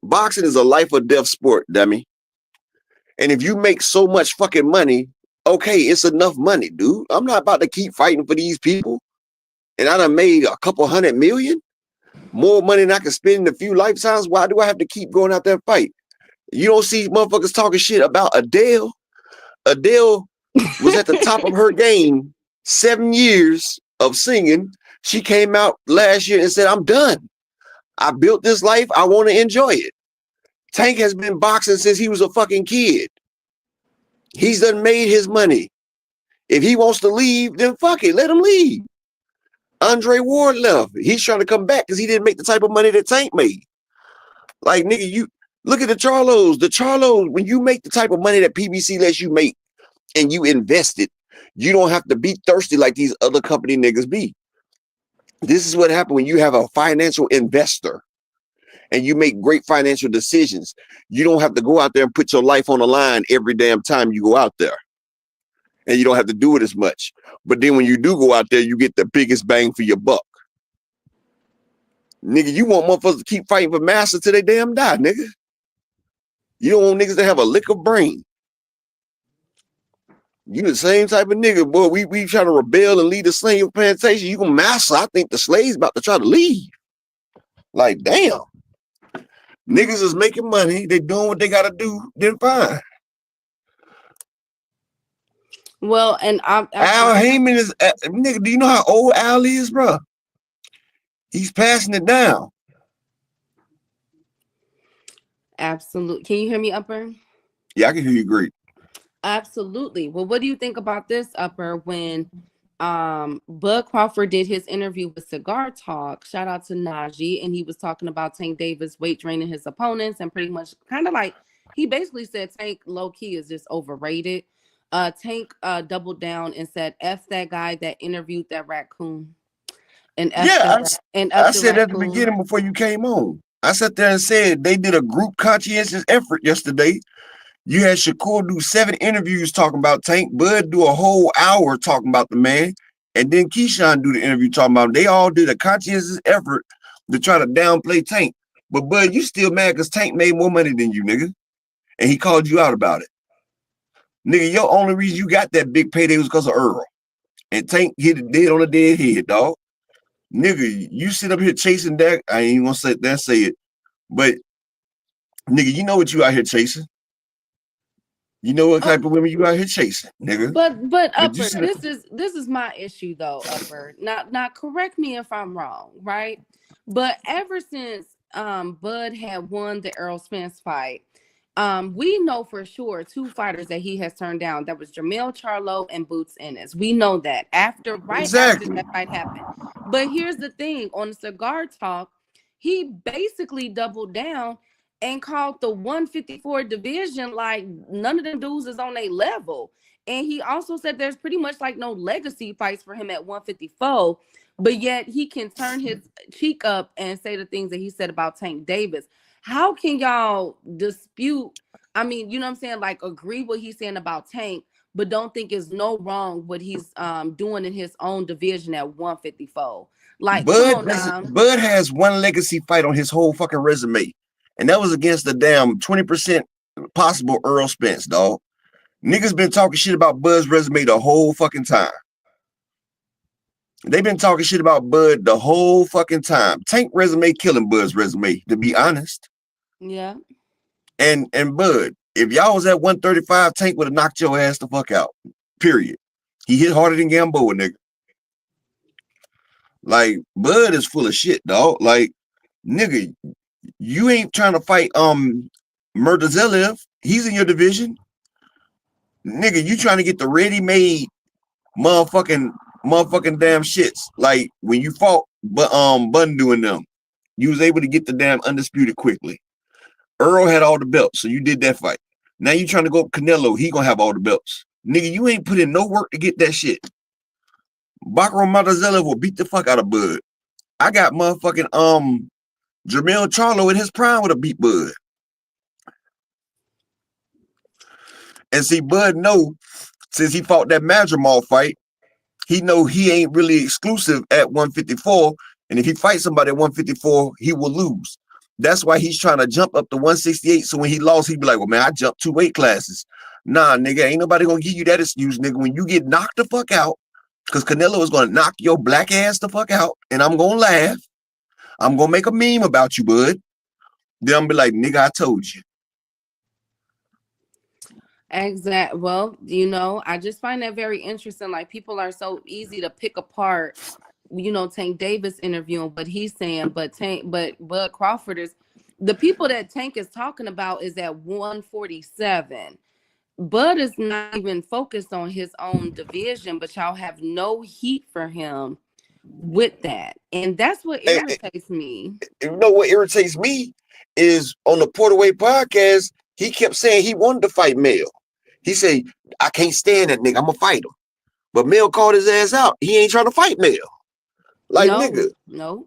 Boxing is a life or death sport, dummy. And if you make so much fucking money, okay, it's enough money, dude. I'm not about to keep fighting for these people. And I done made a couple $100 million. More money than I can spend in a few lifetimes. Why do I have to keep going out there and fight? You don't see motherfuckers talking shit about Adele. Adele was at the top of her game, 7 years of singing. She came out last year and said, I'm done. I built this life. I want to enjoy it. Tank has been boxing since he was a fucking kid. He's done made his money. If he wants to leave, then fuck it. Let him leave. Andre Ward left. He's trying to come back because he didn't make the type of money that Tank made. Like, nigga, you look at the Charlos. The Charlos, when you make the type of money that PBC lets you make and you invest it, you don't have to be thirsty like these other company niggas be. This is what happens when you have a financial investor and you make great financial decisions. You don't have to go out there and put your life on the line every damn time you go out there. And you don't have to do it as much. But then when you do go out there, you get the biggest bang for your buck. Nigga, you want motherfuckers to keep fighting for master till they damn die, nigga. You don't want niggas to have a lick of brain. You the same type of nigga, boy. We trying to rebel and lead the slave plantation. You can master. I think the slaves about to try to leave. Like, damn. Niggas is making money. They doing what they got to do. Then fine. Well, and Al Heyman is, nigga, do you know how old Al is, bro? He's passing it down. Absolutely. Can you hear me, Upper? Yeah, I can hear you great. Absolutely. Well, what do you think about this, Upper, when Bud Crawford did his interview with Cigar Talk? Shout out to Najee, and he was talking about Tank Davis weight training his opponents, and pretty much kind of like he basically said Tank low-key is just overrated. Tank doubled down and said, F that guy that interviewed that raccoon. And I said at the beginning before you came on. I sat there and said they did a group conscientious effort yesterday. You had Shakur do 7 interviews talking about Tank, Bud do a whole hour talking about the man, and then Keyshawn do the interview talking about him. They all did a conscientious effort to try to downplay Tank. But Bud, you still mad because Tank made more money than you, nigga. And he called you out about it. Nigga, your only reason you got that big payday was because of Earl. And Tank hit it dead on the dead head, dog. Nigga, you sit up here chasing that. I ain't gonna say it. But nigga, you know what you out here chasing. You know what type of women you out here chasing, nigga. But Upper, this is my issue though, Upper. Now correct me if I'm wrong, right? But ever since Bud had won the Errol Spence fight, we know for sure 2 fighters that he has turned down. That was Jermell Charlo and Boots Ennis. We know that after after that fight happened. But here's the thing: on the Cigar Talk, he basically doubled down and called the 154 division like none of them dudes is on a level. And he also said there's pretty much like no legacy fights for him at 154, but yet he can turn his cheek up and say the things that he said about Tank Davis. How can y'all dispute? I mean, you know what I'm saying? Like agree what he's saying about Tank, but don't think it's no wrong what he's doing in his own division at 154. Like Bud has 1 legacy fight on his whole fucking resume. And that was against the damn 20% possible Earl Spence, dog. Niggas been talking shit about Bud's resume the whole fucking time. They've been talking shit about Bud the whole fucking time. Tank resume killing Bud's resume, to be honest. Yeah. And Bud, If y'all was at 135, Tank would have knocked your ass the fuck out. Period. He hit harder than Gamboa, nigga. Like, Bud is full of shit, dog. Like, nigga, you ain't trying to fight Murtazelev. He's in your division. Nigga, you trying to get the ready-made motherfucking damn shits. Like, when you fought Bundu and them, you was able to get the damn undisputed quickly. Earl had all the belts, so you did that fight. Now you trying to go up Canelo, he gonna have all the belts. Nigga, you ain't put in no work to get that shit. Bakro Murtazelev will beat the fuck out of Bud. I got motherfucking Jermell Charlo in his prime with a beat Bud. And see, Bud know, since he fought that Madrimal fight, he know he ain't really exclusive at 154. And if he fights somebody at 154, he will lose. That's why he's trying to jump up to 168. So when he lost, he'd be like, well, man, I jumped 2 weight classes. Nah, nigga, ain't nobody gonna give you that excuse, nigga. When you get knocked the fuck out, because Canelo is gonna knock your black ass the fuck out, and I'm gonna laugh. I'm gonna make a meme about you, Bud. Then I'm gonna be like, nigga, I told you. Exactly. Well, you know, I just find that very interesting. Like, people are so easy to pick apart, you know, Tank Davis interviewing what he's saying, but Bud Crawford is the people that Tank is talking about is at 147. Bud is not even focused on his own division, but y'all have no heat for him with that. And that's what irritates me. You know what irritates me is on the Porterway podcast, he kept saying he wanted to fight Mel. He said, I can't stand that nigga, I'm gonna fight him. But Mel called his ass out. He ain't trying to fight Mel. Like, no, nigga. No.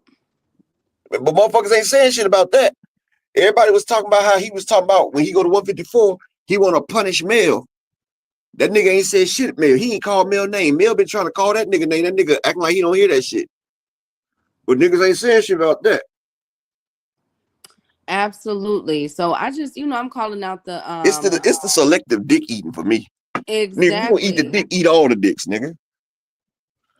But motherfuckers ain't saying shit about that. Everybody was talking about how he was talking about when he go to 154, he want to punish Mel. That nigga ain't said shit at Mel. He ain't called Mel name. Mel been trying to call that nigga name. That nigga acting like he don't hear that shit. But niggas ain't saying shit about that. Absolutely. So I just, you know, I'm calling out the it's the selective dick eating for me. Exactly. Nigga, you gonna eat the dick, eat all the dicks, nigga.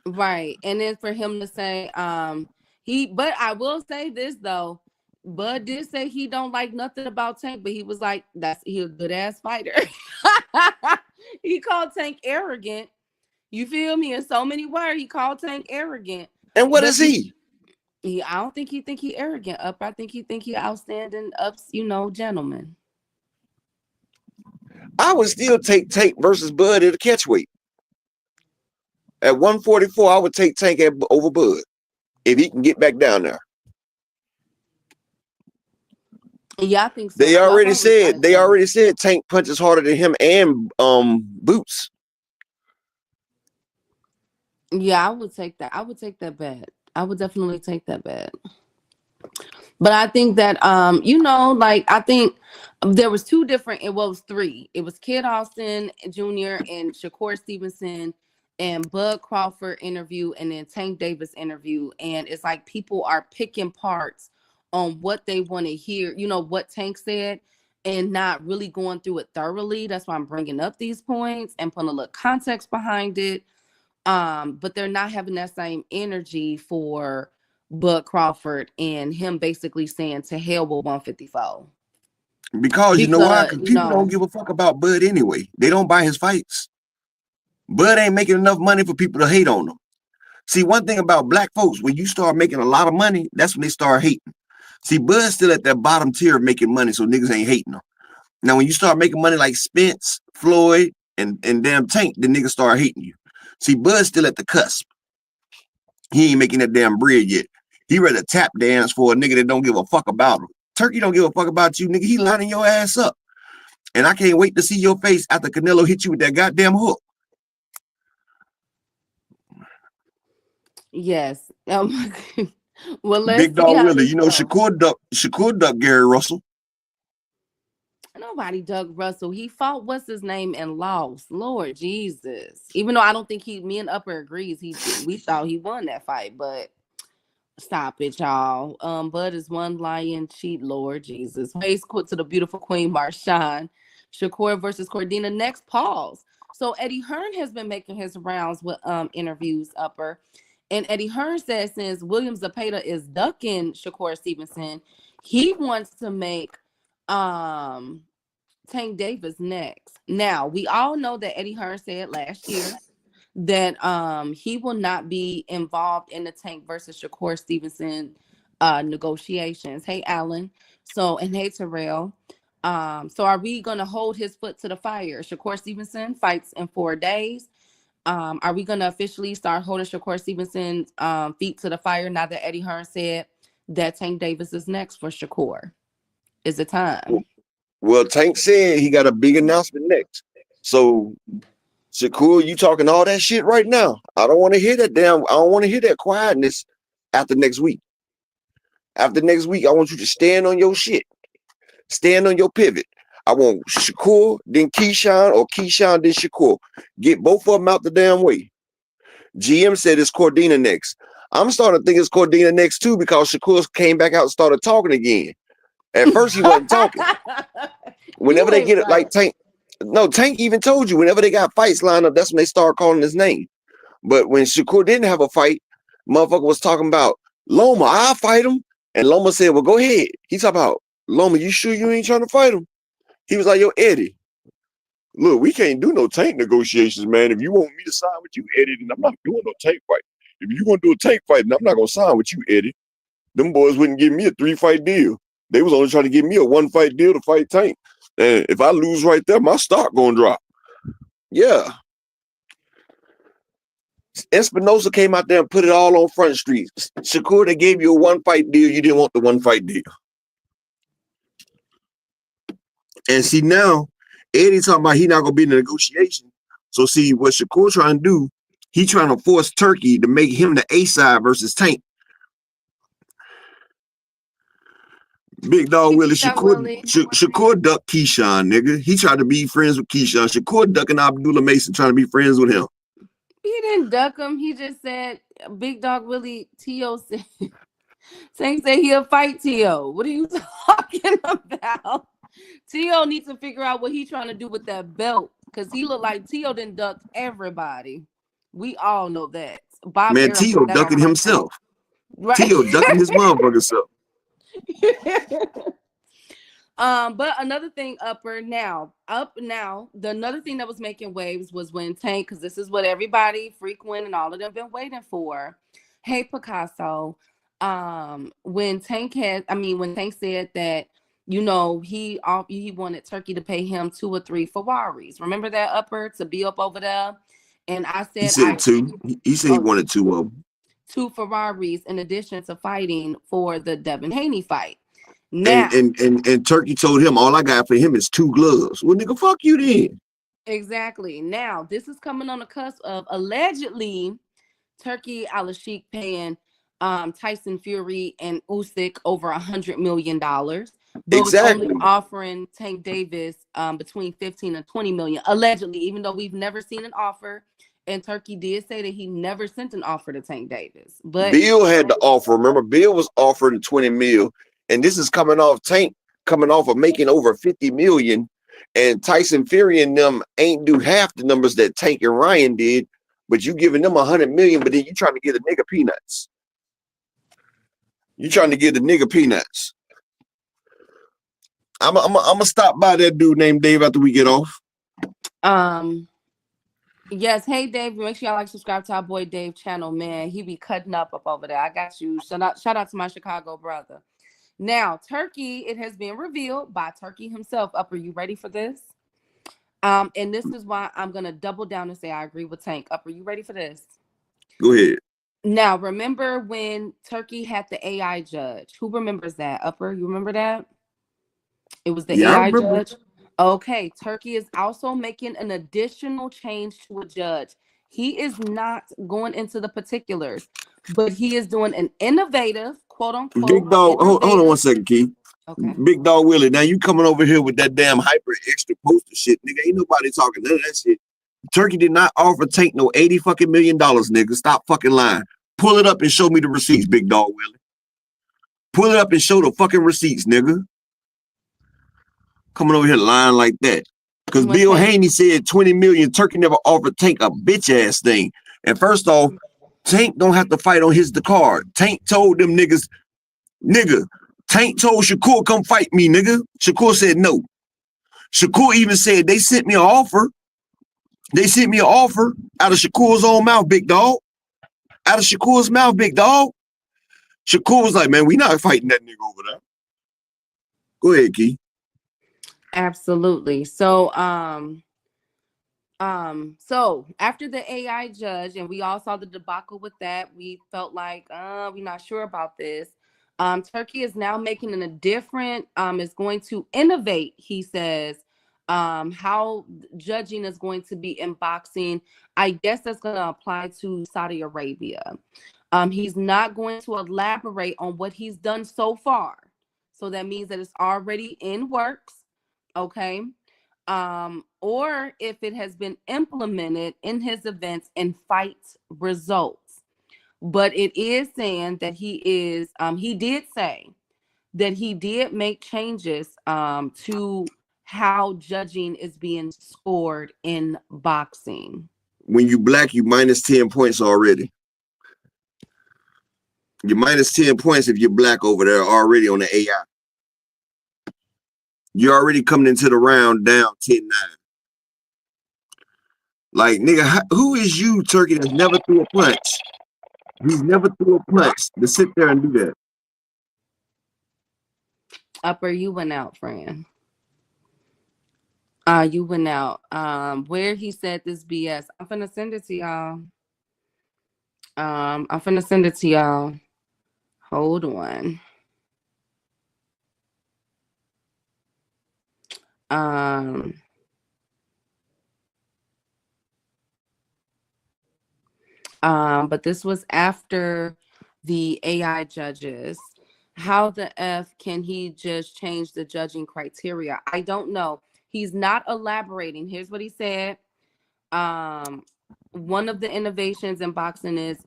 Right. And then for him to say, but I will say this though, Bud did say he don't like nothing about Tank, but he was like, he a good ass fighter. He called Tank arrogant. You feel me? In so many words, he called Tank arrogant. And what is he? I don't think he arrogant up. I think he outstanding ups, you know, gentleman. I would still take Tank versus Bud at a catchweight. At 144, I would take Tank over Bud if he can get back down there. Yeah, I think so. They already said Tank punches harder than him and Boots. Yeah, I would take that. I would take that bet. I would definitely take that bet. But I think that you know, like, I think there was two different, it was three. It was Kid Austin Jr. and Shakur Stevenson and Bud Crawford interview and then Tank Davis interview. And it's like people are picking parts on what they want to hear, you know, what Tank said, and not really going through it thoroughly. That's why I'm bringing up these points and putting a little context behind it. But they're not having that same energy for Bud Crawford and him basically saying to hell with 154. Because you know why? Because people don't give a fuck about Bud anyway. They don't buy his fights. Bud ain't making enough money for people to hate on him. See, one thing about black folks, when you start making a lot of money, that's when they start hating. See, Bud's still at that bottom tier of making money, so niggas ain't hating him. Now, when you start making money like Spence, Floyd, and damn Tank, the niggas start hating you. See, Bud's still at the cusp. He ain't making that damn bread yet. He ready to tap dance for a nigga that don't give a fuck about him. Turkey don't give a fuck about you, nigga. He lining your ass up. And I can't wait to see your face after Canelo hit you with that goddamn hook. Yes. Well, let's Big Dog Willie. You know, Shakur duck Gary Russell. Nobody dug Russell. He fought what's his name and lost. Lord Jesus. Even though I don't think me and Upper agrees, we thought he won that fight, but stop it, y'all. Bud is one lying cheat, Lord Jesus. Face quit to the beautiful Queen Marshawn. Shakur versus Cordina. Next, pause. So Eddie Hearn has been making his rounds with interviews, Upper. And Eddie Hearn says since William Zepeda is ducking Shakur Stevenson, he wants to make Tank Davis next. Now, we all know that Eddie Hearn said last year that he will not be involved in the Tank versus Shakur Stevenson negotiations. Hey, Alan. And hey, Terrell. So are we gonna hold his foot to the fire? Shakur Stevenson fights in 4 days. Are we gonna officially start holding Shakur Stevenson's feet to the fire now that Eddie Hearn said that Tank Davis is next for Shakur? Is it time? Well, Tank said he got a big announcement next. So Shakur, you talking all that shit right now? I don't want to hear that I don't want to hear that quietness after next week. After next week, I want you to stand on your shit. Stand on your pivot. I want Shakur, then Keyshawn, or Keyshawn, then Shakur. Get both of them out the damn way. GM said it's Cordina next. I'm starting to think it's Cordina next too because Shakur came back out and started talking again. At first, he wasn't talking. Whenever they get it, like Tank, no, Tank even told you whenever they got fights lined up, that's when they start calling his name. But when Shakur didn't have a fight, motherfucker was talking about Loma, I'll fight him. And Loma said, well, go ahead. He talking about, Loma, you sure you ain't trying to fight him? He was like, yo, Eddie, look, we can't do no Tank negotiations, man. If you want me to sign with you, Eddie, then I'm not doing no Tank fight. If you want to do a Tank fight, then I'm not going to sign with you, Eddie. Them boys wouldn't give me a 3-fight deal. They was only trying to give me a 1-fight deal to fight Tank. And if I lose right there, my stock going to drop. Yeah. Espinosa came out there and put it all on Front Street. Shakur, they gave you a 1-fight deal. You didn't want the 1-fight deal. And see, now, Eddie talking about he not going to be in the negotiation. So see, what Shakur trying to do, he trying to force Turkey to make him the A-side versus Tank. Big Dog Willie, Shakur ducked Keyshawn, nigga. He tried to be friends with Keyshawn. Shakur ducking Abdullah Mason, trying to be friends with him. He didn't duck him. He just said, Big Dog Willie, Tio said, Tank said he'll fight Tio. What are you talking about? Tio needs to figure out what he's trying to do with that belt because he looked like Tio didn't duck everybody. We all know that. Bob Man, Tio ducking himself. Right. Tio ducking his motherfucking self. But another thing the another thing that was making waves was when Tank, because this is what everybody, Frequent and all of them been waiting for. Hey, Picasso. When Tank said that, you know, he wanted Turkey to pay him 2 or 3 Ferraris. Remember that to be up over there? And I said, he said 2. He said he wanted 2 of them. 2 Ferraris in addition to fighting for the Devin Haney fight. Now, and Turkey told him all I got for him is 2 gloves. Well, nigga, fuck you then. Exactly. Now, this is coming on the cusp of allegedly Turkey Al-Sheikh paying Tyson Fury and Usyk over $100 million. But exactly. was only offering Tank Davis between 15 and 20 million, allegedly, even though we've never seen an offer. And Turkey did say that he never sent an offer to Tank Davis. But Bill had the offer. Remember, Bill was offered 20 mil. And this is coming off Tank coming off of making over 50 million. And Tyson Fury and them ain't do half the numbers that Tank and Ryan did. But you giving them 100 million, but then you trying to get a nigga peanuts. You trying to get the nigga peanuts. I'm gonna stop by that dude named Dave after we get off. Yes, hey Dave, make sure y'all subscribe to our boy Dave channel, man. He be cutting up over there. I got you. Shout out to my Chicago brother. Now, Turkey, it has been revealed by Turkey himself. Are you ready for this? And this is why I'm gonna double down and say I agree with Tank. Are you ready for this? Go ahead. Now, remember when Turkey had the AI judge? Who remembers that? You remember that? It was the AI judge. Okay, Turkey is also making an additional change to a judge. He is not going into the particulars, but he is doing an innovative, quote unquote. Big Dog, hold on 1 second, Keith. Okay. Big Dog Willie, now you coming over here with that damn hyper extra poster shit, nigga. Ain't nobody talking none of that shit. Turkey did not offer Tank no $80 fucking million, nigga. Stop fucking lying. Pull it up and show me the receipts, Big Dog Willie. Pull it up and show the fucking receipts, nigga. Coming over here lying like that. Because Bill Haney said 20 million. Turkey never offered Tank a bitch ass thing. And first off, Tank don't have to fight on his card. Tank told them niggas, nigga, Tank told Shakur come fight me, nigga. Shakur said no. Shakur even said they sent me an offer. They sent me an offer out of Shakur's own mouth, big dog. Out of Shakur's mouth, big dog. Shakur was like, man, we not fighting that nigga over there. Go ahead, Key. Absolutely. So so after the AI judge, and we all saw the debacle with that, we felt like we're not sure about this. Turkey is now making a different, is going to innovate, he says, how judging is going to be in boxing. I guess that's going to apply to Saudi Arabia. He's not going to elaborate on what he's done so far. So that means that it's already in works. Okay. Or if it has been implemented in his events and fight results. But it is saying that he did say that he did make changes to how judging is being scored in boxing. When you black, you minus 10 points already. You're minus 10 points if you're black over there already on the AI. You're already coming into the round down 10-9. Like, nigga, who is you, Turkey, that's never threw a punch? He's never threw a punch to sit there and do that. Upper, you went out, friend. You went out. Where he said this BS. I'm finna send it to y'all. Hold on. But this was after the AI judges. How the F can he just change the judging criteria? I don't know. He's not elaborating. Here's what he said. One of the innovations in boxing is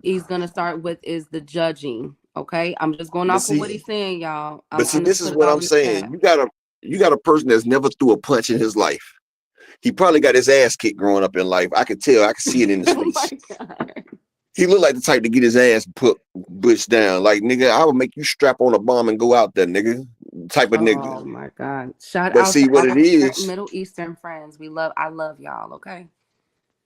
he's gonna start with is the judging. Okay, I'm just going off of what he's saying, y'all. But see, this is what I'm saying. You got a person that's never threw a punch in his life. He probably got his ass kicked growing up in life. I could tell. I could see it in his face. Oh my God. He looked like the type to get his ass pushed down. Like, nigga, I would make you strap on a bomb and go out there, nigga. Type of nigga. Oh my God. Shout but out see to what all it is. Middle Eastern friends. I love y'all, okay?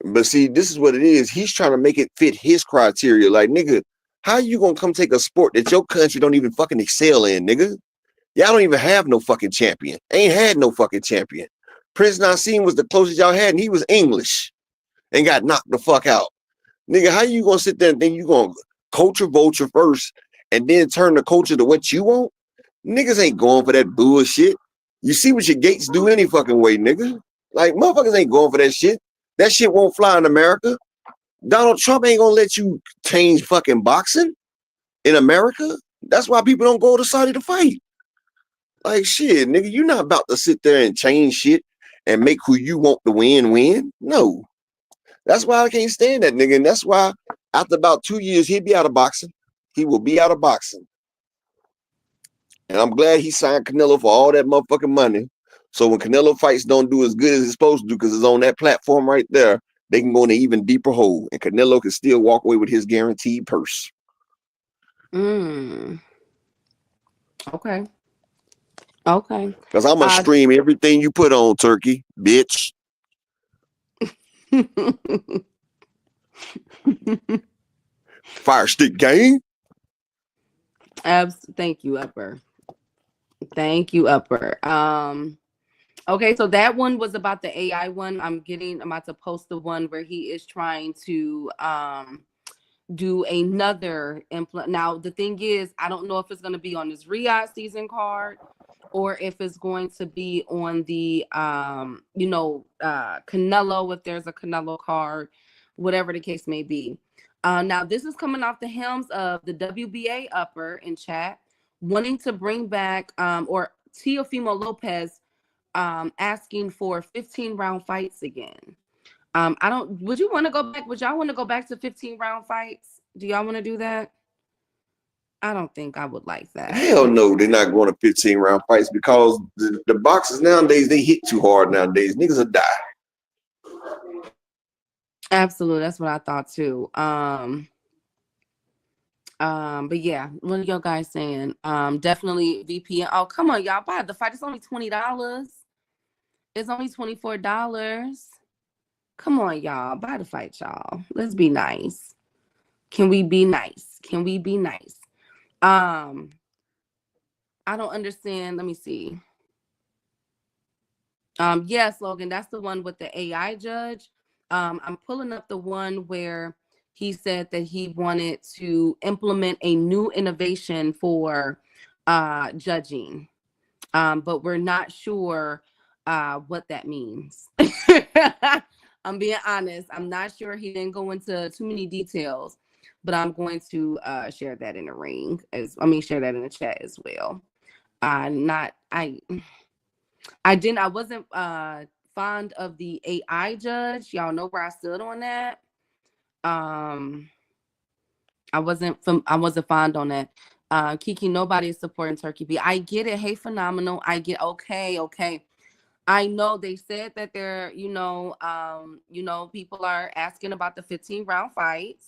But see, this is what it is. He's trying to make it fit his criteria. Like, nigga, how you gonna come take a sport that your country don't even fucking excel in, nigga? Y'all don't even have no fucking champion. Ain't had no fucking champion. Prince Nassim was the closest y'all had, and he was English and got knocked the fuck out. Nigga, how you gonna sit there and think you gonna culture vulture first and then turn the culture to what you want? Niggas ain't going for that bullshit. You see what your gates do any fucking way, nigga. Like, motherfuckers ain't going for that shit. That shit won't fly in America. Donald Trump ain't gonna let you change fucking boxing in America. That's why people don't go to Saudi to fight. Like, shit, nigga, you're not about to sit there and change shit and make who you want to win. No. That's why I can't stand that nigga. And that's why after about 2 years, he'll be out of boxing. He will be out of boxing. And I'm glad he signed Canelo for all that motherfucking money. So when Canelo fights don't do as good as it's supposed to do because it's on that platform right there, they can go in an even deeper hole. And Canelo can still walk away with his guaranteed purse. Okay. Because I'm going to stream everything you put on, Turkey, bitch. Fire stick gang. Thank you, Upper. Okay, so that one was about the AI one. I'm about to post the one where he is trying to do another implement. Now the thing is, I don't know if it's going to be on his Riyadh season card or if it's going to be on the Canelo, if there's a Canelo card, whatever the case may be. Now this is coming off the helms of the WBA Upper in chat, wanting to bring back or Teofimo Lopez asking for 15-round fights again. Would you want to go back? Would y'all want to go back to 15-round fights? Do y'all want to do that? I don't think I would like that. Hell no, they're not going to 15-round fights because the boxers nowadays, they hit too hard nowadays. Niggas will die. Absolutely. That's what I thought too. But yeah, what are y'all guys saying? Definitely VPN. Oh, come on, y'all. Buy the fight. It's only $20. It's only $24. Come on, y'all. Buy the fight, y'all. Let's be nice. Can we be nice? Can we be nice? I don't understand. Let me see. Yes, Logan, that's the one with the AI judge. I'm pulling up the one where he said that he wanted to implement a new innovation for judging. But we're not sure what that means. I'm being honest. I'm not sure. He didn't go into too many details, but I'm going to share that in the ring share that in the chat as well. I wasn't fond of the AI judge. Y'all know where I stood on that. I wasn't fond on that. Kiki, nobody is supporting Turkey B. I get it. Hey, phenomenal. I get okay. I know they said that they're, people are asking about the 15-round fights.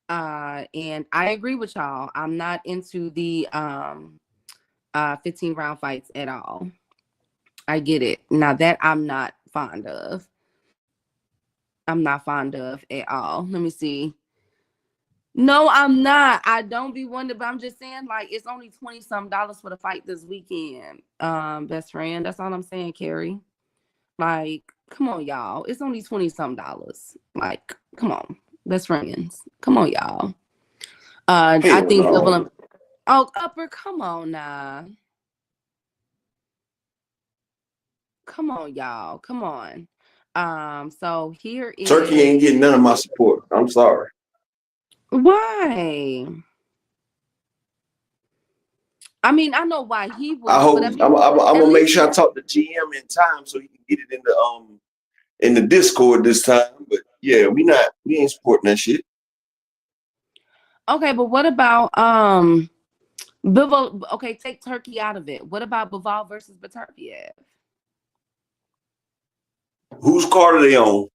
And I agree with y'all. I'm not into the 15-round fights at all. I get it. Now that I'm not fond of. I'm not fond of at all. Let me see. No, I'm not. I don't be wondering, but I'm just saying, like, it's only $20-some for the fight this weekend. Best friend. That's all I'm saying, Carrie. Like, come on, y'all. It's only $20-some. Like, come on. Best friends. Come on, y'all. I think no. Upper, come on now. Come on, y'all. Come on. So here is Turkey ain't getting none of my support. I'm sorry. why. I mean, I know why he would. I hope I'm gonna make sure I talk to GM in time so he can get it in the Discord this time. But yeah, we ain't supporting that shit. Okay, but what about Bivol? Okay, take Turkey out of it. What about Bivol versus Beterbiev? Whose card are they on?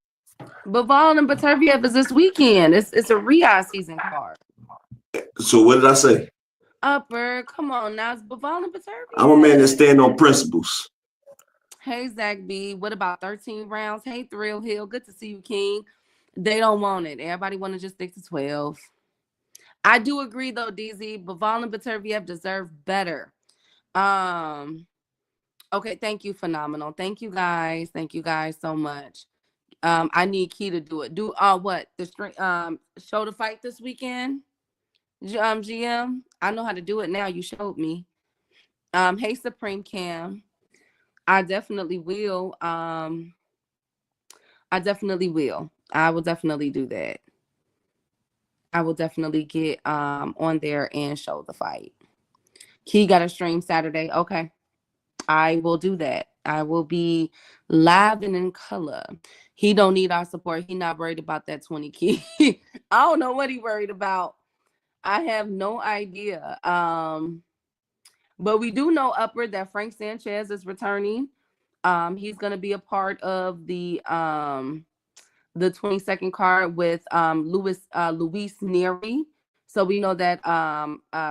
Bivol and Beterbiev is this weekend. It's a Riyadh season card. So what did I say? Upper, come on now. It's Bivol and Beterbiev. I'm a man that stand on principles. Hey, Zach B. What about 13 rounds? Hey, Thrill Hill. Good to see you, King. They don't want it. Everybody want to just stick to 12. I do agree, though, DZ. Bivol and Beterbiev deserve better. Okay, thank you, phenomenal. Thank you guys. Thank you guys so much. I need Key to do it. Do what? The show the fight this weekend? GM. I know how to do it now. You showed me. Hey, Supreme Cam. I definitely will. I will definitely do that. I will definitely get on there and show the fight. Key got a stream Saturday. Okay. I will do that. I will be live and in color. He don't need our support. He not worried about that 20 Key. I don't know what he worried about. I have no idea. But we do know upward that Frank Sanchez is returning. He's gonna be a part of the 22nd card with Luis Neri. So we know that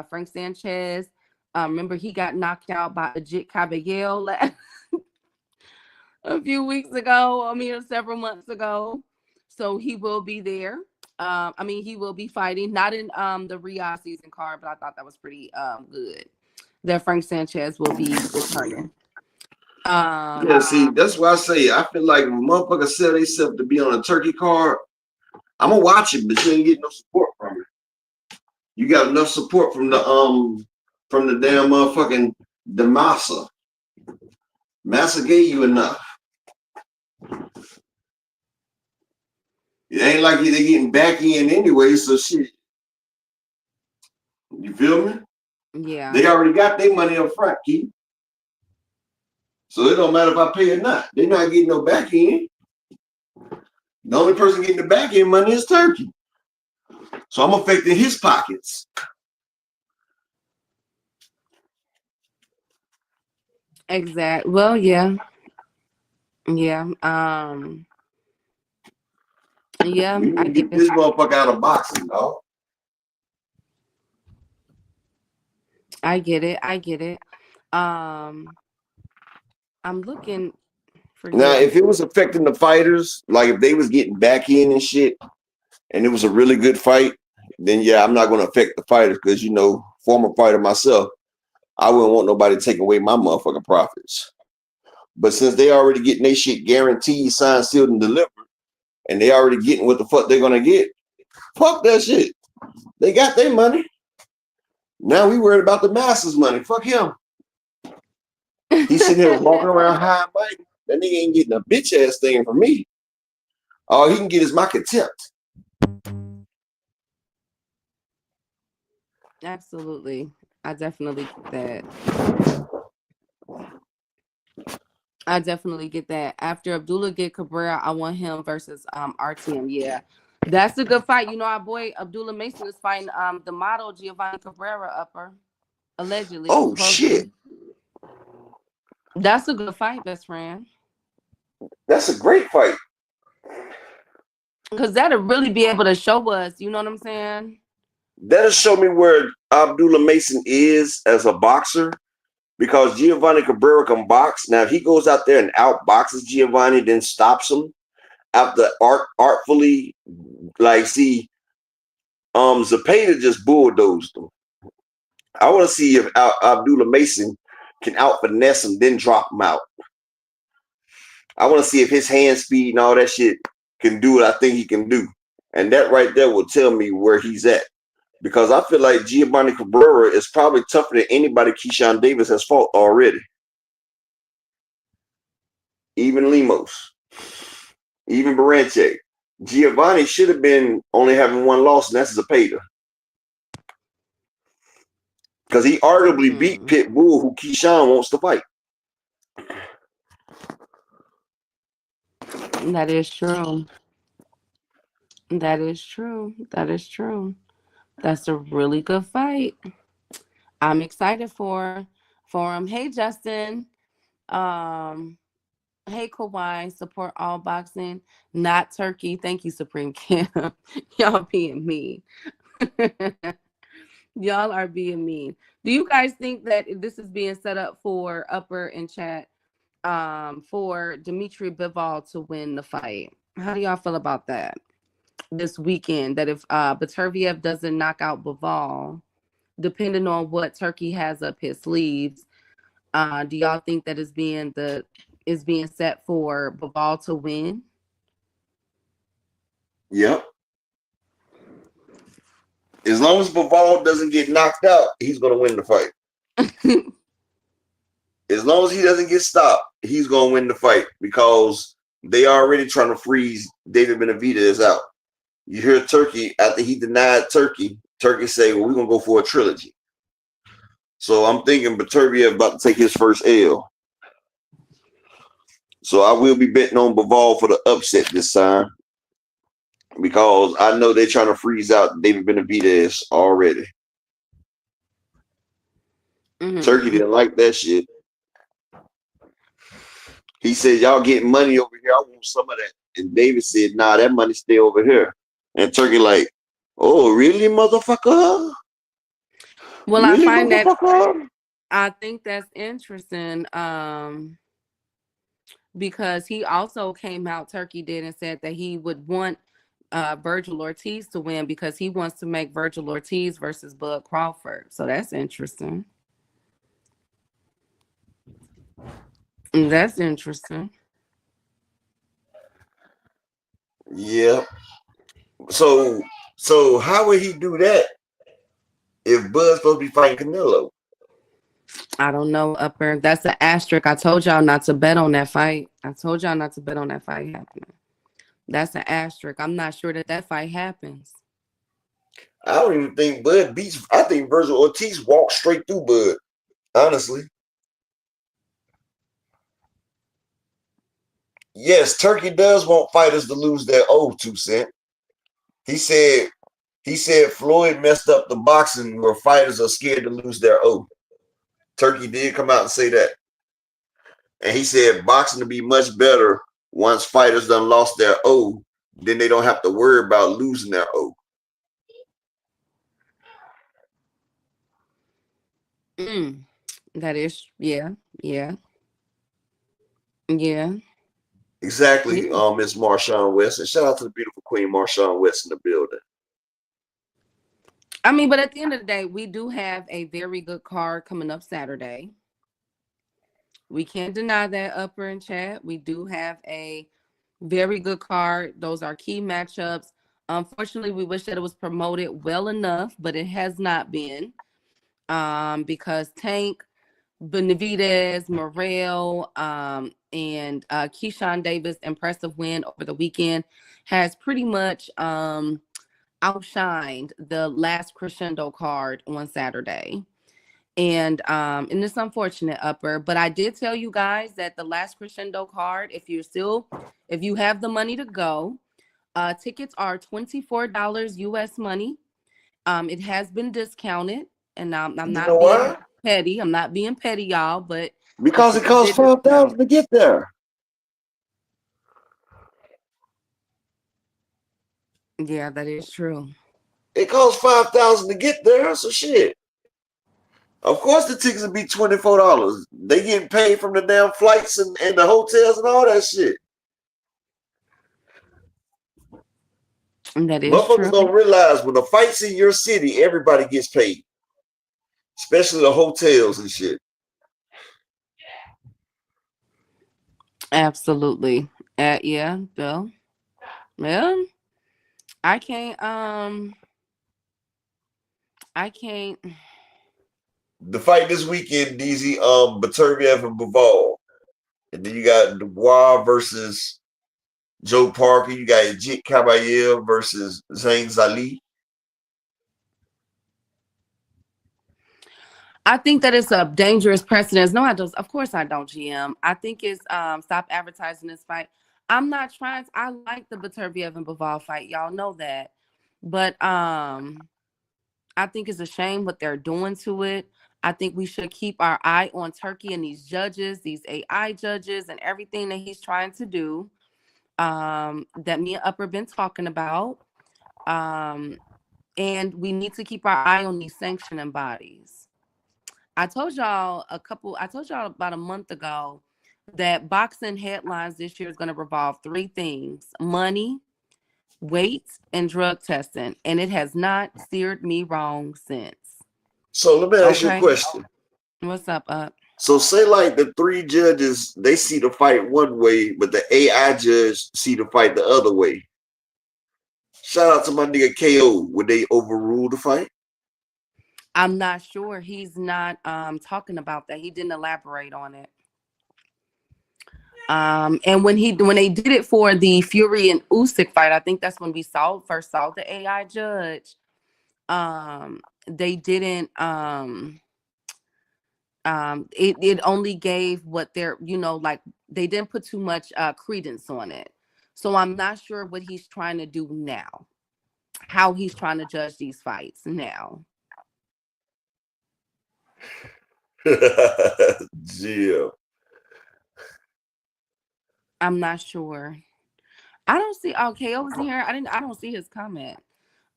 Frank Sanchez, remember he got knocked out by Ajit Caballero a few weeks ago. Several months ago. So he will be there. He will be fighting, not in the Riyadh season card, but I thought that was pretty good. That Frank Sanchez will be returning. Yeah, see, that's why I say I feel like when motherfuckers sell themselves to be on a Turkey card, I'm gonna watch it, but you ain't getting no support from it. You got enough support from the damn motherfucking Massa. Massa gave you enough. It ain't like they getting back in anyway, so shit. You feel me? Yeah. They already got their money up front, Keith. So it don't matter if I pay or not. They're not getting no back end. The only person getting the back end money is Turkey. So I'm affecting his pockets. Exactly. Well, yeah. Yeah. Yeah. We need to get this motherfucker out of boxing, dog. I get it. I'm looking Now, you. if it was affecting the fighters, like if they was getting back in and shit, and it was a really good fight, then yeah, I'm not going to affect the fighters because, former fighter myself, I wouldn't want nobody to take away my motherfucking profits. But since they already getting their shit guaranteed, signed, sealed, and delivered, and they already getting what the fuck they're going to get, fuck that shit. They got their money. Now we worried about the masses' money. Fuck him. He's sitting here walking around high and mighty. That nigga ain't getting a bitch ass thing from me. All he can get is my contempt. Absolutely. I definitely get that. After Abdullah get Cabrera, I want him versus RTM. Yeah. That's a good fight. Our boy Abdullah Mason is fighting the model Giovanni Cabrera upper. Allegedly. Oh Supposedly. shit. That's a good fight, best friend. That's a great fight. Because that'll really be able to show us, you know what I'm saying? That'll show me where Abdullah Mason is as a boxer. Because Giovanni Cabrera can box. Now, if he goes out there and outboxes Giovanni, then stops him after artfully, Zepeda just bulldozed him. I want to see if Abdullah Mason can out-finesse him, then drop him out. I want to see if his hand speed and all that shit can do what I think he can do. And that right there will tell me where he's at. Because I feel like Giovanni Cabrera is probably tougher than anybody Keyshawn Davis has fought already. Even Lemos. Even Baranche. Giovanni should have been only having one loss, and that's Zepeda. Because he arguably beat Pitbull, who Keyshawn wants to fight. That is true. That is true. That's a really good fight. I'm excited for him. Hey, Justin. Hey, Kawhi. Support all boxing, not Turkey. Thank you, Supreme Camp. Y'all being mean. Y'all are being mean. Do you guys think that this is being set up for Upper and Chat for Dmitry Bivol to win the fight? How do y'all feel about that this weekend? That if Baturviev doesn't knock out Bivol, depending on what Turkey has up his sleeves, do y'all think that is being set for Bivol to win? Yep. As long as Bivol doesn't get knocked out, he's going to win the fight. As long as he doesn't get stopped, he's going to win the fight because they already trying to freeze David Benavidez out. You hear Turkey, after he denied Turkey say, well, we're going to go for a trilogy. So I'm thinking Baturviev about to take his first L. So I will be betting on Bivol for the upset this time. Because I know they're trying to freeze out David Benavidez already. Mm-hmm. Turkey didn't like that shit. He said, y'all getting money over here. I want some of that. And David said, nah, that money stay over here. And Turkey like, oh, really, motherfucker? Well, really, I find I think that's interesting. Because he also came out, Turkey did, and said that he would want Virgil Ortiz to win because he wants to make Virgil Ortiz versus Bud Crawford. So that's interesting. That's interesting. Yeah. So how would he do that if Bud's supposed to be fighting Canelo? I don't know, Upper. That's an asterisk. I told y'all not to bet on that fight. happening. That's an asterisk. I'm not sure that fight happens. I don't even think Bud beats. I think Virgil Ortiz walks straight through Bud. Honestly. Yes, Turkey does want fighters to lose their 2 cent. He said Floyd messed up the boxing where fighters are scared to lose their Turkey did come out and say that. And he said boxing to be much better once fighters done lost their then they don't have to worry about losing their That is, yeah. Exactly, Yeah. Miss Marshawn West. And shout out to the beautiful Queen Marshawn West in the building. I mean, but at the end of the day, we do have a very good card coming up Saturday. We can't deny that, upper and chat. We do have a very good card. Those are key matchups. Unfortunately, we wish that it was promoted well enough, but it has not been. Because Tank, Benavidez, Morel, and Keyshawn Davis' impressive win over the weekend has pretty much outshined the last crescendo card on Saturday. And it's unfortunate, upper, but I did tell you guys that the last crescendo card, if you have the money to go, tickets are $24 US money. It has been discounted, and I'm You not know being why? petty. I'm not being petty, y'all, but the Because it tickets costs did discount. $5,000 to get there. Yeah, that is true. It costs $5,000 to get there. So shit. Of course the tickets would be $24. They getting paid from the damn flights and the hotels and all that shit. That is Motherfuckers true. don't realize when the fight's in your city, everybody gets paid. Especially the hotels and shit. Absolutely. Yeah, Bill. Well, I can't. I can't. The fight this weekend, DZ, Baturviev and Bivol. And then you got Dubois versus Joe Parker. You got Jit Caballero versus Zayn Zali. I think that it's a dangerous precedence. No, I don't. Of course, I don't. GM. I think it's stop advertising this fight. I'm not trying. I like the Baturviev and Bivol fight. Y'all know that, but I think it's a shame what they're doing to it. I think we should keep our eye on Turkey and these judges, these AI judges, and everything that he's trying to do. That me and Upper been talking about. And we need to keep our eye on these sanctioning bodies. I told y'all about a month ago that boxing headlines this year is going to revolve three things: money, weight, and drug testing. And it has not steered me wrong since. So let me ask you a Okay. question. What's up, Up? So say like the three judges, they see the fight one way, but the AI judge see the fight the other way. Shout out to my nigga KO. Would they overrule the fight? I'm not sure. He's not talking about that. He didn't elaborate on it. And when they did it for the Fury and Usyk fight, I think that's when we first saw the AI judge. They didn't it only gave what they're, like they didn't put too much credence on it. So I'm not sure what he's trying to do now, how he's trying to judge these fights now. Yeah. I'm not sure. I don't see KO was in here. I don't see his comment.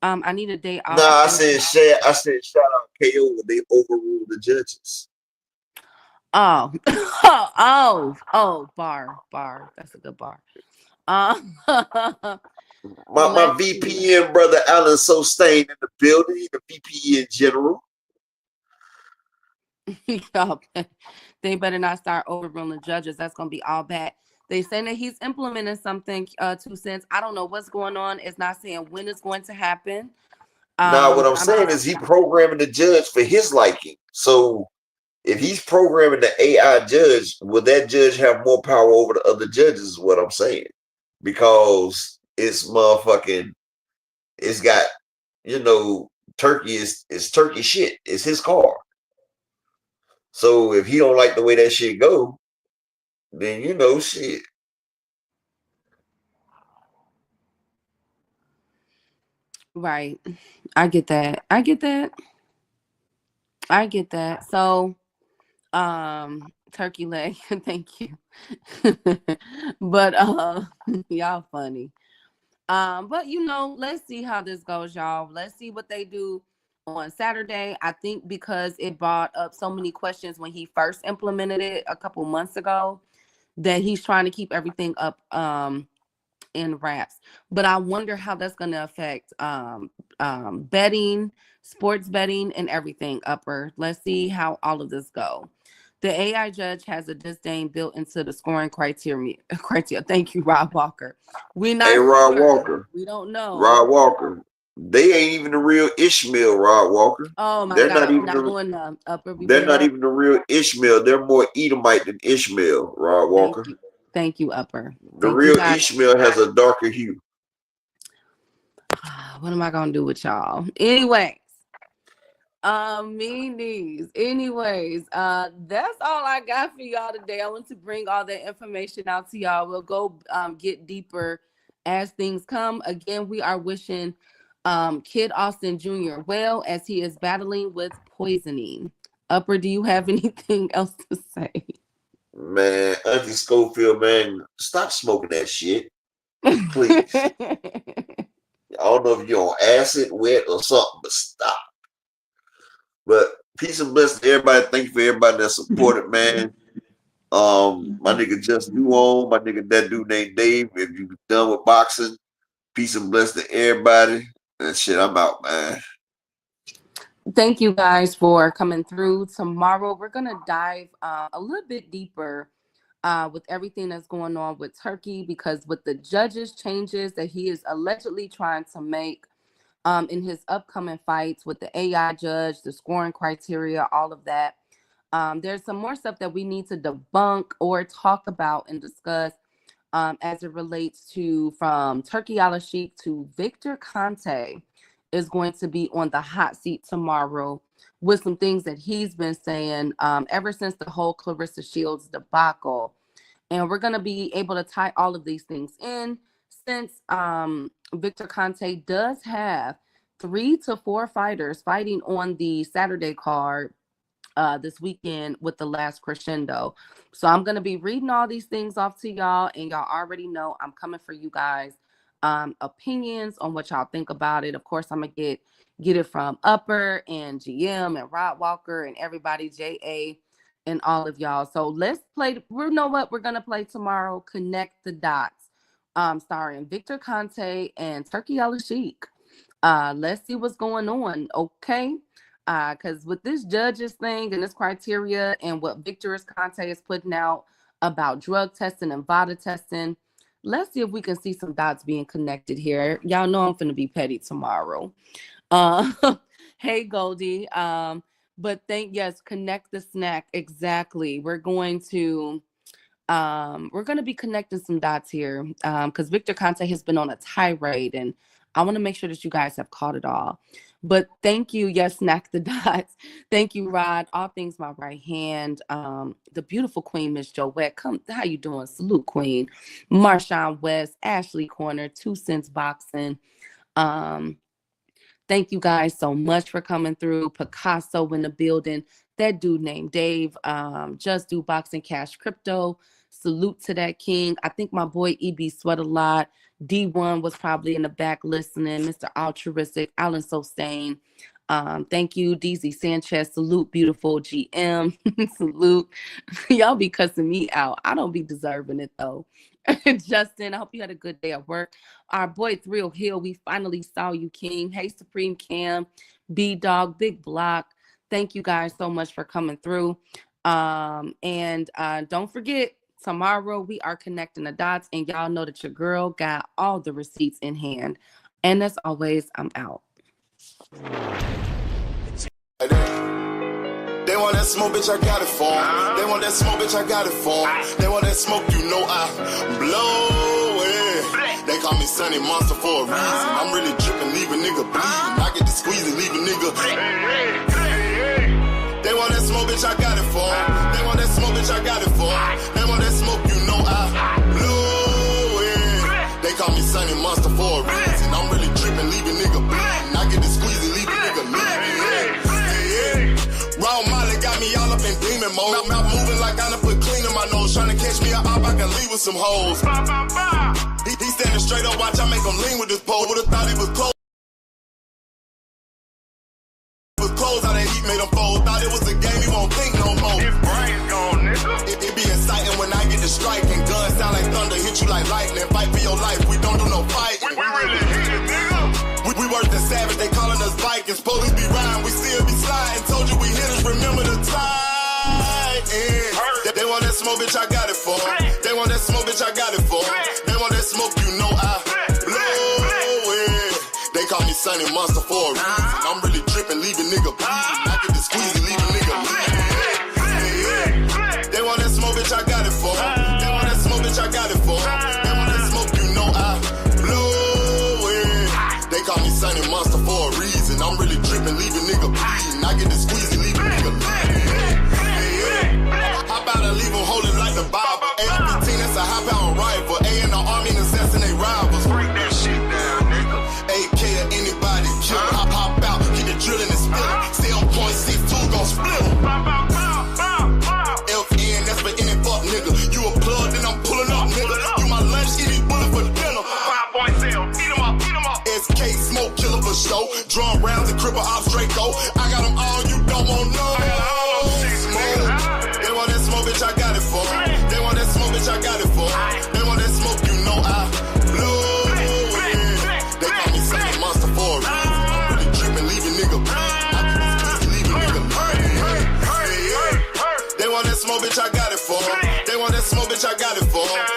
I need a day off. Nah, I said shout out KO. Would they overrule the judges? Oh, bar. That's a good bar. My VPN brother Alan Sustain in the building, the VPN general. They better not start overruling judges. That's gonna be all bad. They saying that he's implementing something, 2 cents. I don't know what's going on. It's not saying when it's going to happen. Now, what I'm saying is he programming the judge for his liking. So if he's programming the AI judge, will that judge have more power over the other judges is what I'm saying. Because it's motherfucking, it's got, Turkey is Turkey shit. It's his car. So if he don't like the way that shit go, then shit. Right. I get that. So, turkey leg, thank you. But y'all funny. But let's see how this goes, y'all. Let's see what they do on Saturday. I think because it brought up so many questions when he first implemented it a couple months ago, that he's trying to keep everything up in wraps. But I wonder how that's going to affect betting, sports betting, and everything. Upper. Let's see how all of this go. The AI judge has a disdain built into the scoring criteria. Thank you, Rob Walker. We not Hey, Rod sure. Walker. We don't know. Rod Walker. They ain't even the real Ishmael, Rod Walker. Oh my They're God! not even Not the, going upper. they're not even the real Ishmael. They're more Edomite than Ishmael, Rod Walker. Thank you, upper. The Thank real you guys. Ishmael has a darker hue. What am I gonna do with y'all? Anyways, meanies. Anyways, that's all I got for y'all today. I want to bring all that information out to y'all. We'll go get deeper as things come. Again, we are wishing Kid Austin Jr. well as he is battling with poisoning. Upper, do you have anything else to say? Man, Auntie Schofield, man, stop smoking that shit. Please. I don't know if you're on acid, wet, or something, but stop. But peace and blessings to everybody. Thank you for everybody that supported, man. My nigga Just Do On, my nigga that dude named Dave. If you done with boxing, peace and blessings to everybody. And shit, I'm out, man. Thank you guys for coming through. Tomorrow we're gonna dive a little bit deeper with everything that's going on with Turkey, because with the judges changes that he is allegedly trying to make in his upcoming fights with the AI judge, the scoring criteria, all of that. There's some more stuff that we need to debunk or talk about and discuss as it relates to from Turkey Al-Sheikh to Victor Conte is going to be on the hot seat tomorrow with some things that he's been saying ever since the whole Clarissa Shields debacle. And we're going to be able to tie all of these things in since Victor Conte does have 3 to 4 fighters fighting on the Saturday card this weekend with the last crescendo. So I'm going to be reading all these things off to y'all, and y'all already know I'm coming for you guys. Opinions on what y'all think about it. Of course, I'm going to get it from Upper and GM and Rod Walker and everybody, JA and all of y'all. So let's play. We know what we're going to play tomorrow. Connect the Dots. Starring Victor Conte and Turkey Al-Sheikh. Let's see what's going on. Okay. Because with this judges thing and this criteria and what Victor Conte is putting out about drug testing and VADA testing, let's see if we can see some dots being connected here. Y'all know I'm going to be petty tomorrow. Hey, Goldie. But yes, connect the snack. Exactly. We're going to be connecting some dots here because Victor Conte has been on a tirade, and I want to make sure that you guys have caught it all. But thank you. Yes, snack the dots. Thank you, Rod. All things my right hand. The beautiful Queen, Miss Joette. Come, how you doing? Salute, Queen. Marshawn West, Ashley Corner, 2 Cents Boxing. Thank you guys so much for coming through. Picasso in the building. That dude named Dave. Just Do Boxing Cash Crypto. Salute to that king. I think my boy EB Sweat a lot. D1 was probably in the back listening. Mr. Altruistic, Alan Sostain. Thank you, DZ Sanchez. Salute, beautiful GM. Salute. Y'all be cussing me out. I don't be deserving it though. Justin, I hope you had a good day at work. Our boy Thrill Hill, we finally saw you, King. Hey, Supreme Cam, B Dog, Big Block. Thank you guys so much for coming through. And don't forget, tomorrow we are connecting the dots, and y'all know that your girl got all the receipts in hand. And as always, I'm out. They want that smoke, bitch, I got it for 'em. They want that smoke, bitch, I got it for 'em. They want that smoke, you know I blow it. They call me Sunny Monster for a reason. I'm really dripping, leave a nigga bleeding. I get to squeeze and leave a nigga. They want that smoke, bitch, I got it for 'em. They want that smoke, bitch, I got it for 'em. They want that smoke, you know I blow it. They call me Sunny Monster for a reason. I'm really dripping, leave a nigga bleeding. I get to squeeze and leave a nigga bleeding. Raw Molly got me all up in demon mode. Mouth moving like I done put clean in my nose. Trying to catch me up, I can leave with some hoes. He standing straight up, watch I make him lean with this pole. Would've thought he was close. Clothes out that heat made him fold. Thought it was a game, he won't think no more. His brain's gone. It be exciting when I get to striking. Guns sound like thunder, hit you like lightning. Fight for your life, we don't do no fighting. We really hit it, nigga. We worse than savage, they calling us Vikings. Police be riding, we still be sliding. Told you we hitters, remember the time. They want that smoke, bitch, I got it for 'em. They want that smoke, bitch, I got it for 'em. They want that smoke, you know I blow it. They call me Sunny Monster for a reason. I'm really tripping, leaving nigga bleeding. I get the squeezy, leaving nigga bleeding. They want that smoke, bitch, I got it for 'em. They want that smoke, bitch, I got it for 'em. They want that smoke, you know I blow it. They call me Sunny Monster for a reason. I'm really tripping, leaving nigga bleeding. I get the squeezy, leaving nigga bleeding. How about I leave them holding like the Bible? AR-15, that's a high-power rifle. A in the army and assassinate rivals. Break that shit down, nigga. AK or anybody kill. Hop out, get the drilling and spilling. 7.62 gon' split 'em. FN, that's for any fuck nigga. You a plug, then I'm pulling up, nigga. You my lunch, eat these bullets for dinner. 5.0, eat 'em up, eat 'em up. SK, smoke killer for show. Drum rounds and cripple ops Draco. I got them all, you don't want no. I got all those shit, nigga. They want that smoke, bitch, I got it for 'em. They want that smoke, bitch, I got it for 'em. They want that smoke, you know I blow it. They call me Sunny Monster for a reason. I'm really tripping, leaving nigga bleeding. I get this pussy, leaving nigga bleeding. They want that smoke, bitch, I got it for 'em. They want that smoke, bitch, I got it for 'em.